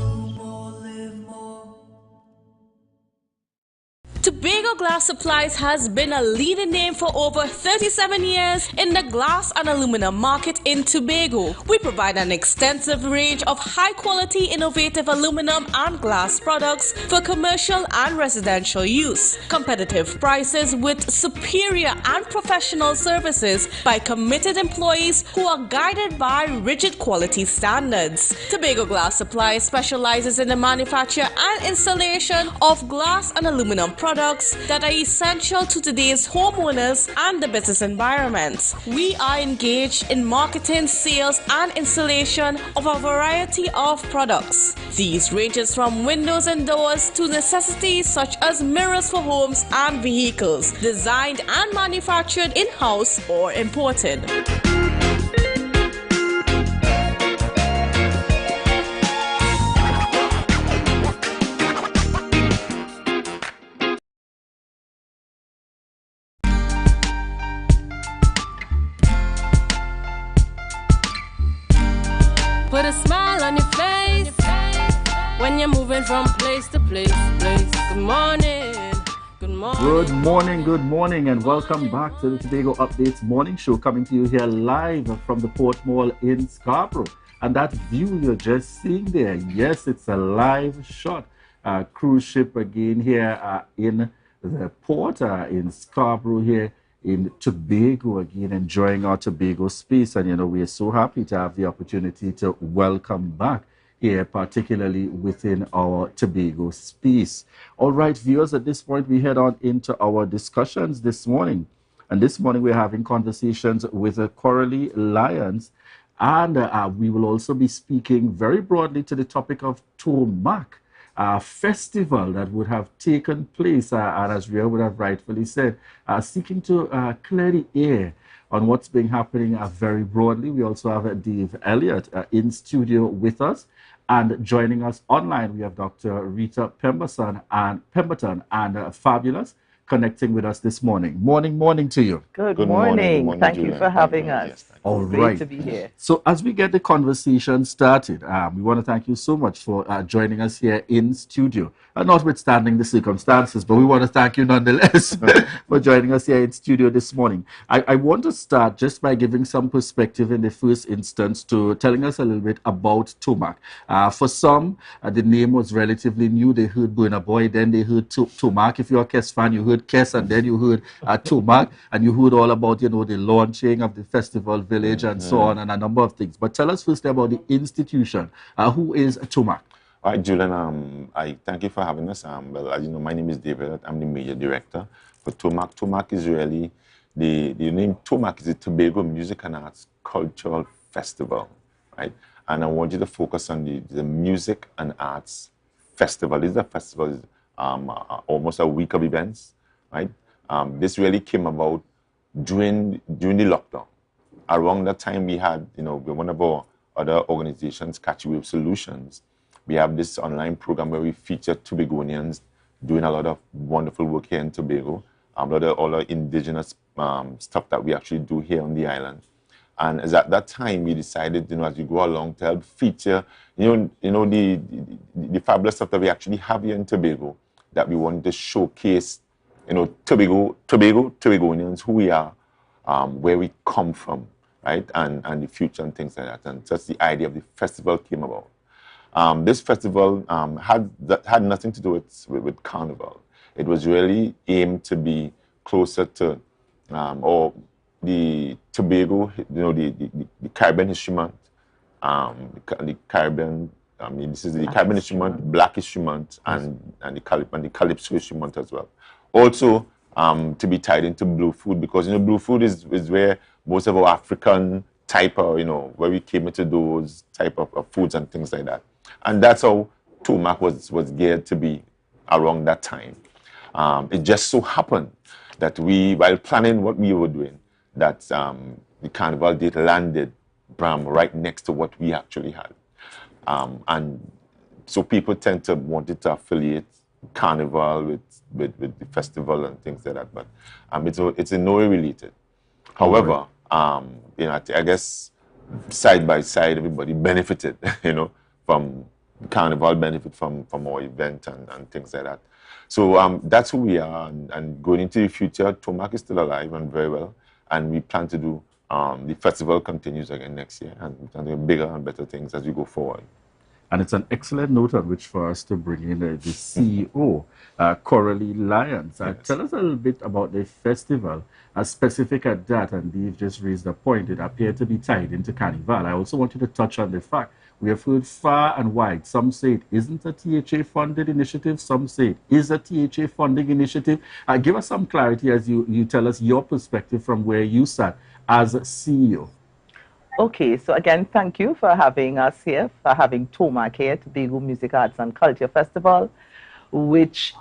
Tobago Glass Supplies has been a leading name for over 37 years in the glass and aluminum market in Tobago. We provide an extensive range of high-quality, innovative aluminum and glass products for commercial and residential use. Competitive prices with superior and professional services by committed employees who are guided by rigid quality standards. Tobago Glass Supplies specializes in the manufacture and installation of glass and aluminum products that are essential to today's homeowners and the business environment. We are engaged in marketing, sales, and installation of a variety of products. These ranges from windows and doors to necessities such as mirrors for homes and vehicles, designed and manufactured in-house or imported. Put a smile on your face when you're moving from place to place. Good morning. Good morning, and welcome back to the Tobago Updates morning show, coming to you here live from the Port Mall in Scarborough. And that view you're just seeing there, yes, it's a live shot. Cruise ship again here in the port in Scarborough here in Tobago, again enjoying our Tobago space. And, you know, we are so happy to have the opportunity to welcome back here, particularly within our Tobago space. All right, viewers, at this point, we head on into our discussions this morning. And this morning, we're having conversations with Coralie Lyons. And we will also be speaking very broadly to the topic of Tumak Festival that would have taken place, and as Ria would have rightfully said, seeking to clear the air on what's been happening very broadly. We also have Dave Elliott in studio with us, and joining us online, we have Dr. Rita Pemberton and Fabulous connecting with us this morning. Morning to you. Good morning. Thank you for having us. Yes, all right. Great to be here. So as we get the conversation started, we want to thank you so much for joining us here in studio. Notwithstanding the circumstances, but we want to thank you nonetheless for joining us here in studio this morning. I want to start just by giving some perspective in the first instance to telling us a little bit about Tumak. For some, the name was relatively new. They heard Burna Boy, then they heard Tumak. If you're a Kes fan, you heard Kes, and then you heard Tumak, and you heard all about, you know, the launching of the festival village and so on, and a number of things. But tell us first about the institution. Who is Tumak? All right, Julian, I thank you for having us. Well, as you know, my name is David. I'm the major director for Tumak. Tumak is really, the name Tumak is the Tobago Music and Arts Cultural Festival, right? And I want you to focus on the Music and Arts Festival. This is a festival, almost a week of events, right? This really came about during the lockdown. Around that time, we had, you know, one of our other organizations, Catch Wave Solutions. We have this online program where we feature Tobagonians doing a lot of wonderful work here in Tobago. A lot of indigenous stuff that we actually do here on the island. And as at that time, we decided, as we go along, to help feature, the fabulous stuff that we actually have here in Tobago, that we wanted to showcase, Tobagonians, who we are, where we come from, right, and the future and things like that. And that's the idea of the festival came about. This festival had nothing to do with Carnival. It was really aimed to be closer to, or the Tobago, the Caribbean History Month, the Caribbean. This is the Caribbean History Month, Black History Month, and the Calypso History Month as well. Also, to be tied into Blue Food, because Blue Food is where most of our African type of, where we came into those type of foods and things like that. And that's how Tumak was geared to be around that time. It just so happened that while planning what we were doing, that the Carnival date landed right next to what we actually had. And so people tend to want to affiliate Carnival with the festival and things like that, but it's in no way related. However, I guess side by side, everybody benefited, from Carnival, benefit from our event and things like that. So that's who we are, and going into the future, Tumak is still alive and very well, and we plan to do, the festival continues again next year, and we plan to do bigger and better things as we go forward. And it's an excellent note on which for us to bring in the CEO, Coralie Lyons. Tell us a little bit about the festival, specific at that, and Dave just raised a point. It appeared to be tied into Carnival. I also wanted to touch on the fact we have heard far and wide. Some say it isn't a THA-funded initiative. Some say it is a THA-funding initiative. Give us some clarity as you tell us your perspective from where you sat as CEO. Okay, so again, thank you for having us here, for having Tumak here, Tobago Music Arts and Culture Festival, which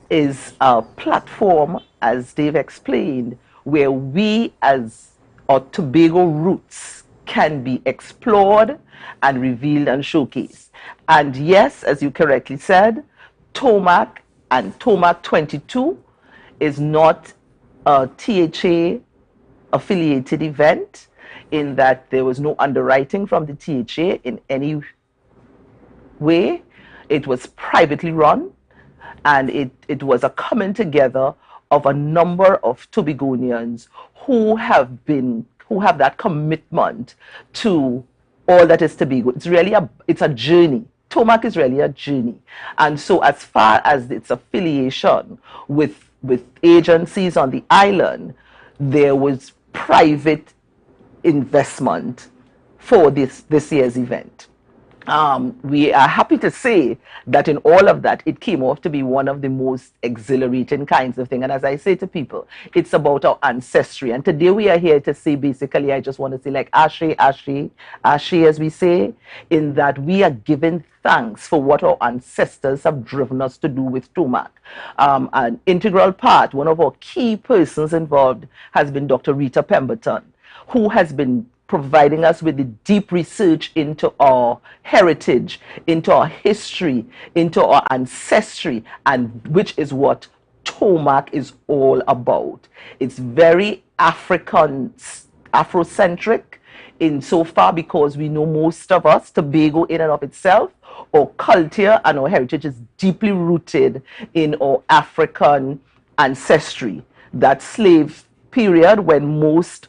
is a platform, as Dave explained, where we as our Tobago roots can be explored and revealed and showcased. And yes, as you correctly said, Tumak and Tumak 22 is not a THA affiliated event, in that there was no underwriting from the THA in any way. It was privately run, and it was a coming together of a number of Tobagonians who have that commitment to all that is Tobago. It's really it's a journey. Tumak is really a journey. And so as far as its affiliation with agencies on the island, there was private investment for this year's event. We are happy to say that in all of that, it came off to be one of the most exhilarating kinds of thing. And as I say to people, it's about our ancestry. And today we are here to say, basically, I just want to say, like, Ashe, Ashe, Ashe, as we say, in that we are giving thanks for what our ancestors have driven us to do with Tumak. An integral part, one of our key persons involved has been Dr. Rita Pemberton, who has been providing us with the deep research into our heritage, into our history, into our ancestry, and which is what Tumak is all about. It's very Afrocentric insofar because we know most of us, Tobago in and of itself, our culture and our heritage is deeply rooted in our African ancestry. That slave period when most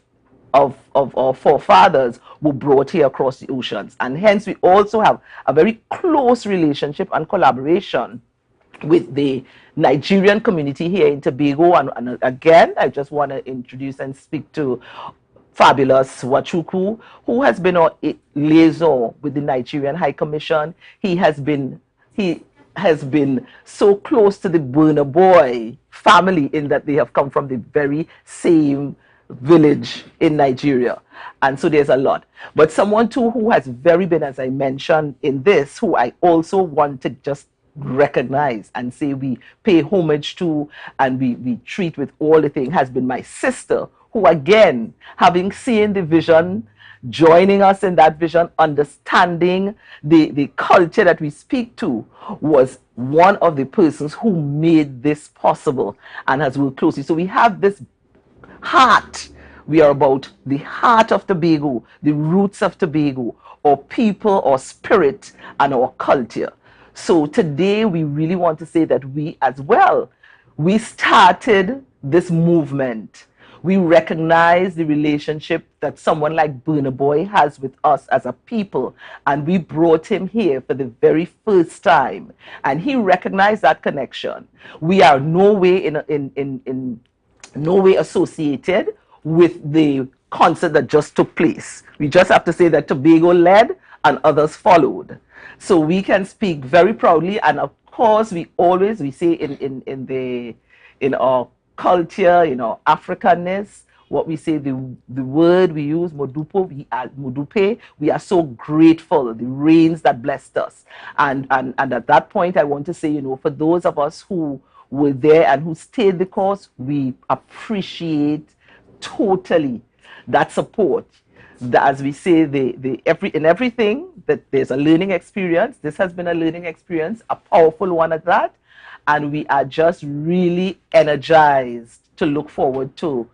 of our forefathers were brought here across the oceans. And hence we also have a very close relationship and collaboration with the Nigerian community here in Tobago. And again, I just want to introduce and speak to Fabulous Wachuku, who has been our liaison with the Nigerian High Commission. He has been so close to the Burna Boy family in that they have come from the very same village in Nigeria. And so there's a lot. But someone too who has very been, as I mentioned in this, who I also want to just recognize and say we pay homage to and we treat with all the thing, has been my sister, who again, having seen the vision, joining us in that vision, understanding the culture that we speak to, was one of the persons who made this possible and has worked closely. So we have this heart. We are about the heart of Tobago, the roots of Tobago, our people, our spirit, and our culture. So today we really want to say that we as well, we started this movement. We recognize the relationship that someone like Burna Boy has with us as a people, and we brought him here for the very first time, and he recognized that connection. We are no way in no way associated with the concert that just took place. We just have to say that Tobago led and others followed. So we can speak very proudly, and of course we say in our culture, in our Africanness, what we say, the word we use, Modupe, we are so grateful, the rains that blessed us. And at that point, I want to say, for those of us who were there and who stayed the course, we appreciate totally that support. As we say, in everything, that there's a learning experience. This has been a learning experience, a powerful one at that. And we are just really energized to look forward to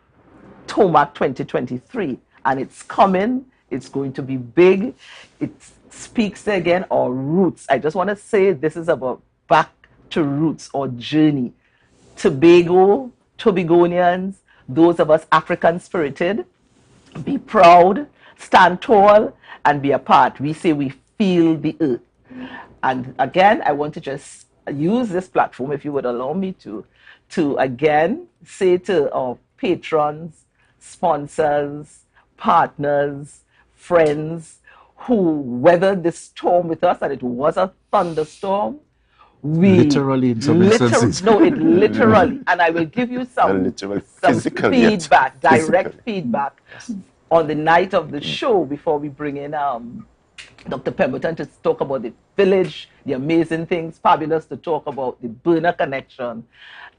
Tomac 2023. And it's coming. It's going to be big. It speaks again our roots. I just want to say this is about back to roots or journey. Tobago, Tobagonians, those of us African spirited, be proud, stand tall, and be a part. We say we feel the earth. And again, I want to just use this platform, if you would allow me to again say to our patrons, sponsors, partners, friends who weathered this storm with us, and it was a thunderstorm. Literally in some instances. No, it literally, and I will give you some feedback, direct feedback on the night of the show before we bring in Dr. Pemberton to talk about the village, the amazing things, fabulous to talk about the Burna connection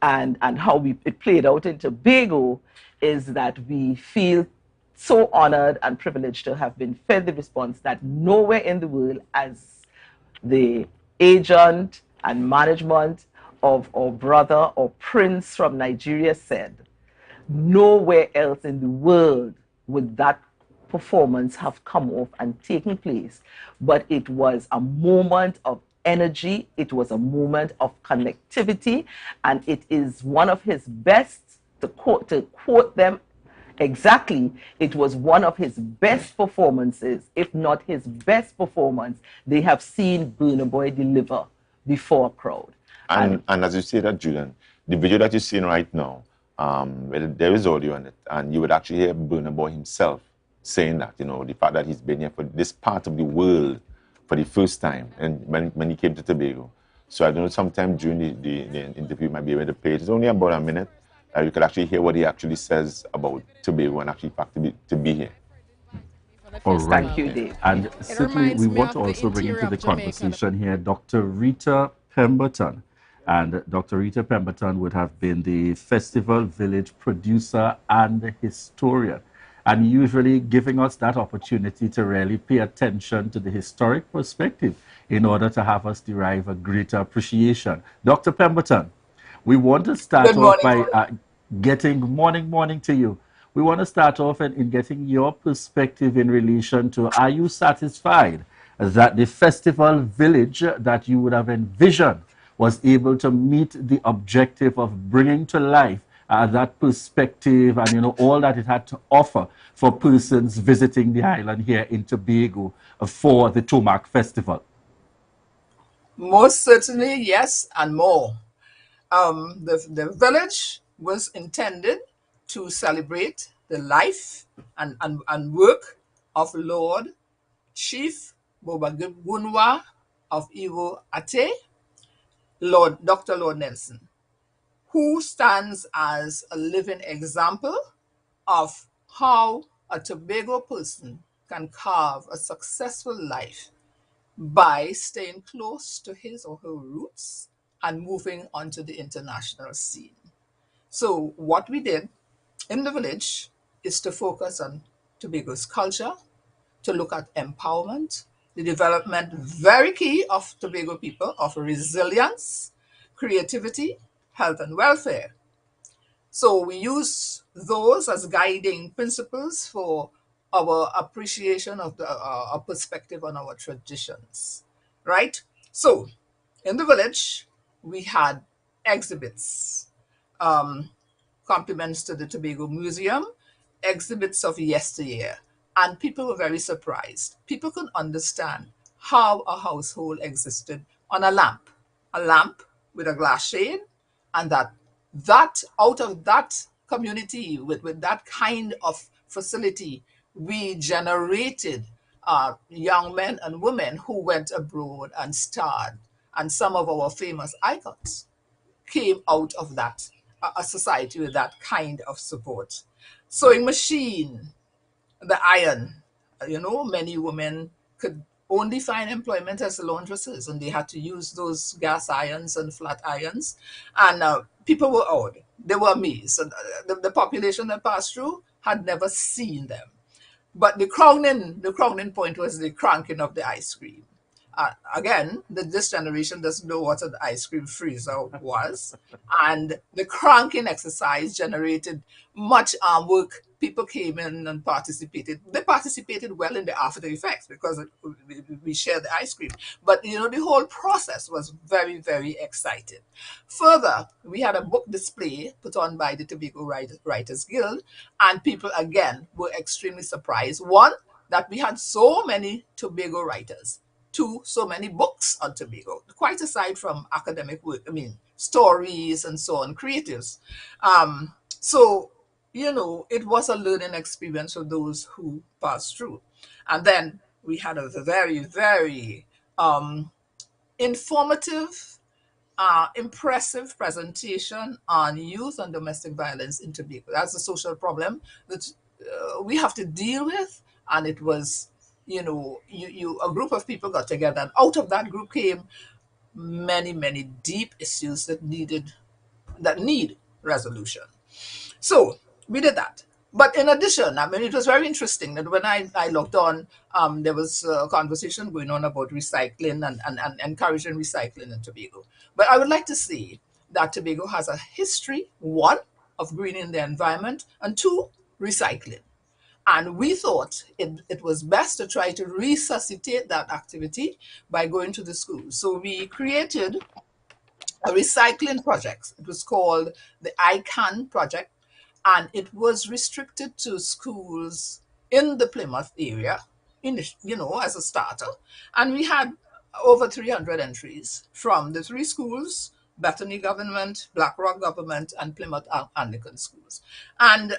and how it played out in Tobago, is that we feel so honored and privileged to have been fed the response that nowhere in the world, as the agent and management of our brother or prince from Nigeria said, nowhere else in the world would that performance have come off and taken place. But it was a moment of energy, it was a moment of connectivity, and it is one of his best, to quote them exactly, it was one of his best performances, if not his best performance they have seen Burna Boy deliver before a crowd. And as you say that, Julian, the video that you're seeing right now, there is audio on it, and you would actually hear Burna Boy himself saying that, the fact that he's been here for this part of the world for the first time, and when he came to Tobago. So I don't know, sometime during the interview, you might be able to play it. It's only about a minute. You could actually hear what he actually says about Tobago and actually fact to be here. All right. Thank you, Dave. And certainly we want to also bring into the conversation here Dr. Rita Pemberton. And Dr. Rita Pemberton would have been the festival village producer and historian, and usually giving us that opportunity to really pay attention to the historic perspective in order to have us derive a greater appreciation. Dr. Pemberton, we want to start off by getting morning to you. We want to start off in getting your perspective in relation to, are you satisfied that the festival village that you would have envisioned was able to meet the objective of bringing to life that perspective and all that it had to offer for persons visiting the island here in Tobago for the Tumak Festival? Most certainly, yes, and more. The village was intended to celebrate the life and work of Lord Chief Bobagunwa of Iwo Ate, Dr. Lord Nelson, who stands as a living example of how a Tobago person can carve a successful life by staying close to his or her roots and moving onto the international scene. So what we did in the village is to focus on Tobago's culture, to look at empowerment, the development, very key, of Tobago people, of resilience, creativity, health and welfare. So we use those as guiding principles for our appreciation of our perspective on our traditions, right? So in the village, we had exhibits, um, compliments to the Tobago Museum, exhibits of yesteryear, and people were very surprised. People could understand how a household existed on a lamp with a glass shade, and that out of that community with that kind of facility, we generated young men and women who went abroad and starred, and some of our famous icons came out of that, a society with that kind of support. Sewing machine, the iron, many women could only find employment as laundresses, and they had to use those gas irons and flat irons. And people were awed. They were amazed. And, the population that passed through had never seen them. But the crowning point was the cranking of the ice cream. Again, this generation doesn't know what an ice cream freezer was. And the cranking exercise generated much arm work. People came in and participated. They participated well in the after effects because we shared the ice cream. But, the whole process was very, very exciting. Further, we had a book display put on by the Tobago Writers Guild, and people, again, were extremely surprised. One, that we had so many Tobago writers. Two, so many books on Tobago, quite aside from academic work, stories and so on, creatives. So, it was a learning experience for those who passed through. And then we had a very, very informative, impressive presentation on youth and domestic violence in Tobago. That's a social problem that we have to deal with. And it was, a group of people got together, and out of that group came many, many deep issues that need resolution. So we did that. But in addition, it was very interesting that when I looked on, there was a conversation going on about recycling and encouraging recycling in Tobago. But I would like to say that Tobago has a history, one, of greening the environment, and two, recycling. And we thought it was best to try to resuscitate that activity by going to the schools. So we created a recycling project. It was called the ICANN project, and it was restricted to schools in the Plymouth area, as a starter. And we had over 300 entries from the three schools: Bethany Government, Blackrock Government, and Plymouth Anglican Schools. And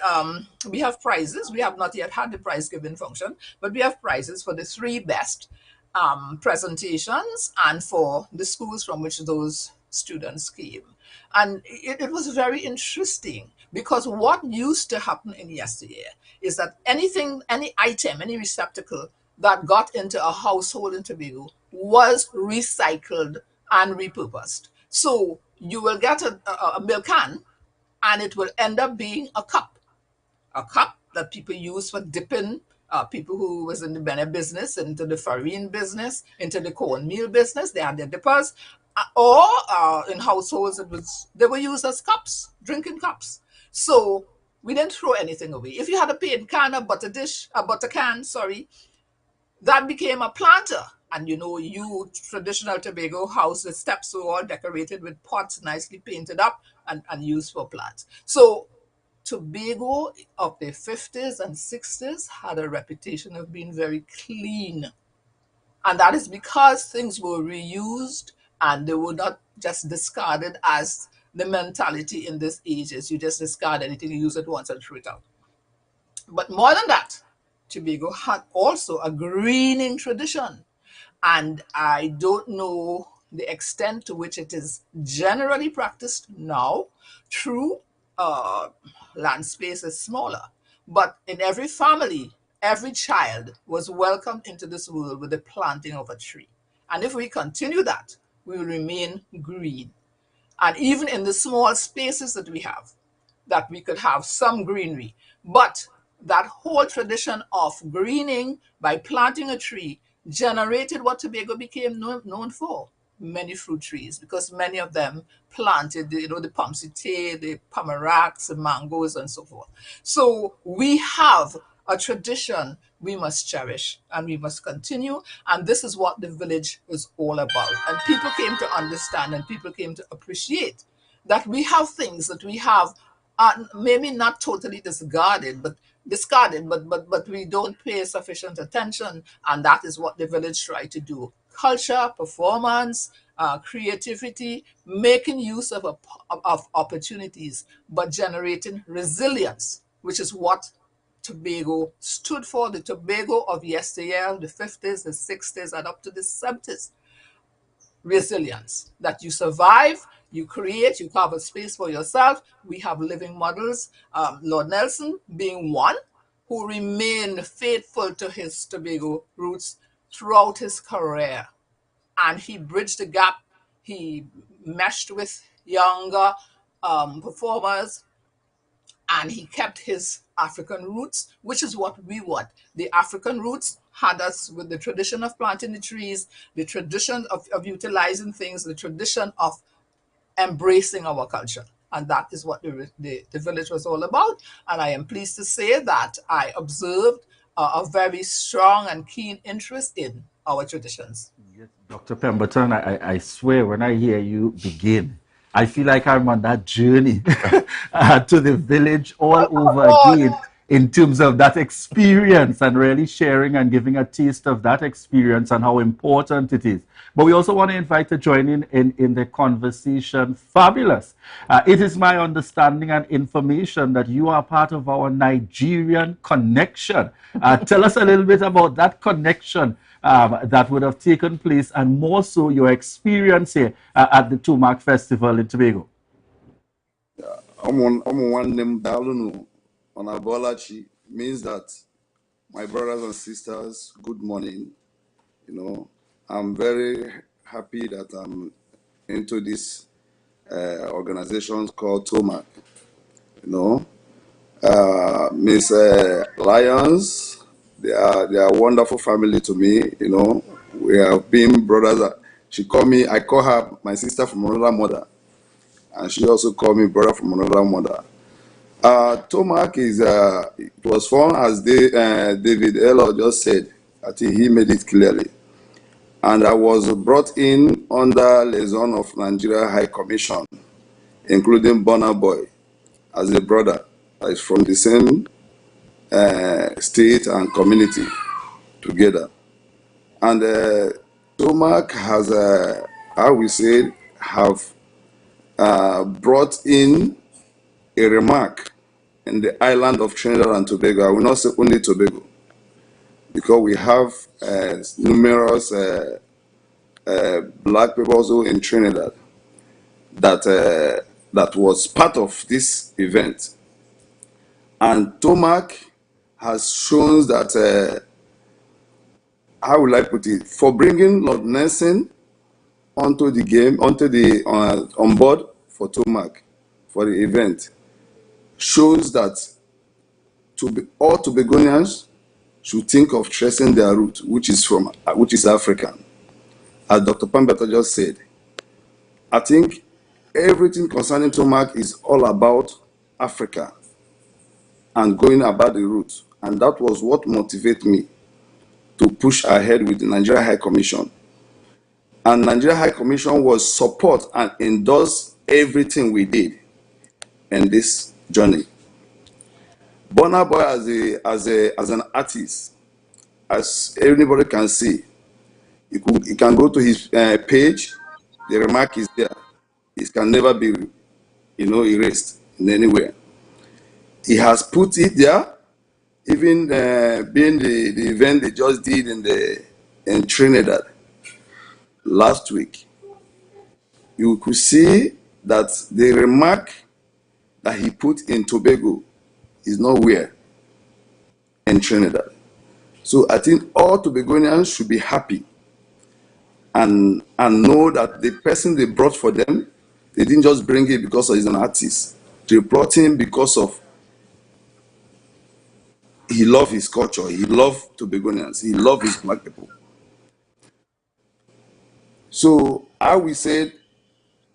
we have prizes. We have not yet had the prize giving function, but we have prizes for the three best presentations and for the schools from which those students came. And it was very interesting because what used to happen in yesteryear is that any item, any receptacle that got into a household in Tobago was recycled and repurposed. So you will get a milk can, and it will end up being a cup that people use for dipping. People who was in the banana business, into the farine business, into the cornmeal business, they had their dippers. Or in households, they were used as cups, drinking cups. So we didn't throw anything away. If you had a paint can, a butter can, that became a planter. And traditional Tobago house, the steps were all decorated with pots nicely painted up and used for plants. So Tobago of the 50s and 60s had a reputation of being very clean. And that is because things were reused and they were not just discarded as the mentality in this age is you just discard anything, you use it once and throw it out. But more than that, Tobago had also a greening tradition. And I don't know the extent to which it is generally practiced now. True, land space is smaller, but in every family, every child was welcomed into this world with the planting of a tree. And if we continue that, we will remain green. And even in the small spaces that we have, that we could have some greenery. But that whole tradition of greening by planting a tree generated what Tobago became known for, many fruit trees because many of them planted, the pomsite, the pomerancs, the mangoes, and so forth. So we have a tradition we must cherish and we must continue. And this is what the village is all about. And people came to understand and people came to appreciate that we have things that we have maybe not totally discarded, but we don't pay sufficient attention, and that is what the village try to do. Culture, performance, creativity, making use of opportunities, but generating resilience, which is what Tobago stood for. The Tobago of yesteryear, the 50s, the 60s, and up to the 70s. Resilience, that you survive, you create, you carve a space for yourself. We have living models, Lord Nelson being one, who remained faithful to his Tobago roots throughout his career. And he bridged the gap. He meshed with younger performers, and he kept his African roots, which is what we want. The African roots had us with the tradition of planting the trees, the tradition of utilizing things, the tradition of embracing our culture. And that is what the village was all about. And I am pleased to say that I observed a very strong and keen interest in our traditions. Dr. Pemberton, I swear when I hear you begin, I feel like I'm on that journey to the village all over again in terms of that experience and really sharing and giving a taste of that experience and how important it is. But we also want to invite to join in the conversation. Fabulous. It is my understanding and information that you are part of our Nigerian connection. Tell us a little bit about that connection that would have taken place, and more so your experience here at the Tumak Festival in Tobago. Name Dalunu on Abolachi means that my brothers and sisters, good morning. I'm very happy that I'm into this organization called Tumak. Miss Lions, they are a wonderful family to me. We have been brothers. I call her my sister from another mother, and she also called me brother from another mother. Tomak it was formed as David Elo just said. I think he made it clearly. And I was brought in under liaison of Nigeria High Commission, including Burna Boy, as a brother. Is from the same state and community together. And Tomak has, how we say, have brought in a remark in the island of Trinidad and Tobago. I will not say only Tobago, because we have numerous black people also in Trinidad that was part of this event. And Tomak has shown that, how will I put it, for bringing Lord Nelson onto the game, on board for Tomak for the event, shows that all Tobagonians should think of tracing their root, which is African. As Dr. Pemberton just said, I think everything concerning Tomak is all about Africa and going about the root. And that was what motivated me to push ahead with the Nigeria High Commission. And Nigeria High Commission was support and endorse everything we did in this journey. Burna Boy as an artist, as anybody can see, you can go to his page. The remark is there. It can never be, erased in anywhere. He has put it there, even being the event they just did in Trinidad last week. You could see that the remark that he put in Tobago is nowhere in Trinidad. So I think all Tobagonians should be happy and know that the person they brought for them, they didn't just bring it because he's an artist. They brought him because of he loved his culture, he loved Tobagonians, he loved his black people. So I will say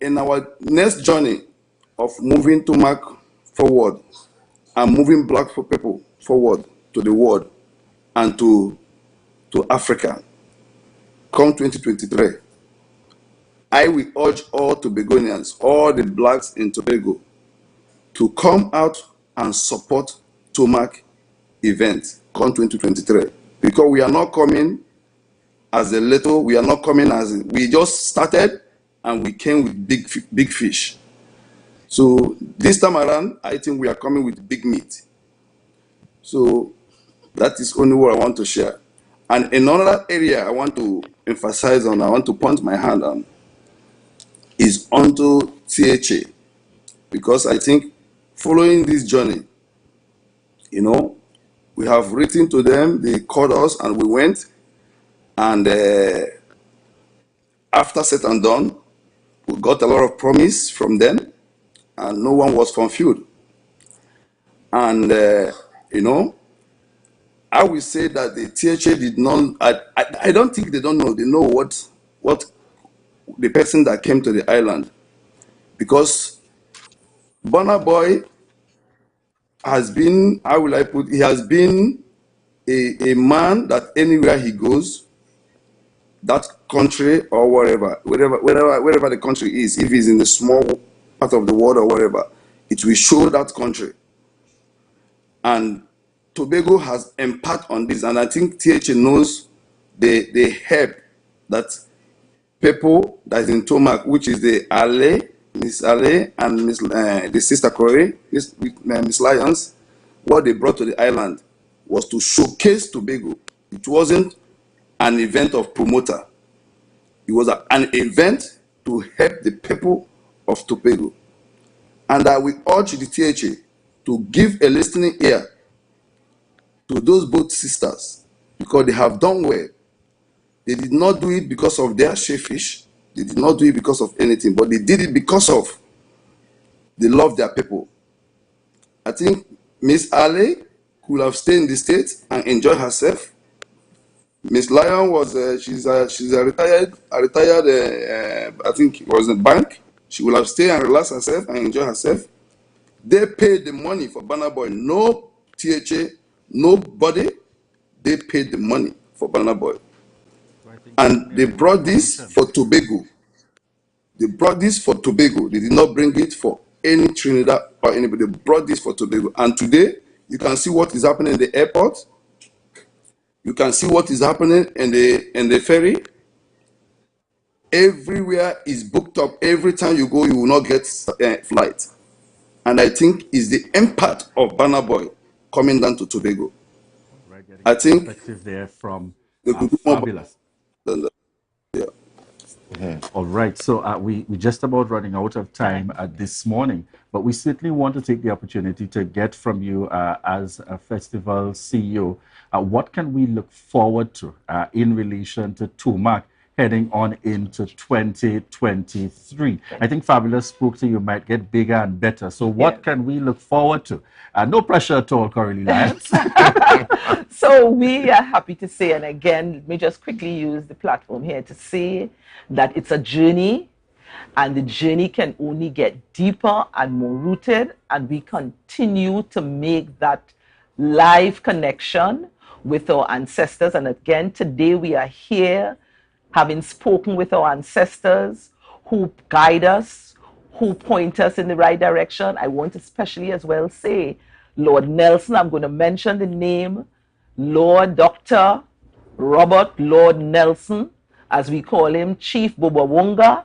in our next journey of moving Tumak forward and moving black people forward to the world and to Africa, come 2023, I will urge all Tobagonians, all the blacks in Tobago, to come out and support Tumak event come 2023, because we are not coming as a little, we are not coming as we just started and we came with big fish. So this time around, I think we are coming with big meat. So that is only what I want to share. And another area I want to emphasize on, I want to point my hand on, is onto THA, because I think following this journey, you know, we have written to them, they called us, and we went, and after said and done, we got a lot of promise from them, and no one was fulfilled. And, you know, I will say that the THA did not, I don't think they don't know, they know what the person that came to the island, because Burna Boy has been, how will I put, he has been a man that anywhere he goes, that country or wherever the country is, if he's in the small part of the world or whatever, it will show that country. And Tobago has impact on this, and I think THA knows the help that people that is in Tumak, which is the Ale, Miss Ale, and the sister Corey, Miss Lyons, what they brought to the island was to showcase Tobago. It wasn't an event of promoter. It was an event to help the people of Tobago. And I will urge the THA to give a listening ear to those both sisters, because they have done well. They did not do it because of their shellfish. They did not do it because of anything, but they did it because of they love their people. I think Miss Ale could have stayed in the States and enjoyed herself. Miss Lyon was she's a retired I think it was a bank. She will have stayed and relaxed herself and enjoy herself. They paid the money for Burna Boy. No THA, nobody. They paid the money for Burna Boy. And they brought this for Tobago. They brought this for Tobago. They did not bring it for any Trinidad or anybody. They brought this for Tobago. And today, you can see what is happening in the airport. You can see what is happening in the ferry. Everywhere is booked up. Every time you go, you will not get flight. And I think is the impact of Burna Boy coming down to Tobago. I think perspective there from they could do more Fabulous. than that. Yeah. All right, so we're just about running out of time this morning, but we certainly want to take the opportunity to get from you as a festival CEO, what can we look forward to in relation to Tumak heading on into 2023? I think Fabulous spoke to you might get bigger and better. So what can we look forward to? No pressure at all, Coralie Lyons. So we are happy to say, and again, let me just quickly use the platform here to say that it's a journey, and the journey can only get deeper and more rooted, and we continue to make that live connection with our ancestors. And again, today we are here having spoken with our ancestors who guide us, who point us in the right direction. I want to especially as well say Lord Nelson. I'm going to mention the name Lord Dr. Robert Lord Nelson, as we call him, Chief Bobawonga.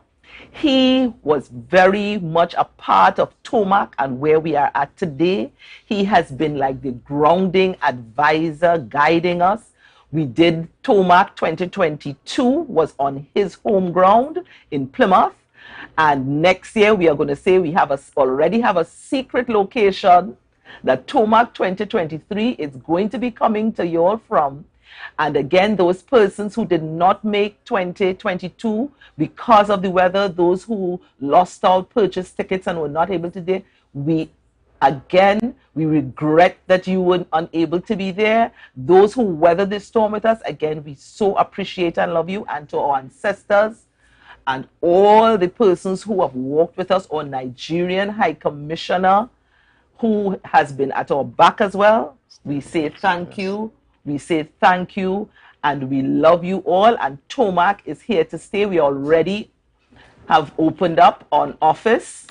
He was very much a part of Tumak and where we are at today. He has been like the grounding advisor guiding us. We did Tumak 2022 was on his home ground in Plymouth. And next year we are going to say we already have a secret location that Tumak 2023 is going to be coming to you all from. And again, those persons who did not make 2022 because of the weather, those who lost out, purchased tickets and were not able to do, we regret that you were unable to be there. Those who weathered the storm with us, again, we so appreciate and love you. And to our ancestors, and all the persons who have worked with us, our Nigerian High Commissioner, who has been at our back as well. We say thank you. We say thank you, and we love you all. And Tomak is here to stay. We already have opened up an office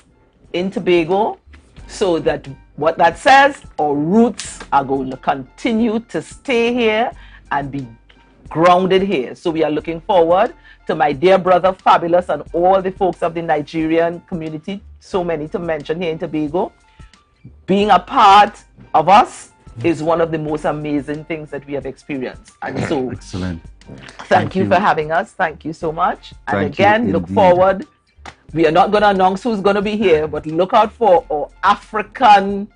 in Tobago, so that what that says, our roots are going to continue to stay here and be grounded here. So we are looking forward to my dear brother Fabulous and all the folks of the Nigerian community, so many to mention here in Tobago. Being a part of us is one of the most amazing things that we have experienced. And so excellent. Thank you for having us. Thank you so much. And Thank again, you look indeed. forward. We are not going to announce who's going to be here, but look out for our African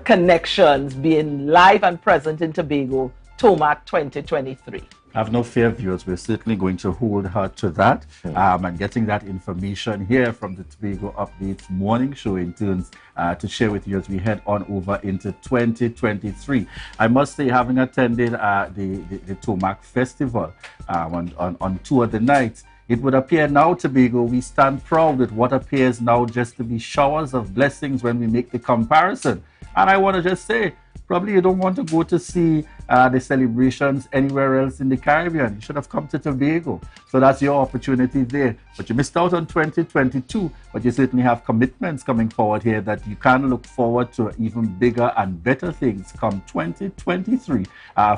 connections being live and present in Tobago, Tomak 2023. Have no fear, viewers. We're certainly going to hold her to that and getting that information here from the Tobago Updates morning show in turns to share with you as we head on over into 2023. I must say, having attended the Tumak Festival on two of the nights, it would appear now, Tobago, we stand proud with what appears now just to be showers of blessings when we make the comparison. And I want to just say, probably you don't want to go to see the celebrations anywhere else in the Caribbean. You should have come to Tobago. So that's your opportunity there. But you missed out on 2022, but you certainly have commitments coming forward here that you can look forward to even bigger and better things come 2023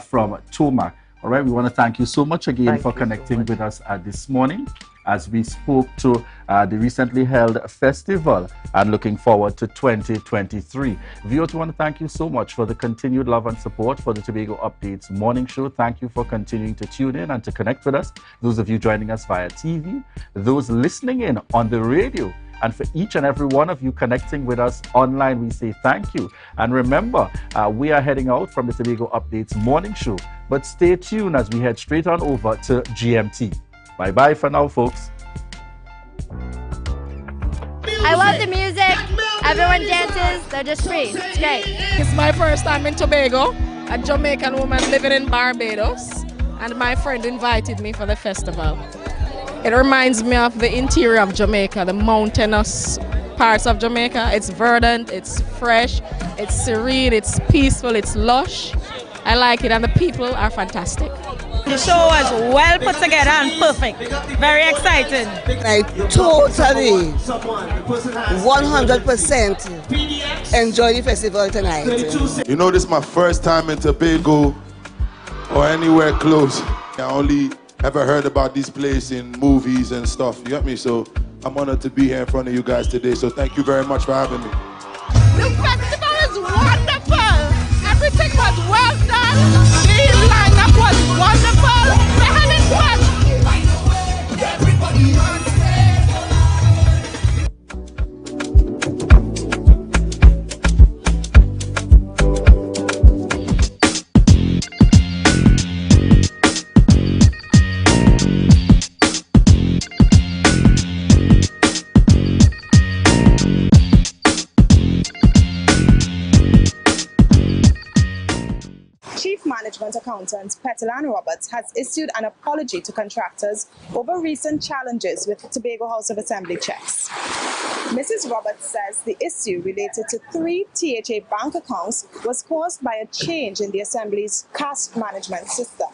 from Tomak. All right, we want to thank you so much again for connecting with us this morning as we spoke to the recently held festival and looking forward to 2023. Viewers, we want to thank you so much for the continued love and support for the Tobago Updates morning show. Thank you for continuing to tune in and to connect with us. Those of you joining us via TV, those listening in on the radio, and for each and every one of you connecting with us online, we say thank you. And remember, we are heading out from the Tobago Updates morning show, but stay tuned as we head straight on over to GMT. Bye-bye for now, folks. I love the music. Everyone dances. They're just free. It's great. It's my first time in Tobago, a Jamaican woman living in Barbados, and my friend invited me for the festival. It reminds me of the interior of Jamaica, the mountainous parts of Jamaica. It's verdant, it's fresh, it's serene, it's peaceful, it's lush. I like it, and the people are fantastic. The show was well put together and perfect. Very exciting. I totally 100% enjoy the festival tonight. You know, this is my first time in Tobago or anywhere close. I only ever heard about this place in movies and stuff. You get me? So I'm honored to be here in front of you guys today. So thank you very much for having me. The festival is wonderful. Everything was well done. The lineup was wonderful. We had it fun. Everybody on Chief Management Accountant Petilan Roberts has issued an apology to contractors over recent challenges with Tobago House of Assembly checks. Mrs. Roberts says the issue related to 3 THA bank accounts was caused by a change in the Assembly's cash management system.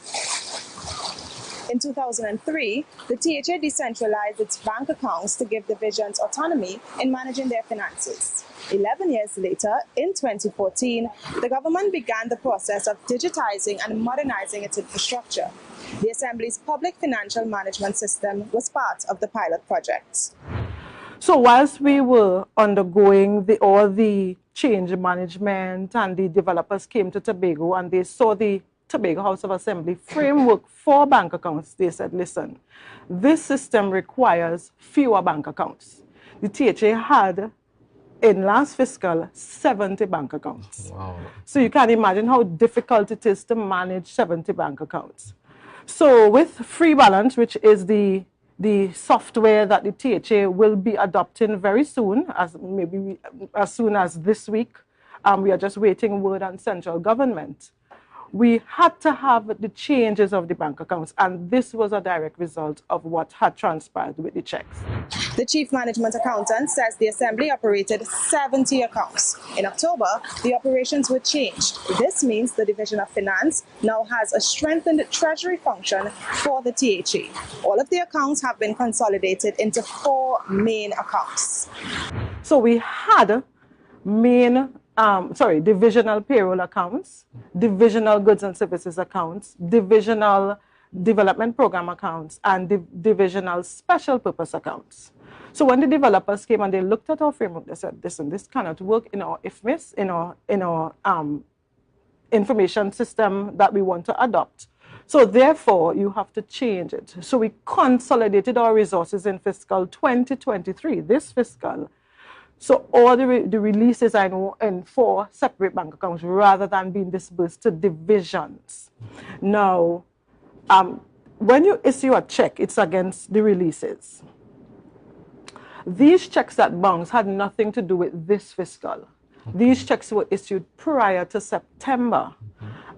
In 2003, the THA decentralized its bank accounts to give divisions autonomy in managing their finances. 11 years later, in 2014, the government began the process of digitizing and modernizing its infrastructure. The Assembly's public financial management system was part of the pilot project. So whilst we were undergoing all the change management and the developers came to Tobago and they saw the Tobago House of Assembly framework for bank accounts, they said, listen, this system requires fewer bank accounts. The THA had, in last fiscal, 70 bank accounts. Wow. So you can imagine how difficult it is to manage 70 bank accounts. So with Free Balance, which is the software that the THA will be adopting very soon, as soon as this week, we are just waiting word on central government. we had to have the changes of the bank accounts, and this was a direct result of what had transpired with the checks. The chief management accountant says the assembly operated 70 accounts. In October, the operations were changed. This means the Division of Finance now has a strengthened treasury function for the THA. All of the accounts have been consolidated into 4 main accounts. So we had divisional payroll accounts, divisional goods and services accounts, divisional development program accounts, and divisional special purpose accounts. So when the developers came and they looked at our framework, they said, listen, this cannot work in our IFMIS, in our information system that we want to adopt. So therefore, you have to change it. So we consolidated our resources in fiscal 2023, this fiscal. So all the releases I know in 4 separate bank accounts rather than being disbursed to divisions. Now, when you issue a check, it's against the releases. These checks that bounce had nothing to do with this fiscal. These checks were issued prior to September.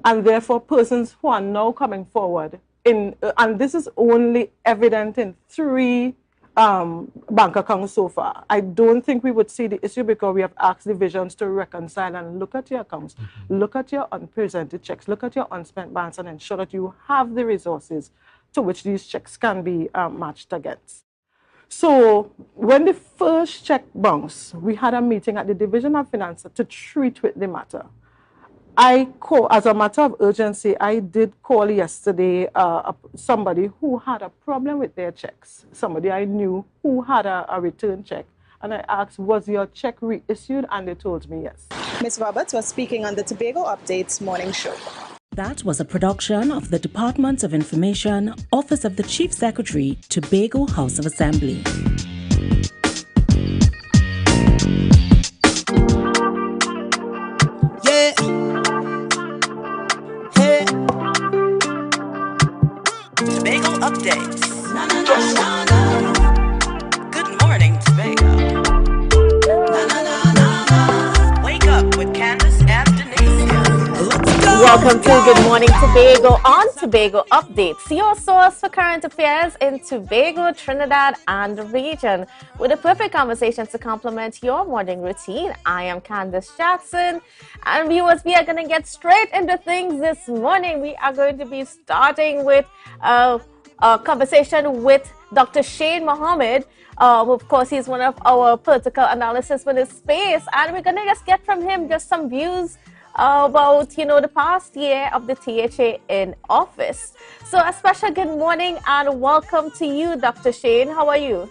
And therefore, persons who are now coming forward, and this is only evident in 3 bank accounts so far. I don't think we would see the issue because we have asked divisions to reconcile and look at your accounts, look at your unpresented checks, look at your unspent balance, and ensure that you have the resources to which these checks can be matched against. So when the first check bounced, we had a meeting at the Division of Finance to treat with the matter. As a matter of urgency, I did call yesterday somebody who had a problem with their checks, somebody I knew who had a return check. And I asked, was your check reissued? And they told me yes. Ms. Roberts was speaking on the Tobago Updates morning show. That was a production of the Department of Information, Office of the Chief Secretary, Tobago House of Assembly. Yeah. Hey. Tobago Updates. Good morning, Tobago. Wake up with Candace and Welcome to Good Morning Tobago on Tobago Updates, your source for current affairs in Tobago, Trinidad, and the region, with the perfect conversations to complement your morning routine. I am Candace Jackson, and viewers, we are going to get straight into things this morning. We are going to be starting with a conversation with Dr. Shane Mohammed. Of course, he's one of our political analysts in this space, and we're going to just get from him just some views about, the past year of the THA in office. So a special good morning and welcome to you, Dr. Shane. How are you?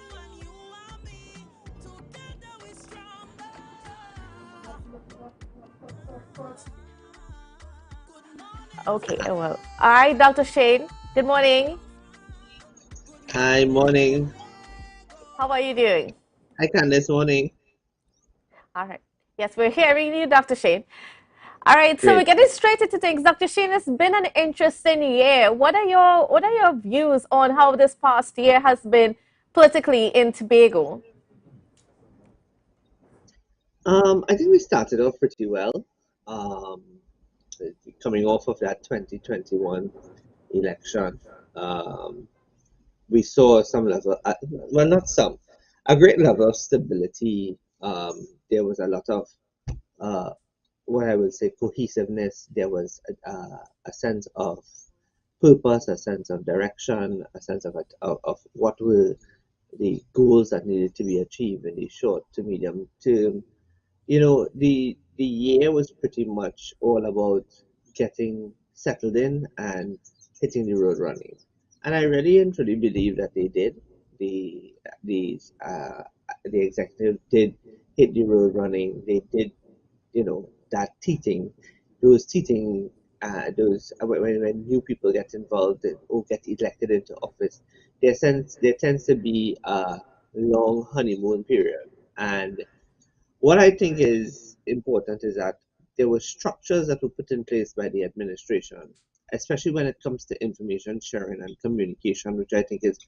Okay, well, all right, Dr. Shane, good morning. Hi, morning. How are you doing? Hi, Candace, morning. All right. Yes, we're hearing you, Dr. Shane. All right, so we're getting straight into things. Dr. Shane, it's been an interesting year. What are your views on how this past year has been politically in Tobago? I think we started off pretty well. Coming off of that 2021 election, we saw some level, well, not some, a great level of stability. There was a lot of what I would say cohesiveness. There was a sense of purpose, a sense of direction, a sense of what were the goals that needed to be achieved in the short to medium term. The year was pretty much all about getting settled in and hitting the road running, and I really and truly believe that they did. The executive did hit the road running. They did, that teething, those when new people get involved or get elected into office, there tends to be a long honeymoon period. And what I think is important is that there were structures that were put in place by the administration, especially when it comes to information sharing and communication, which I think is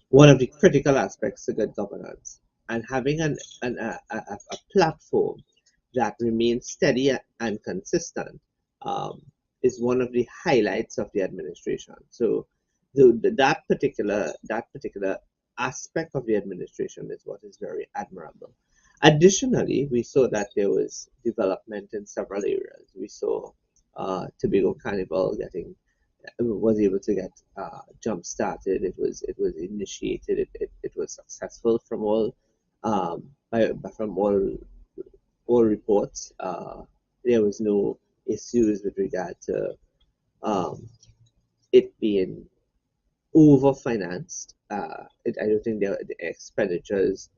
one of the critical aspects to good governance. And having a platform that remains steady and consistent is one of the highlights of the administration. So that particular aspect of the administration is what is very admirable. Additionally, we saw that there was development in several areas. We saw Tobago Carnival was able to get jump started. It was initiated. It was successful from all from all reports. There was no issues with regard to it being over-financed. I don't think the expenditures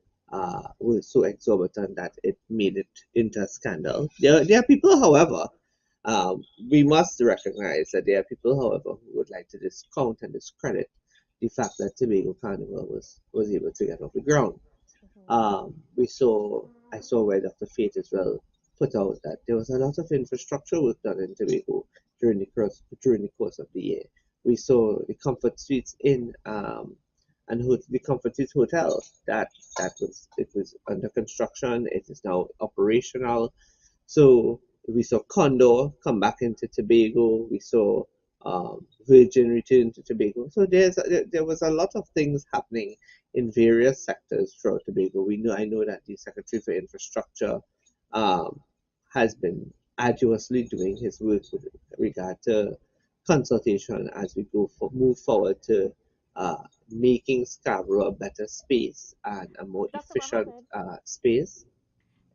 were so exorbitant that it made it into a scandal. There are people, however, we must recognize that there are people, however, who would like to discount and discredit the fact that Tobago Carnival was able to get off the ground. I saw where Dr. Faith as well put out that there was a lot of infrastructure work done in Tobago during the course of the year. We saw the Comfort Suites Inn and the Comfort Suites Hotel that was under construction. It is now operational. So we saw Condor come back into Tobago. We saw Virgin return to Tobago. So there was a lot of things happening in various sectors throughout Tobago. I know that the Secretary for Infrastructure has been arduously doing his work with regard to consultation as we move forward to making Scarborough a better space and a more efficient space.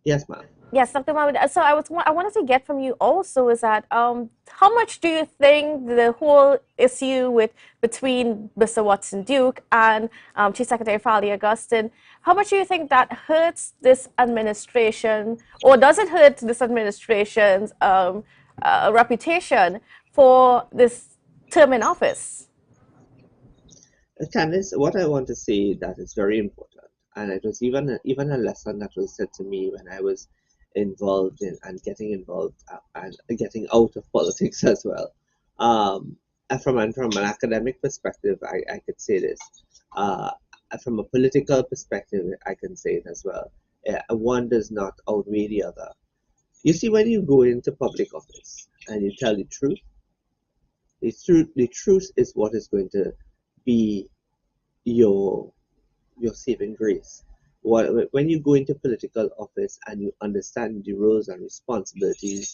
Yes, ma'am. Yes, Dr. Mahmoud. So I wanted to get from you also is that how much do you think the whole issue between Mr. Watson Duke and Chief Secretary Fali Augustine, how much do you think that hurts this administration, or does it hurt this administration's reputation for this term in office? Candice, what I want to say that is very important, and it was even a lesson that was said to me when I was involved in and getting involved and getting out of politics as well. And from an academic perspective, I could say this. From a political perspective, I can say it as well. One does not outweigh the other. You see, when you go into public office and you tell the truth is what is going to be your saving grace. When you go into political office and you understand the roles and responsibilities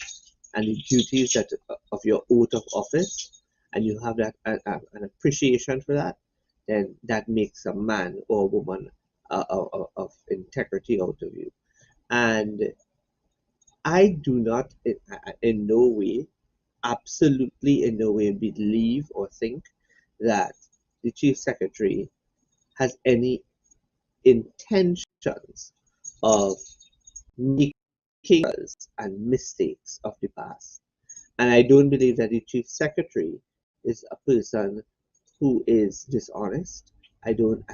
and the duties of your oath of office, and you have that an appreciation for that, then that makes a man or a woman of integrity out of you. And I do not in no way, absolutely in no way, believe or think that the Chief Secretary has any intentions of making errors and mistakes of the past. And I don't believe that the Chief Secretary is a person who is dishonest.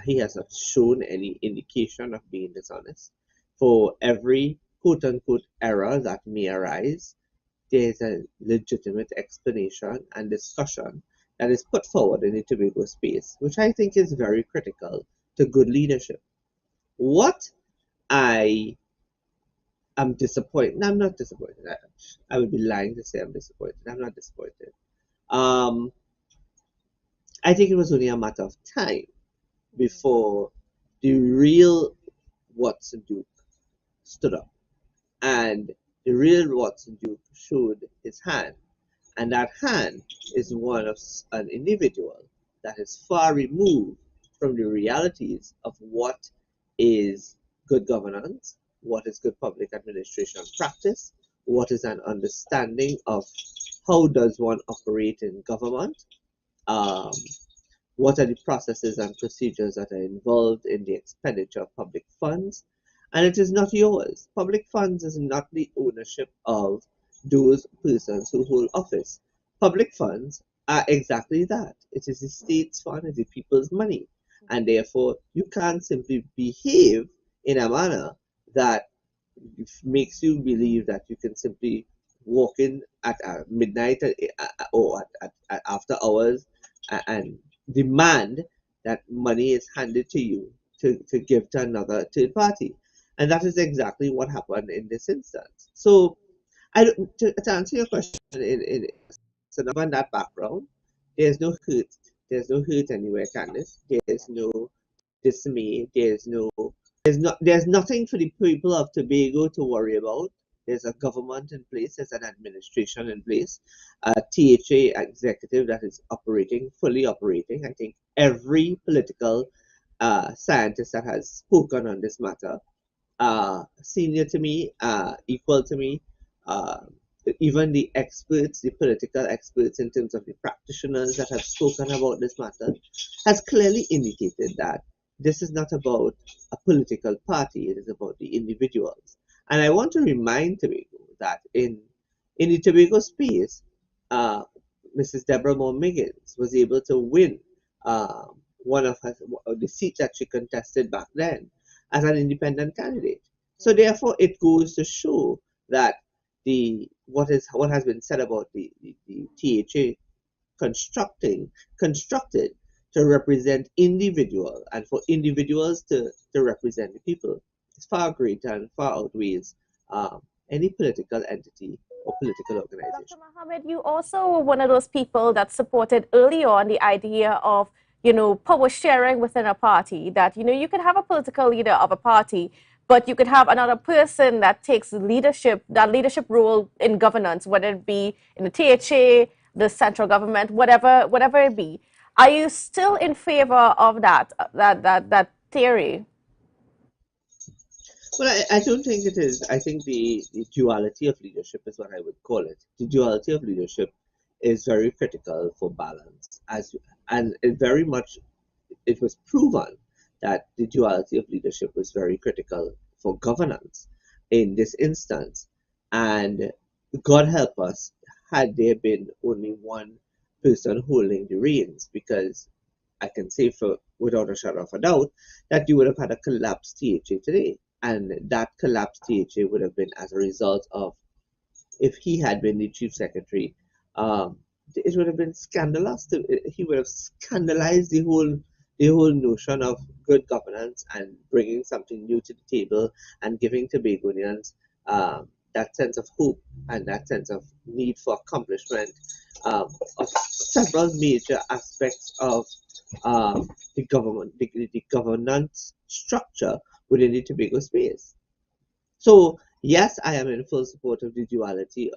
He hasn't shown any indication of being dishonest. For every quote unquote error that may arise, there is a legitimate explanation and discussion that is put forward in the Tobago space, which I think is very critical to good leadership. What I am disappointed, I'm not disappointed. I would be lying to say I'm disappointed. I'm not disappointed. I think it was only a matter of time before the real Watson Duke stood up, and the real Watson Duke showed his hand, and that hand is one of an individual that is far removed from the realities of what is good governance, what is good public administration practice, what is an understanding of how does one operate in government, what are the processes and procedures that are involved in the expenditure of public funds. And it is not yours. Public funds is not the ownership of those persons who hold office. Public funds are exactly that. It is the state's fund, it is the people's money. And therefore, you can't simply behave in a manner that makes you believe that you can simply walk in at midnight or at after hours and demand that money is handed to you to give to another third party. And that is exactly what happened in this instance. So, to answer your question, So now on that background, there's no hurt. There's no hurt anywhere, Candice. There's no dismay. There's nothing for the people of Tobago to worry about. There's a government in place, there's an administration in place, a THA executive that is fully operating. I think every political scientist that has spoken on this matter, senior to me, equal to me, even the experts, the political experts in terms of the practitioners that have spoken about this matter, has clearly indicated that this is not about a political party, it is about the individuals. And I want to remind Tobago that in the Tobago space, Mrs. Deborah Moore Miggins was able to win one of the seats that she contested back then as an independent candidate. So therefore, it goes to show that what has been said about the THA constructed to represent individual and for individuals to represent the people is far greater and far outweighs any political entity or political organization. Dr. Mohammed, you also were one of those people that supported early on the idea of, power sharing within a party, that, you could have a political leader of a party, but you could have another person that takes that leadership role in governance, whether it be in the THA, the central government, whatever it be. Are you still in favor of that theory? Well, I don't think it is. I think the duality of leadership is what I would call it. The duality of leadership is very critical for balance, and it was proven that the duality of leadership was very critical for governance in this instance. And God help us, had there been only one person holding the reins, because I can say without a shadow of a doubt that you would have had a collapsed THA today. And that collapsed THA would have been as a result of, if he had been the chief secretary, it would have been scandalous. He would have scandalized the whole notion of good governance and bringing something new to the table and giving Tobagonians that sense of hope and that sense of need for accomplishment of several major aspects of the governance structure within the Tobago space. So yes, I am in full support of the duality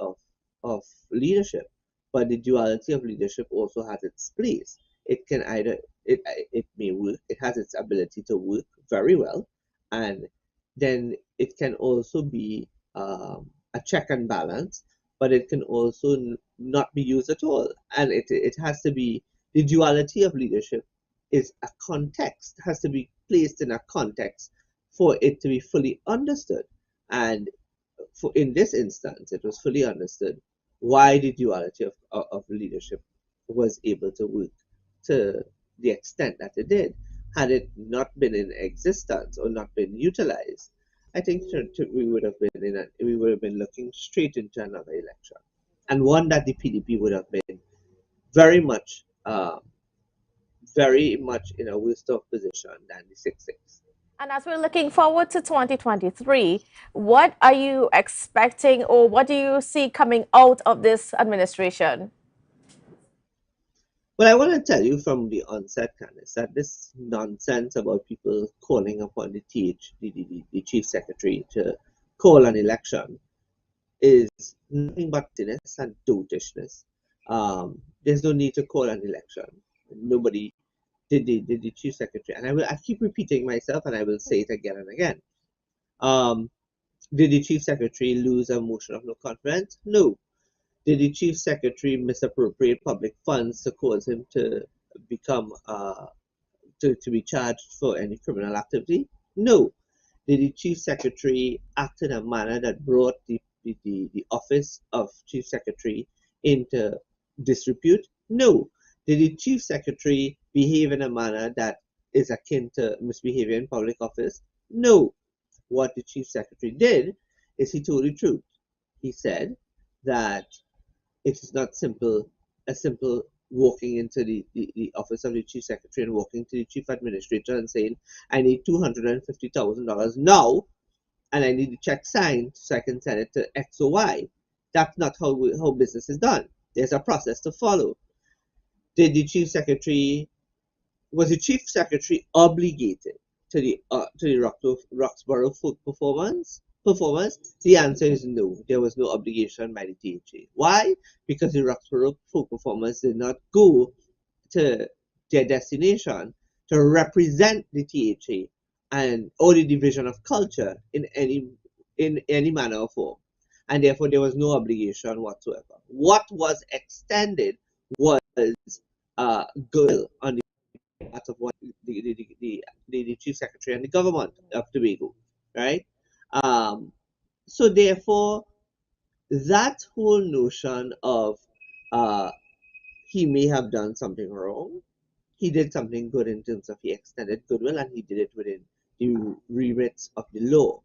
of leadership, but the duality of leadership also has its place. It can it may work, it has its ability to work very well, and then it can also be a check and balance, but it can also not be used at all. And it has to be, the duality of leadership is a context, has to be placed in a context for it to be fully understood. And in this instance, it was fully understood why the duality of leadership was able to work to the extent that it did. Had it not been in existence or not been utilized, I think we would have been looking straight into another election, and one that the PDP would have been very much in a worse off position than the 6-6. And as we're looking forward to 2023, what are you expecting, or what do you see coming out of this administration? Well, I want to tell you from the onset, Candice, that this nonsense about people calling upon the chief secretary to call an election is nothing but silliness and dotishness. There's no need to call an election. Nobody did the chief secretary, and I keep repeating myself, and I will say it again and again. Did the chief secretary lose a motion of no confidence? No. Did the chief secretary misappropriate public funds to cause him to become to be charged for any criminal activity? No. Did the chief secretary act in a manner that brought the office of chief secretary into disrepute? No. Did the chief secretary behave in a manner that is akin to misbehavior in public office? No. What the chief secretary did is he told the truth. He said that it is not a simple walking into the office of the chief secretary and walking to the chief administrator and saying, I need $250,000 now, and I need the check signed so I can send it to X or Y. That's not how business is done. There's a process to follow. Did the chief secretary, was the chief secretary obligated to the Roxborough folk performance? The answer is no. There was no obligation by the THA. Why? Because the Roxborough folk performers did not go to their destination to represent the THA and or the division of culture in any manner or form, and therefore there was no obligation whatsoever. What was extended was goodwill on the part of what the chief secretary and the government of Tobago, right? So therefore, that whole notion of he may have done something wrong, he did something good in terms of he extended goodwill, and he did it within the remits of the law.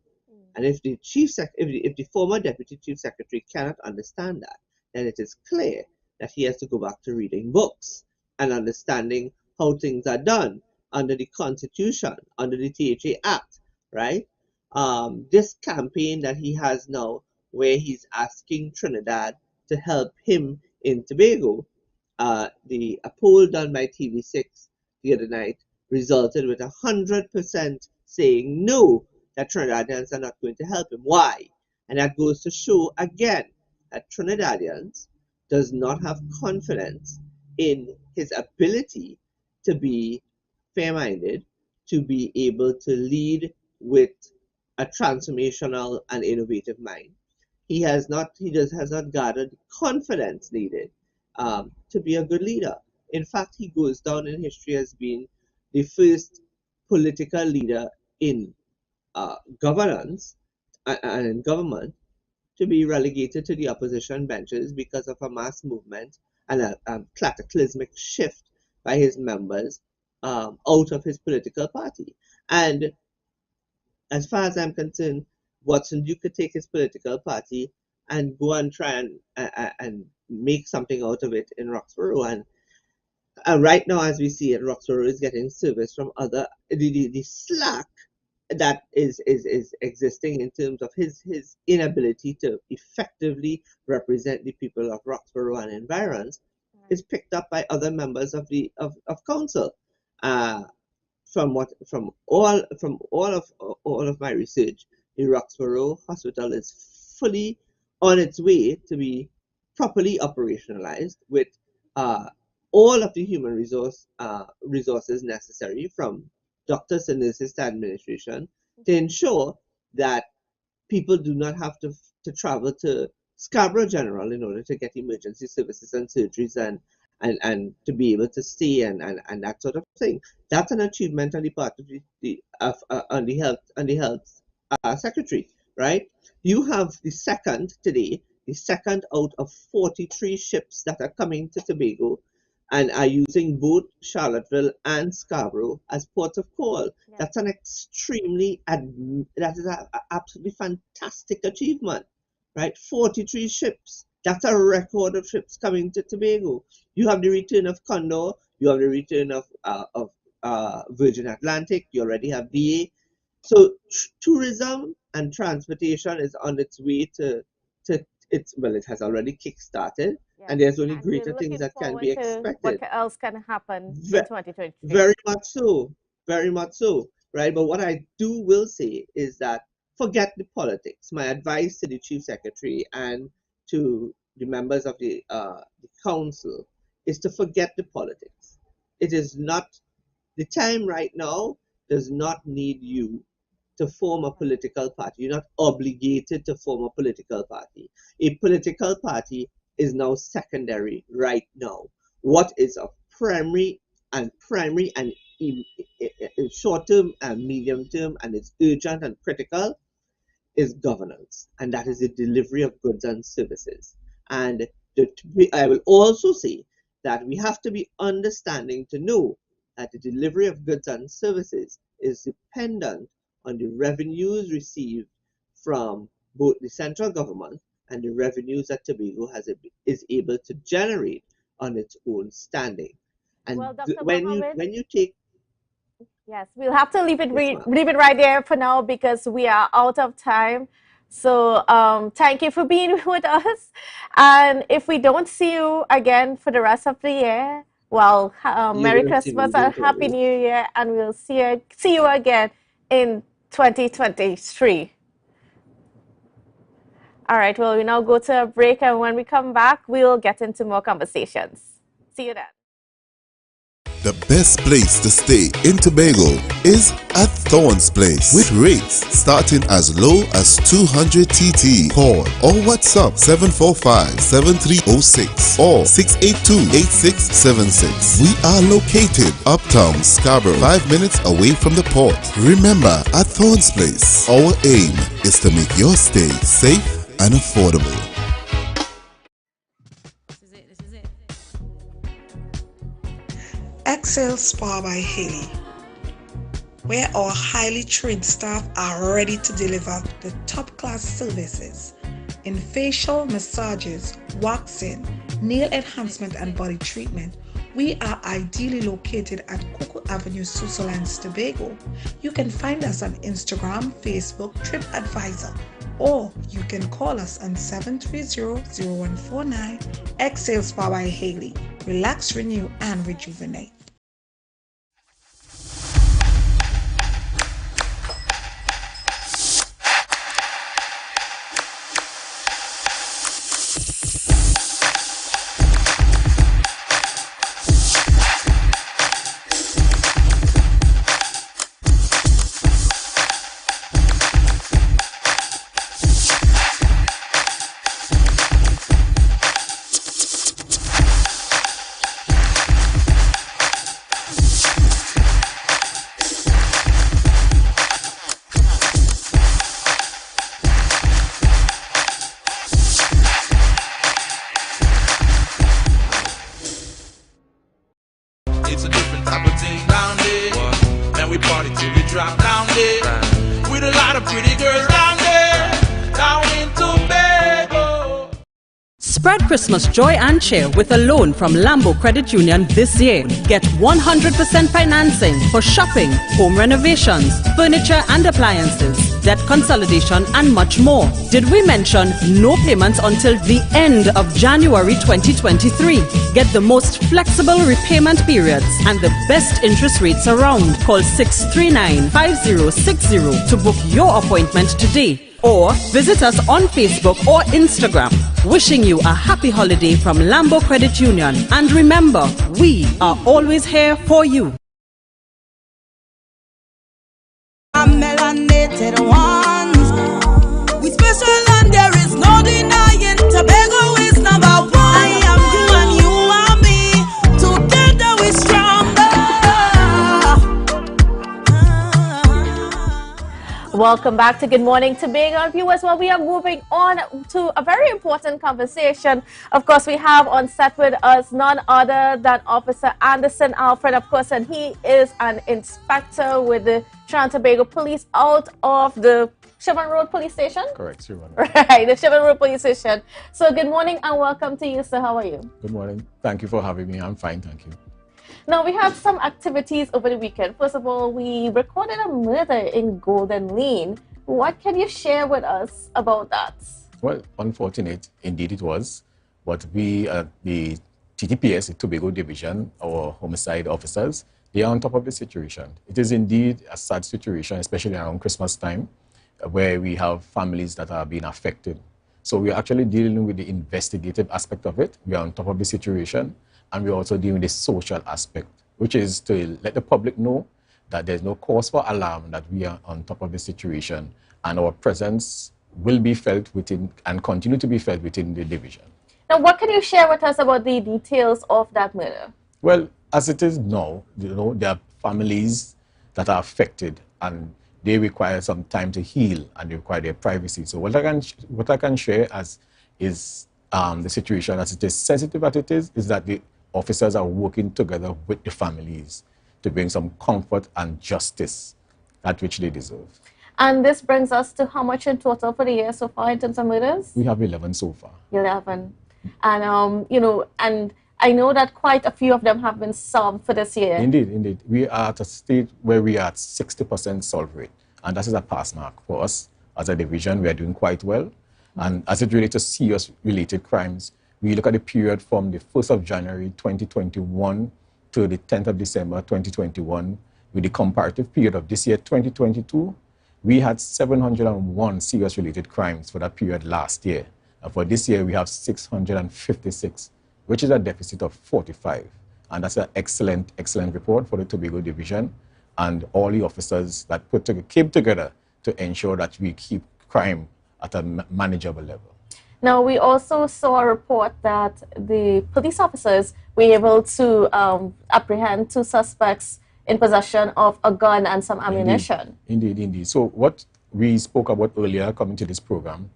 And if the if the former deputy chief secretary cannot understand that, then it is clear that he has to go back to reading books and understanding how things are done under the Constitution, under the THA Act, right? This campaign that he has now, where he's asking Trinidad to help him in Tobago, a poll done by TV6 the other night resulted with 100% saying no, that Trinidadians are not going to help him. Why? And that goes to show again that Trinidadians does not have confidence in his ability to be fair-minded, to be able to lead with a transformational and innovative mind. He has not gathered the confidence needed to be a good leader. In fact, he goes down in history as being the first political leader in governance and in government to be relegated to the opposition benches because of a mass movement and a cataclysmic shift by his members out of his political party. And as far as I'm concerned, Watson, you could take his political party and go and try and make something out of it in Roxborough. And right now, as we see it, Roxborough is getting service from other the slack that is existing in terms of his inability to effectively represent the people of Roxborough and environs is picked up by other members of the of council. From all of my research, the Roxborough Hospital is fully on its way to be properly operationalized with all of the human resources necessary, from doctors and nurses to administration, to ensure that people do not have to travel to Scarborough General in order to get emergency services and surgeries and to be able to stay and that sort of thing. That's an achievement on the part of the health secretary, right? You have the second out of 43 ships that are coming to Tobago and are using both Charlottesville and Scarborough as ports of call. Yeah. That's an that is an absolutely fantastic achievement, right? 43 ships. That's a record of ships coming to Tobago. You have the return of Condor. You have the return of Virgin Atlantic. You already have VA. So tourism and transportation is on its way to it has already kick-started, yes. And there's only greater things that can be expected. What else can happen in 2023? Very much so, right? But what I will say is that forget the politics. My advice to the chief secretary and to the members of the council is to forget the politics. It is not the time right now. Does not need you to form a political party. You're not obligated to form a political party. A political party is now secondary right now. What is of primary and short term and medium term, and it's urgent and critical, is governance, and that is the delivery of goods and services. And I will also say that we have to be understanding to know that the delivery of goods and services is dependent on the revenues received from both the central government and the revenues that Tobago is able to generate on its own standing. And well, Dr. when you take, yes, we'll have to leave it right there for now because we are out of time. So thank you for being with us. And if we don't see you again for the rest of the year, well, You Merry will see me, Christmas and don't Happy worry. New Year, and we'll see you again in 2023. All right, well, we now go to a break, and when we come back, we'll get into more conversations. See you then. The best place to stay in Tobago is at Thorn's Place, with rates starting as low as 200 TT. Call or WhatsApp 745-7306 or 682-8676. We are located uptown Scarborough, 5 minutes away from the port. Remember, at Thorn's Place, our aim is to make your stay safe and affordable. Excel Spa by Haley, where our highly trained staff are ready to deliver the top-class services in facial massages, waxing, nail enhancement and body treatment. We are ideally located at Coco Avenue, Switzerland, Tobago. You can find us on Instagram, Facebook, TripAdvisor, or you can call us on 730-0149. Excel Spa by Haley. Relax, renew, and rejuvenate. It's a different type of thing down there. Man, we party till we drop down there. With a lot of pretty girls down there. Down in Tobago. Spread Christmas joy and cheer with a loan from Lambo Credit Union this year. Get 100% financing for shopping, home renovations, furniture and appliances, debt consolidation and much more. Did we mention no payments until the end of January 2023? Get the most flexible repayment periods and the best interest rates around. Call 639-5060 to book your appointment today. Or visit us on Facebook or Instagram. Wishing you a happy holiday from Lambo Credit Union. And remember, we are always here for you. Melanated ones. We special and there is no denying. Tobago is number one. I am you and you are me. Together we stronger. Welcome back to Good Morning Tobago, viewers. Well, we are moving on to a very important conversation. Of course, we have on set with us none other than Officer Anderson Alfred, of course, and he is an inspector with the Trinidad Tobago Police out of the Chevron Road Police Station? Correct, Chevron. Right, the Chevron Road Police Station. So good morning and welcome to you, sir. How are you? Good morning. Thank you for having me. I'm fine, thank you. Now, we had some activities over the weekend. First of all, we recorded a murder in Golden Lane. What can you share with us about that? Well, unfortunate, indeed it was. But we at the TTPS, the Tobago Division, our homicide officers, they are on top of the situation. It is indeed a sad situation, especially around Christmas time, where we have families that are being affected. So we're actually dealing with the investigative aspect of it. We are on top of the situation. And we're also dealing with the social aspect, which is to let the public know that there's no cause for alarm, that we are on top of the situation, and our presence will be felt within and continue to be felt within the division. Now, what can you share with us about the details of that murder? Well, as it is now, there are families that are affected, and they require some time to heal, and they require their privacy. So what I can share as is the situation as it is, sensitive as it is that the officers are working together with the families to bring some comfort and justice at which they deserve. And this brings us to how much in total for the year so far in terms of murders? We have 11 so far. 11. And, and I know that quite a few of them have been solved for this year. Indeed, indeed. We are at a stage where we are at 60% solve rate. And that is a pass mark for us. as a division, we are doing quite well. And as it relates to serious related crimes, we look at the period from the 1st of January 2021 to the 10th of December 2021. With the comparative period of this year, 2022, we had 701 serious related crimes for that period last year. And for this year, we have 656, which is a deficit of 45. And that's an excellent, excellent report for the Tobago division and all the officers that came together to ensure that we keep crime at a manageable level. Now, we also saw a report that the police officers were able to apprehend 2 suspects in possession of a gun and some ammunition. Indeed, indeed. So what we spoke about earlier coming to this program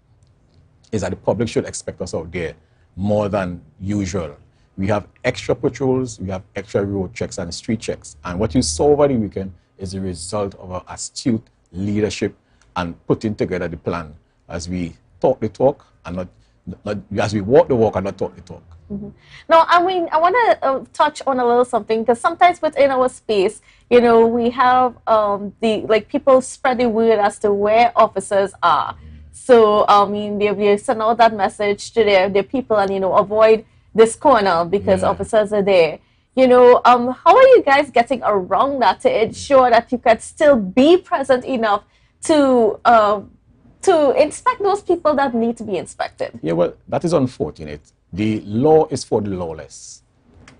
is that the public should expect us out there more than usual. We have extra patrols, we have extra road checks and street checks. And what you saw over the weekend is the result of our astute leadership and putting together the plan as we talk the talk and not as we walk the walk and not talk the talk. Now, I mean, I want to touch on a little something, because sometimes within our space, you know, we have people spread the word as to where officers are. So, I mean, they send out that message to their people and, you know, avoid this corner because officers are there. You know, how are you guys getting around that to ensure that you can still be present enough to inspect those people that need to be inspected? Yeah, well, that is unfortunate. The law is for the lawless,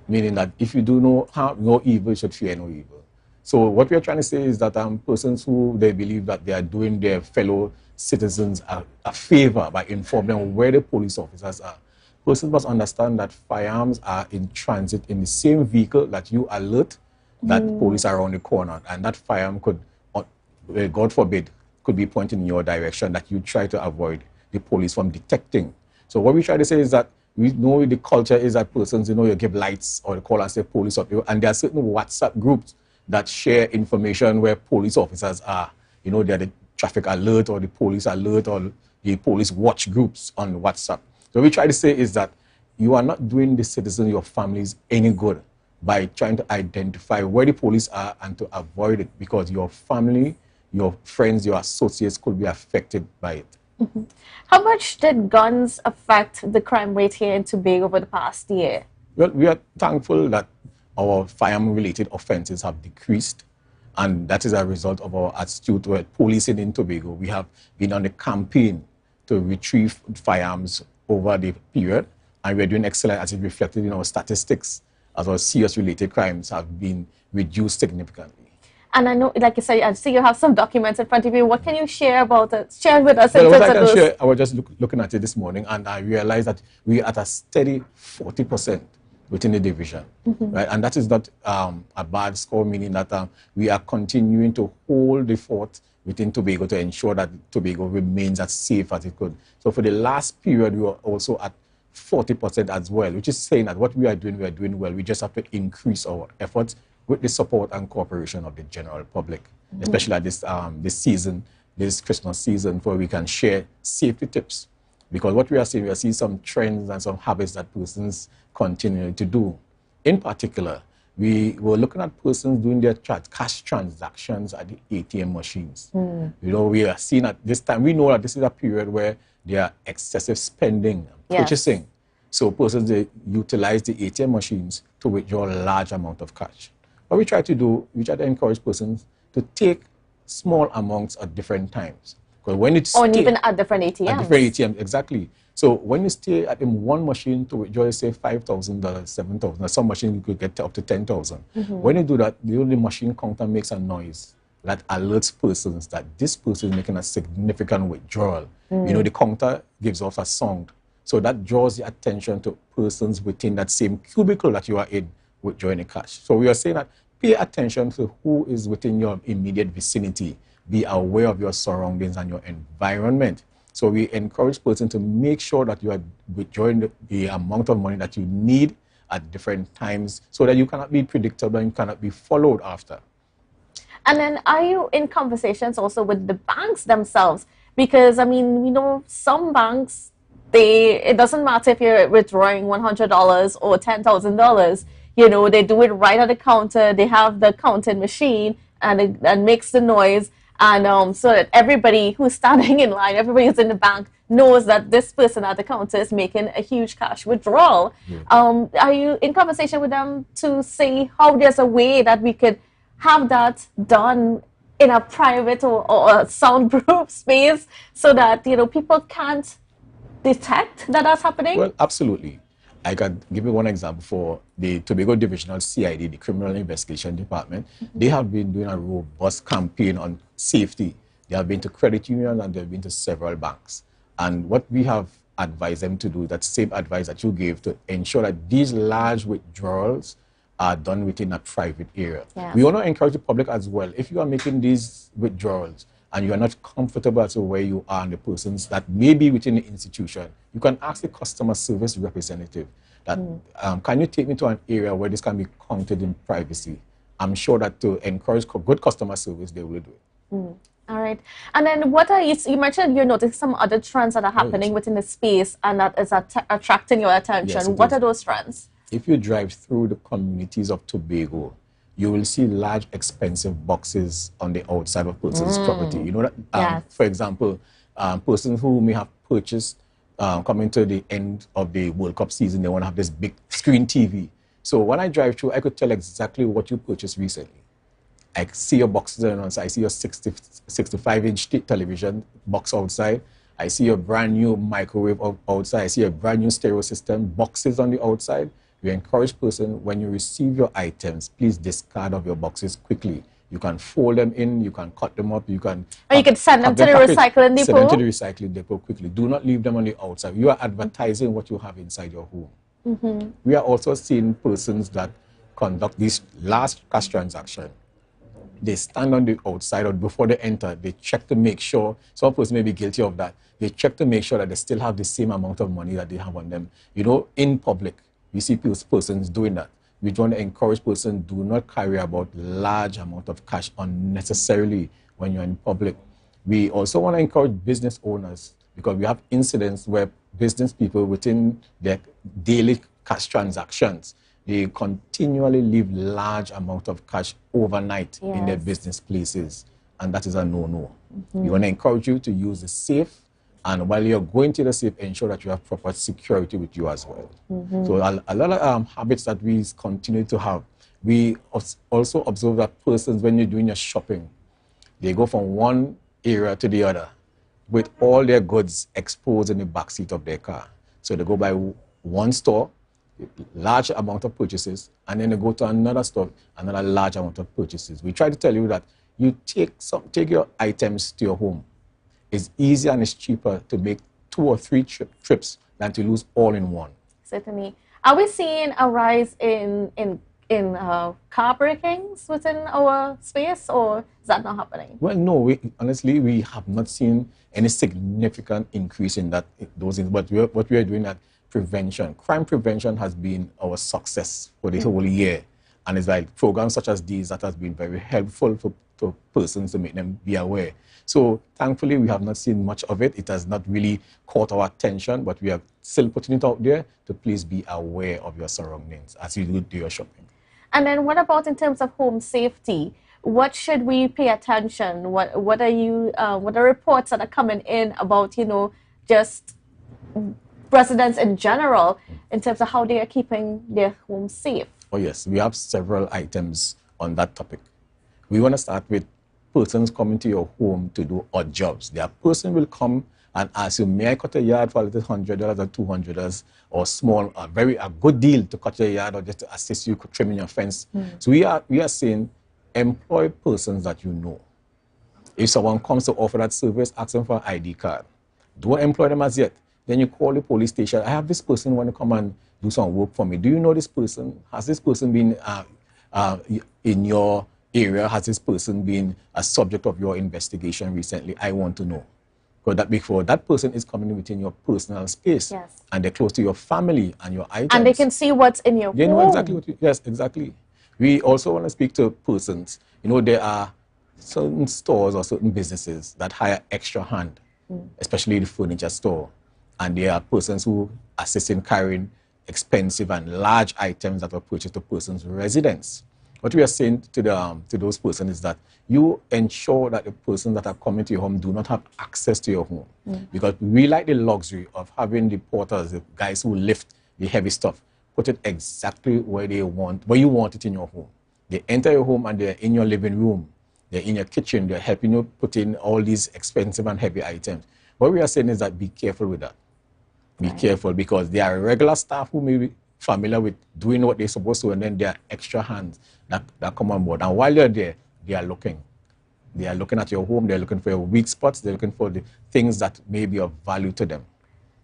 meaning that if you do no evil, you should fear no evil. So what we are trying to say is that persons who they believe that they are doing their fellow citizens a favor by informing them where the police officers are. Persons must understand that firearms are in transit in the same vehicle that you alert that police are around the corner, and that firearm could, God forbid, could be pointing in your direction that you try to avoid the police from detecting. So what we try to say is that we know the culture is that persons, you know, you give lights or you call and say police up, and there are certain WhatsApp groups that share information where police officers are. You know, they're the traffic alert or the police alert or the police watch groups on WhatsApp. So what we try to say is that you are not doing the citizens, your families, any good by trying to identify where the police are and to avoid it, because your family, your friends, your associates could be affected by it. How much did guns affect the crime rate here in Tobago over the past year? Well, we are thankful that our firearm-related offenses have decreased, and that is a result of our astute policing in Tobago. We have been on a campaign to retrieve firearms over the period, and we're doing excellent as it reflected in our statistics, as our serious related crimes have been reduced significantly. And I know, like you said, I see you have some documents in front of you. What can you share about it? Share with us. Well, what I can share, I was just looking at it this morning, and I realized that we are at a steady 40% within the division, right? And that is not a bad score, meaning that we are continuing to hold the fort within Tobago to ensure that Tobago remains as safe as it could. So for the last period, we were also at 40% as well, which is saying that what we are doing well. We just have to increase our efforts with the support and cooperation of the general public, especially at this season, this Christmas season, where we can share safety tips. Because what we are seeing some trends and some habits that persons continue to do. In particular, we were looking at persons doing their cash transactions at the ATM machines. You know, we are seeing at this time, we know that this is a period where there are excessive spending, purchasing. So persons, they utilize the ATM machines to withdraw a large amount of cash. What we try to do, we try to encourage persons to take small amounts at different times. Because when it's even at different ATMs. At different ATMs, exactly. So when you stay at one machine to withdraw, say $5,000, $7,000, some machines you could get up to $10,000. When you do that, the machine counter makes a noise that alerts persons that this person is making a significant withdrawal. You know, the counter gives off a sound. So that draws the attention to persons within that same cubicle that you are in withdrawing the cash. So we are saying that pay attention to who is within your immediate vicinity. Be aware of your surroundings and your environment. So we encourage persons to make sure that you are withdrawing the amount of money that you need at different times so that you cannot be predictable and you cannot be followed after. And then are you in conversations also with the banks themselves? Because, I mean, we know some banks, it doesn't matter if you're withdrawing $100 or $10,000. You know, they do it right at the counter. They have the counting machine and it makes the noise. And so that everybody who's standing in line, everybody who's in the bank knows that this person at the counter is making a huge cash withdrawal. Are you in conversation with them to see how there's a way that we could have that done in a private or a soundproof space so that, you know, people can't detect that that's happening? Well, absolutely. I can give you one example for the Tobago Divisional CID, the Criminal Investigation Department. They have been doing a robust campaign on safety. They have been to credit unions and they've been to several banks. And what we have advised them to do, that same advice that you gave, to ensure that these large withdrawals are done within a private area. Yes. We want to encourage the public as well. If you are making these withdrawals and you are not comfortable as to where you are and the persons that may be within the institution, you can ask the customer service representative that, can you take me to an area where this can be counted in privacy? I'm sure that to encourage good customer service, they will do it. All right. And then what are you mentioned you're noticing some other trends that are happening within the space and that is attracting your attention. Yes, what are those trends? If you drive through the communities of Tobago, you will see large, expensive boxes on the outside of person's property. You know that, Yes. for example, persons who may have purchased, coming to the end of the World Cup season, they want to have this big screen TV. So when I drive through, I could tell exactly what you purchased recently. I see your boxes on outside. I see your 65-inch television box outside. I see your brand new microwave outside. I see a brand new stereo system, boxes on the outside. We encourage person, when you receive your items, please discard of your boxes quickly. You can fold them in, you can cut them up, you can... Or you can send them to the recycling depot? Send them to the recycling depot quickly. Do not leave them on the outside. You are advertising what you have inside your home. We are also seeing persons that conduct these last cash transaction. They stand on the outside or before they enter, they check to make sure, some persons may be guilty of that, they check to make sure that they still have the same amount of money that they have on them. You know, in public, we see persons doing that. We want to encourage persons, do not carry about large amount of cash unnecessarily when you're in public. We also want to encourage business owners, because we have incidents where business people within their daily cash transactions, they continually leave large amount of cash overnight in their business places, and that is a no-no. We want to encourage you to use the safe, and while you're going to the safe, ensure that you have proper security with you as well. So a lot of habits that we continue to have. We also observe that persons, when you're doing your shopping, they go from one area to the other with all their goods exposed in the back seat of their car. So they go by one store, large amount of purchases, and then they go to another store, another large amount of purchases. We try to tell you that you take your items to your home. It's easier and it's cheaper to make 2 or 3 trips than to lose all in one. Certainly. Are we seeing a rise in car breakings within our space, or is that not happening? Well, no. Honestly, we have not seen any significant increase in those things. But what we are doing at prevention, crime prevention has been our success for the whole year. And it's like programs such as these that has been very helpful to persons to make them be aware. So thankfully, we have not seen much of it. It has not really caught our attention, but we are still putting it out there to please be aware of your surroundings as you do your shopping. And then what about in terms of home safety? What should we pay attention? What are reports that are coming in about, you know, just residents in general in terms of how they are keeping their home safe? Oh yes, we have several items on that topic. We want to start with persons coming to your home to do odd jobs. Their person will come and ask you, may I cut a yard for a little $100 or $200 or small, a good deal to cut your yard or just to assist you trimming your fence. So we are saying, employ persons that you know. If someone comes to offer that service, ask them for an ID card. Don't employ them as yet. Then you call the police station. I have this person want to come and do some work for me. Do you know this person? Has this person been in your area? Has this person been a subject of your investigation recently? I want to know. Because that person is coming within your personal space. Yes. And they're close to your family and your items. And they can see what's in your home. They know exactly what yes, exactly. We also want to speak to persons. You know, there are certain stores or certain businesses that hire extra hand, especially the furniture store. And there are persons who assist in carrying expensive and large items that were purchased to persons' residence. What we are saying to those persons is that you ensure that the persons that are coming to your home do not have access to your home. Because we like the luxury of having the porters, the guys who lift the heavy stuff, put it exactly where you want it in your home. They enter your home and they're in your living room, they're in your kitchen, they're helping you put in all these expensive and heavy items. What we are saying is that be careful with that. Be careful, because there are regular staff who may be familiar with doing what they're supposed to, and then there are extra hands that come on board. And while they're there, they are looking. They are looking at your home, they're looking for your weak spots, they're looking for the things that may be of value to them.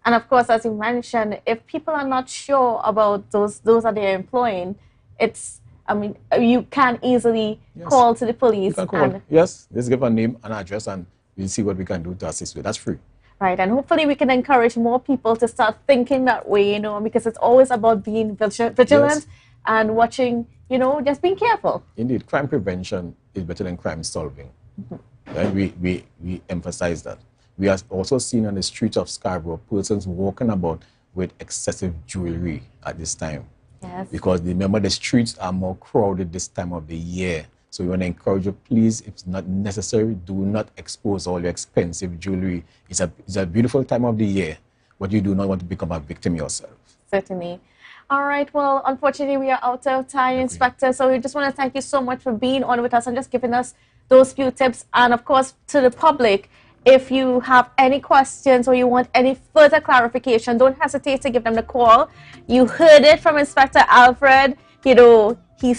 And of course, as you mentioned, if people are not sure about those that they're employing, you can easily call to the police. You can call. Yes, just give a name and address and we'll see what we can do to assist you. That's free. Right, and hopefully we can encourage more people to start thinking that way, because it's always about being vigilant and watching, just being careful. Indeed, crime prevention is better than crime solving. Right? We emphasize that. We are also seen on the streets of Scarborough persons walking about with excessive jewelry at this time. Yes. Because remember, the streets are more crowded this time of the year. So we want to encourage you, please, if it's not necessary, do not expose all your expensive jewelry. It's a beautiful time of the year, but you do not want to become a victim yourself. Certainly. All right, well, unfortunately, we are out of time, Inspector. So we just want to thank you so much for being on with us and just giving us those few tips. And of course, to the public, if you have any questions or you want any further clarification, don't hesitate to give them the call. You heard it from Inspector Alfred. He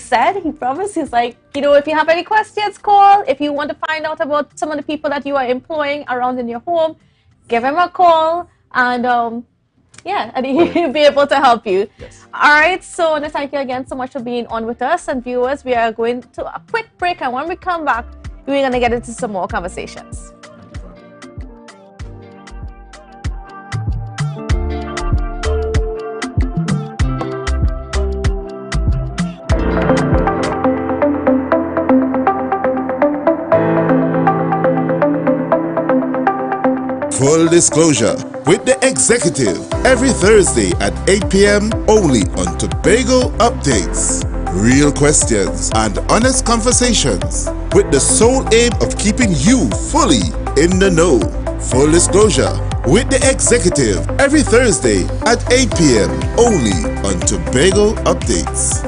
promised, he's like, if you have any questions, call. If you want to find out about some of the people that you are employing around in your home, give him a call, and and he'll be able to help you. Yes. All right, so I want to thank you again so much for being on with us. And viewers, we are going to a quick break, and when we come back, we're going to get into some more conversations. Full Disclosure with the Executive every Thursday at 8 p.m. only on Tobago Updates. Real questions and honest conversations with the sole aim of keeping you fully in the know. Full Disclosure with the Executive every Thursday at 8 p.m. only on Tobago Updates.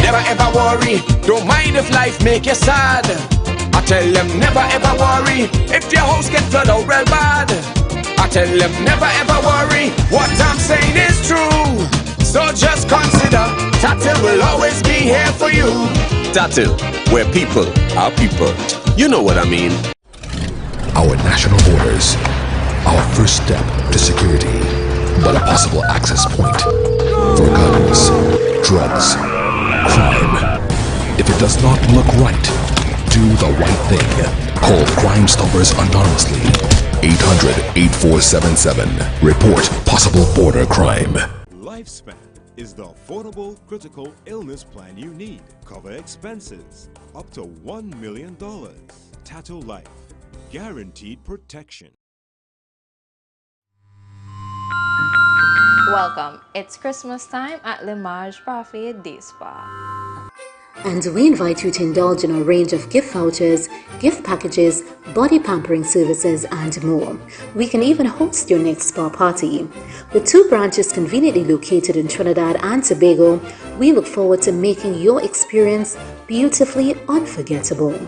Never ever worry, don't mind if life make you sad. I tell them never ever worry, if your house get flooded out real bad. I tell them never ever worry, what I'm saying is true. So just consider, Tattoo will always be here for you. Tattoo, where people are people. You know what I mean. Our national borders, our first step to security, but a possible access point for guns, drugs, crime. If it does not look right, do the right thing. Call Crime Stoppers anonymously. 800-8477. Report possible border crime. Lifespan is the affordable critical illness plan you need. Cover expenses up to $1 million. Tattoo Life. Guaranteed protection. Welcome. It's Christmas time at Le Marge Parfait Day Spa. And we invite you to indulge in a range of gift vouchers, gift packages, body pampering services, and more. We can even host your next spa party. With 2 branches conveniently located in Trinidad and Tobago, we look forward to making your experience beautifully unforgettable.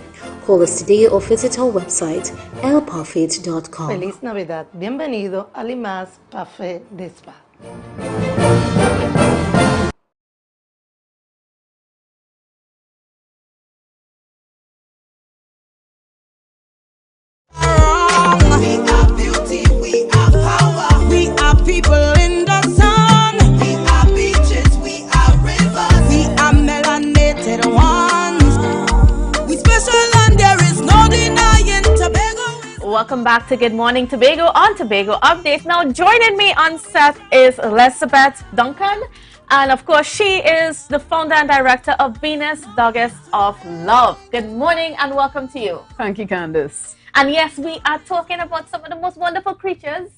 Call us today or visit our website, elparfait.com. Feliz Navidad. Bienvenido a Limas Parfait de Spa. welcome back to Good Morning Tobago on Tobago Update. Now, joining me on set is Elizabeth Duncan, and of course, she is the founder and director of Venus Doggess of Love. Good morning and welcome to you. Thank you, Candice. And yes, we are talking about some of the most wonderful creatures,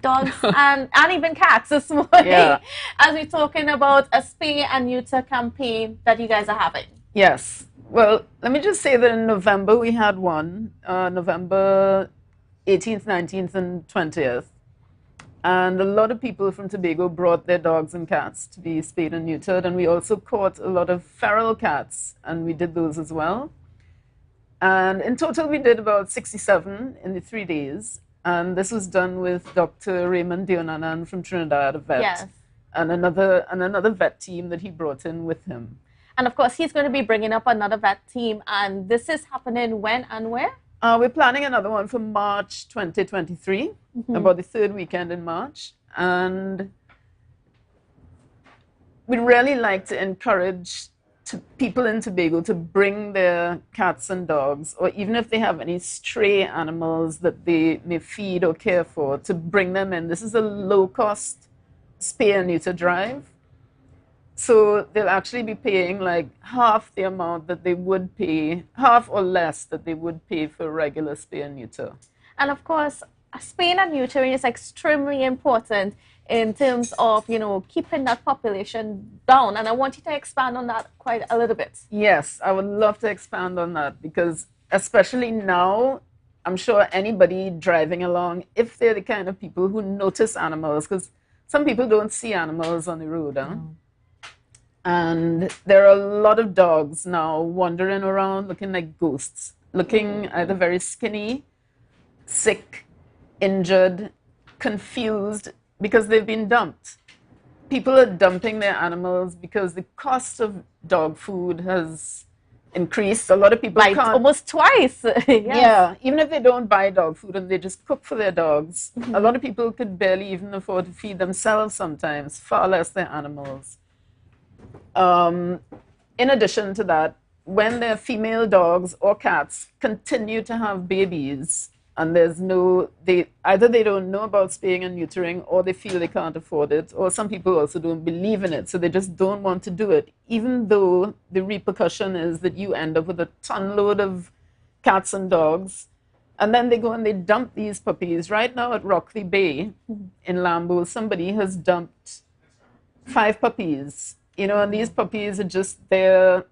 dogs and even cats this morning, as we're talking about a spay and neuter campaign that you guys are having. Yes. Well, let me just say that in November we had one, November 18th, 19th, and 20th. And a lot of people from Tobago brought their dogs and cats to be spayed and neutered. And we also caught a lot of feral cats, and we did those as well. And in total, we did about 67 in the 3 days. And this was done with Dr. Raymond Dionanan from Trinidad, a vet, Yes. and another vet team that he brought in with him. And of course, he's going to be bringing up another vet team. And this is happening when and where? We're planning another one for March 2023, about the third weekend in March. And we'd really like to encourage people in Tobago to bring their cats and dogs, or even if they have any stray animals that they may feed or care for, to bring them in. This is a low-cost spay and neuter drive. So they'll actually be paying like half the amount that they would pay, half or less that they would pay for regular spay and neuter. And of course, spaying and neutering is extremely important in terms of, you know, keeping that population down. And I want you to expand on that quite a little bit. Yes, I would love to expand on that, because especially now, I'm sure anybody driving along, if they're the kind of people who notice animals, because some people don't see animals on the road, and there are a lot of dogs now wandering around looking like ghosts, looking either very skinny, sick, injured, confused, because they've been dumped. People are dumping their animals because the cost of dog food has increased. A lot of people can't... almost twice. Yeah, even if they don't buy dog food and they just cook for their dogs, a lot of people could barely even afford to feed themselves sometimes, far less their animals. In addition to that, when their female dogs or cats continue to have babies and there's either they don't know about spaying and neutering, or they feel they can't afford it, or some people also don't believe in it, so they just don't want to do it, even though the repercussion is that you end up with a ton load of cats and dogs, and then they go and they dump these puppies. Right now at Rockley Bay in Lambo, somebody has dumped 5 puppies. You know, and these puppies are just their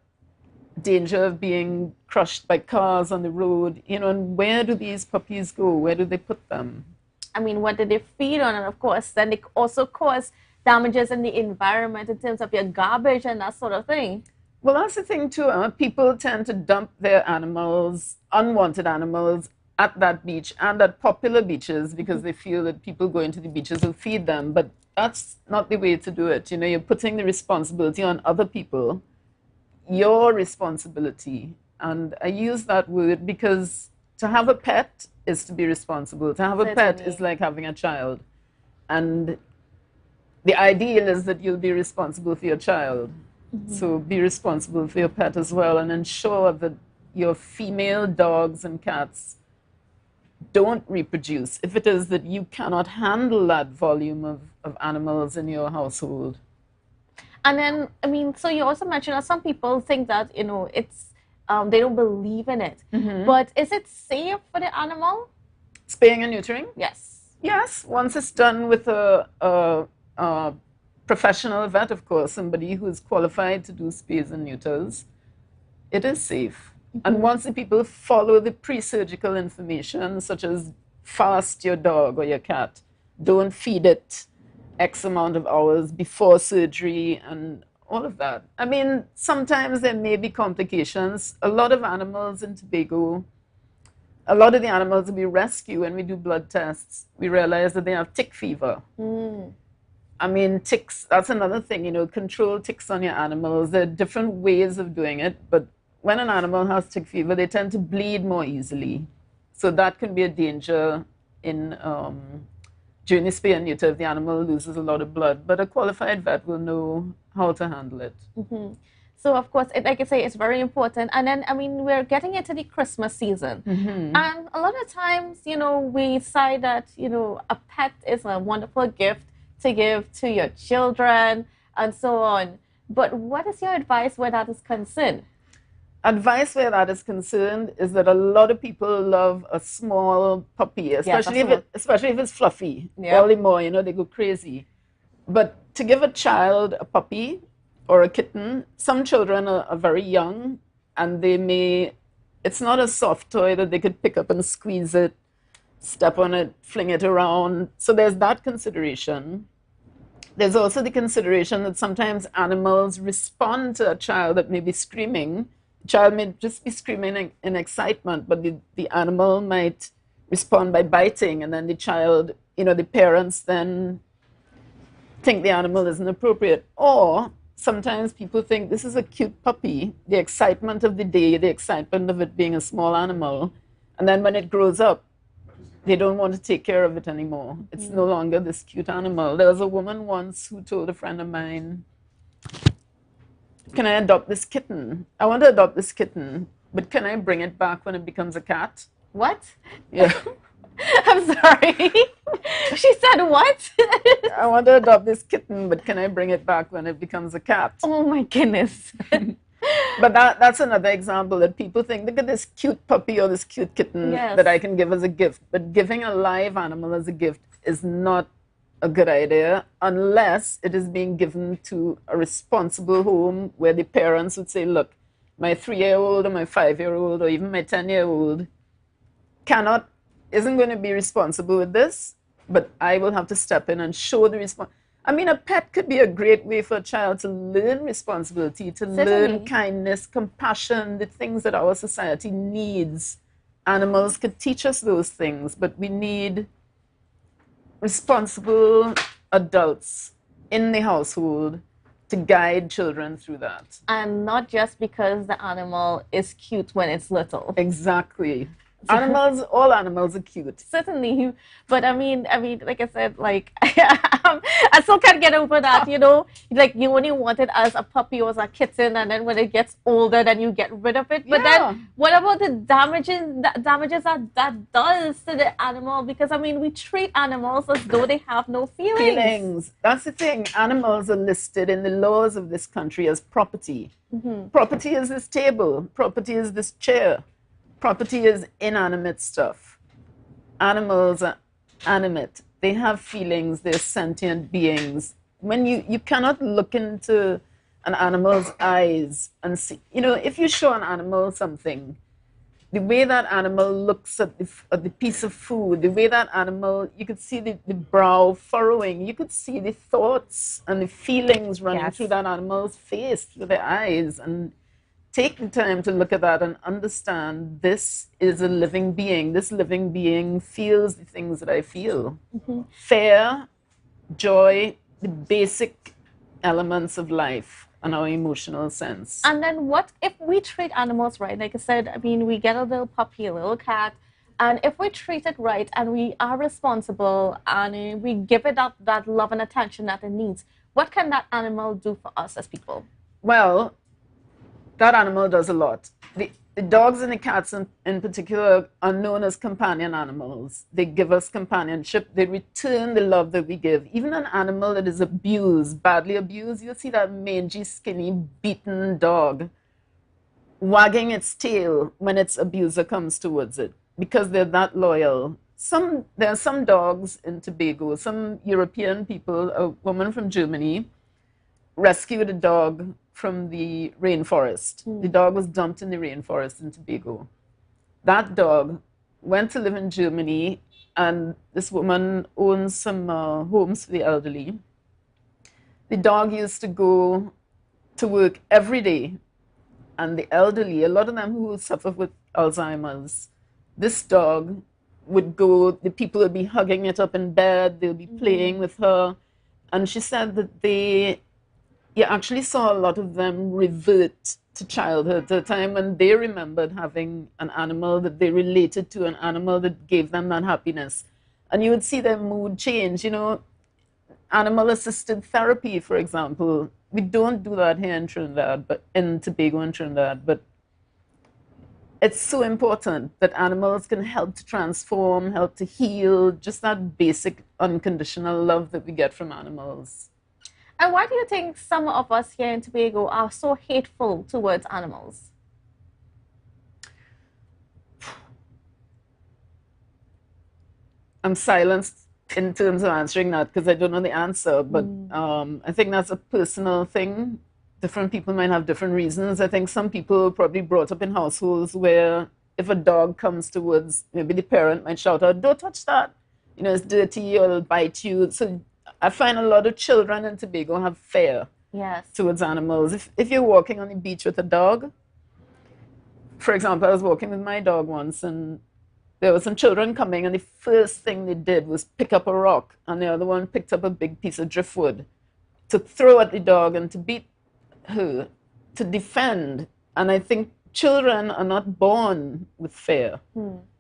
danger of being crushed by cars on the road. You know, and where do these puppies go? Where do they put them? I mean, what do they feed on? And of course, then they also cause damages in the environment in terms of your garbage and that sort of thing. Well, that's the thing too. People tend to dump their animals, unwanted animals, at that beach and at popular beaches because they feel that people going to the beaches will feed them. But that's not the way to do it. You know, you're putting the responsibility on other people, your responsibility. And I use that word because to have a pet is to be responsible. To have a pet is like having a child. And the ideal is that you'll be responsible for your child. So be responsible for your pet as well, and ensure that your female dogs and cats don't reproduce if it is that you cannot handle that volume of animals in your household. And then, I mean, so you also mentioned that some people think that, you know, it's, they don't believe in it. But is it safe for the animal? Spaying and neutering? Yes. Yes, once it's done with a professional vet, of course, somebody who is qualified to do spays and neuters, it is safe. And once the people follow the pre-surgical information, such as fast your dog or your cat, don't feed it X amount of hours before surgery and all of that. I mean, sometimes there may be complications. A lot of animals in Tobago, a lot of the animals that we rescue when we do blood tests, we realize that they have tick fever. I mean, ticks, that's another thing, you know, control ticks on your animals. There are different ways of doing it, but when an animal has tick fever, they tend to bleed more easily. So that can be a danger in during the spay and neuter if the animal loses a lot of blood. But a qualified vet will know how to handle it. So, of course, like I say, it's very important. And then, I mean, we're getting into the Christmas season. And a lot of times, you know, we say that, you know, a pet is a wonderful gift to give to your children and so on. But what is your advice where that is concerned? Advice where that is concerned is that a lot of people love a small puppy, especially if it's fluffy. All the more, you know, they go crazy. But to give a child a puppy or a kitten, some children are very young and it's not a soft toy that they could pick up and squeeze it, step on it, fling it around. So there's that consideration. There's also the consideration that sometimes animals respond to a child that may be screaming. The child may just be screaming in excitement, but the animal might respond by biting, and then the child, you know, the parents then think the animal isn't appropriate. Or sometimes people think this is a cute puppy, the excitement of the day, the excitement of it being a small animal, and then when it grows up, they don't want to take care of it anymore. It's no longer this cute animal. There was a woman once who told a friend of mine, can I adopt this kitten? I want to adopt this kitten, but can I bring it back when it becomes a cat? What? Yeah. I'm sorry. She said what? I want to adopt this kitten, but can I bring it back when it becomes a cat? Oh my goodness. But that's another example that people think, look at this cute puppy or this cute kitten that I can give as a gift. But giving a live animal as a gift is not a good idea unless it is being given to a responsible home where the parents would say, look, my 3-year-old or my 5-year-old or even my 10-year-old isn't going to be responsible with this, but I will have to step in and show the response. I mean, a pet could be a great way for a child to learn responsibility, to learn kindness, compassion, the things that our society needs. Animals could teach us those things, but we need responsible adults in the household to guide children through that. And not just because the animal is cute when it's little. Exactly. All animals are cute. Certainly, but I mean, like I said, like I still can't get over that. You know, like you only want it as a puppy or as a kitten, and then when it gets older, then you get rid of it. But then, what about the damages that does to the animal? Because I mean, we treat animals as though they have no feelings. That's the thing. Animals are listed in the laws of this country as property. Property is this table. Property is this chair. Property is inanimate stuff. Animals are animate. They have feelings. They're sentient beings. When you cannot look into an animal's eyes and see, you know, if you show an animal something, the way that animal looks at the piece of food, the way that animal, you could see the brow furrowing, you could see the thoughts and the feelings running through that animal's face, through their eyes, and take the time to look at that and understand this is a living being. This living being feels the things that I feel. Fear, joy, the basic elements of life and our emotional sense. And then what if we treat animals right? Like I said, I mean, we get a little puppy, a little cat, and if we treat it right and we are responsible and we give it that love and attention that it needs, what can that animal do for us as people? Well, that animal does a lot. The dogs and the cats in particular are known as companion animals. They give us companionship. They return the love that we give. Even an animal that is abused, badly abused, you'll see that mangy, skinny, beaten dog wagging its tail when its abuser comes towards it because they're that loyal. There are some dogs in Tobago, some European people, a woman from Germany, rescued a dog from the rainforest. The dog was dumped in the rainforest in Tobago. That dog went to live in Germany, and this woman owns some homes for the elderly. The dog used to go to work every day, and the elderly, a lot of them who suffer with Alzheimer's, this dog would go, the people would be hugging it up in bed, they'll be playing with her, and she said that you actually saw a lot of them revert to childhood, to a time when they remembered having an animal that they related to, an animal that gave them that happiness. And you would see their mood change. You know, animal-assisted therapy, for example, we don't do that here in Trinidad, but in Tobago and Trinidad, but it's so important that animals can help to transform, help to heal, just that basic unconditional love that we get from animals. And why do you think some of us here in Tobago are so hateful towards animals? I'm silenced in terms of answering that because I don't know the answer, but I think that's a personal thing. Different people might have different reasons. I think some people are probably brought up in households where if a dog comes towards, maybe the parent might shout out, "Don't touch that. You know, it's dirty or it'll bite you." So I find a lot of children in Tobago have fear towards animals. If you're walking on the beach with a dog, for example, I was walking with my dog once and there were some children coming and the first thing they did was pick up a rock and the other one picked up a big piece of driftwood to throw at the dog and to beat her, to defend. And I think children are not born with fear.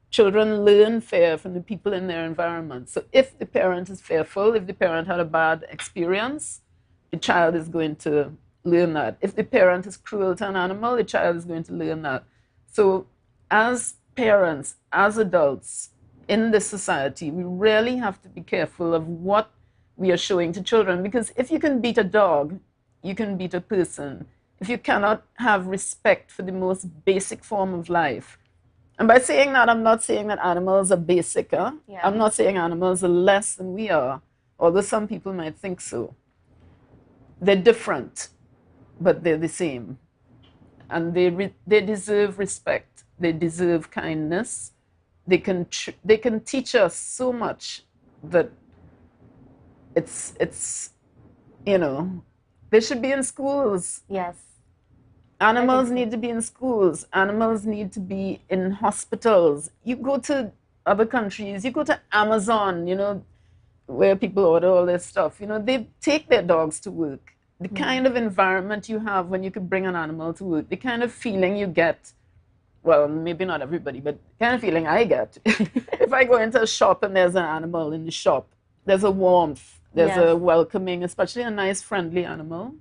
Children learn fear from the people in their environment. So if the parent is fearful, if the parent had a bad experience, the child is going to learn that. If the parent is cruel to an animal, the child is going to learn that. So as parents, as adults in this society, we really have to be careful of what we are showing to children, because if you can beat a dog, you can beat a person. If you cannot have respect for the most basic form of life, and by saying that, I'm not saying that animals are basic. I'm not saying animals are less than we are, although some people might think so. They're different, but they're the same. And they deserve respect. They deserve kindness. They can teach us so much that it's you know, they should be in schools. Yes. Animals need to be in schools. Animals need to be in hospitals. You go to other countries, you go to Amazon, you know, where people order all their stuff. You know, they take their dogs to work. The kind of environment you have when you could bring an animal to work, the kind of feeling you get, well, maybe not everybody, but the kind of feeling I get. If I go into a shop and there's an animal in the shop, there's a warmth, there's a welcoming, especially a nice, friendly animal.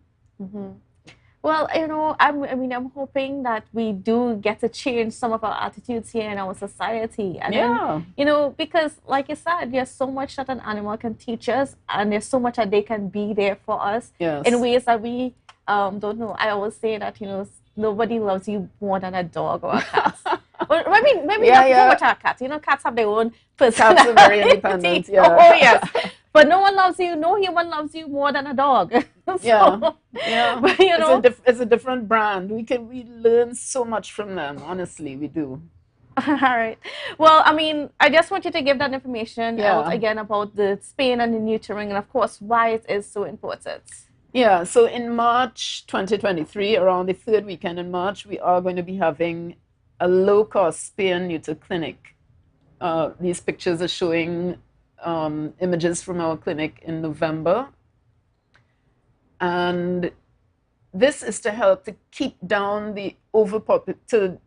Well, you know, I'm hoping that we do get to change some of our attitudes here in our society. And then, you know, because like you said, there's so much that an animal can teach us, and there's so much that they can be there for us in ways that we don't know. I always say that, you know, nobody loves you more than a dog or a cat. Well, maybe not so much a cat. You know, cats have their own personality. Cats are very independent, Oh, yes. But no one loves you, no human loves you more than a dog. But, you know, it's a different brand. We learn so much from them. Honestly, we do. All right. Well, I mean, I just want you to give that information out again about the spaying and the neutering, and of course, why it is so important. Yeah. So in March 2023, around the third weekend in March, we are going to be having a low-cost spay and neuter clinic. These pictures are showing images from our clinic in November. And this is to help to keep down the to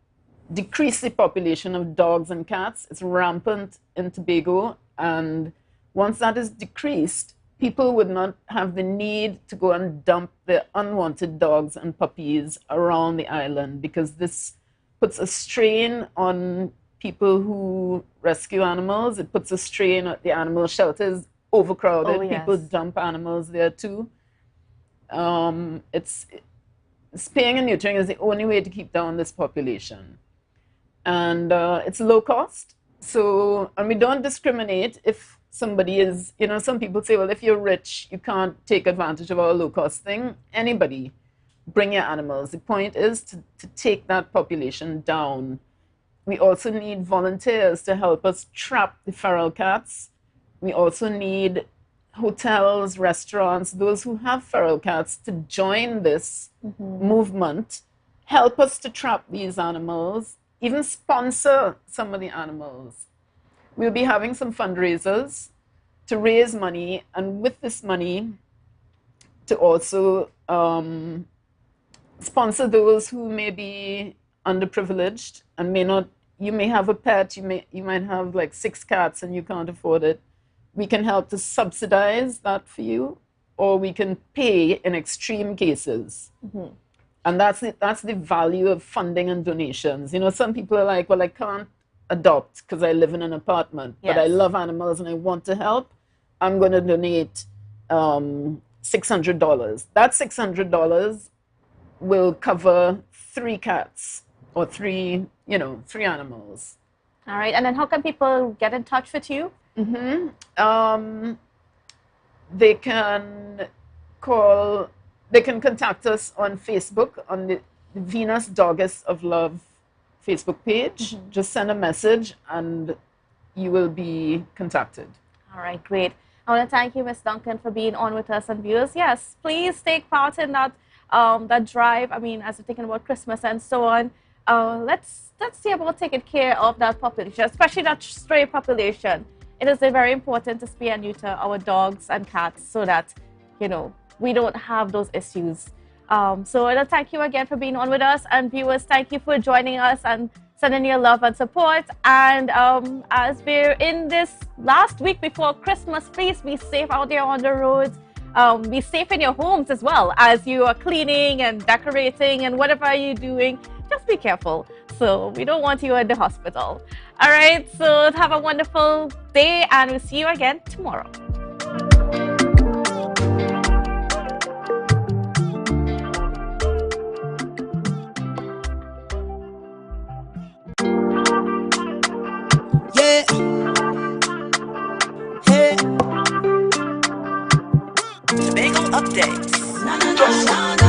decrease the population of dogs and cats. It's rampant in Tobago. And once that is decreased, people would not have the need to go and dump their unwanted dogs and puppies around the island, because this puts a strain on people who rescue animals. It puts a strain on the animal shelters, overcrowded. People dump animals there too. Spaying and neutering is the only way to keep down this population. And it's low cost. So, and we don't discriminate if somebody is, you know, some people say, well, if you're rich, you can't take advantage of our low cost thing. Anybody, bring your animals. The point is to take that population down. We also need volunteers to help us trap the feral cats. We also need hotels, restaurants, those who have feral cats to join this movement, help us to trap these animals, even sponsor some of the animals. We'll be having some fundraisers to raise money, and with this money to also sponsor those who may be underprivileged and may not. You may have a pet, you might have like 6 cats and you can't afford it. We can help to subsidize that for you, or we can pay in extreme cases. And that's the value of funding and donations. You know, some people are like, well, I can't adopt because I live in an apartment, but I love animals and I want to help. I'm going to donate $600. That $600 will cover 3 cats or 3 animals. All right. And then how can people get in touch with you? They can contact us on Facebook on the Venus Doggess of Love Facebook page. Just send a message and you will be contacted. All right, great. I want to thank you, Ms. Duncan, for being on with us. And viewers, yes, please take part in that that drive. I mean, as we're thinking about Christmas and so on, let's see about taking care of that population, especially that stray population. It is very important to spay and neuter our dogs and cats so that, you know, we don't have those issues. So I want to thank you again for being on with us. And viewers, thank you for joining us and sending your love and support. And as we're in this last week before Christmas, please be safe out there on the roads. Be safe in your homes as well as you are cleaning and decorating and whatever you're doing. Just be careful. So we don't want you at the hospital. All right, so have a wonderful day and we'll see you again tomorrow. Yeah. Hey. Tobago updates. Na na na na na.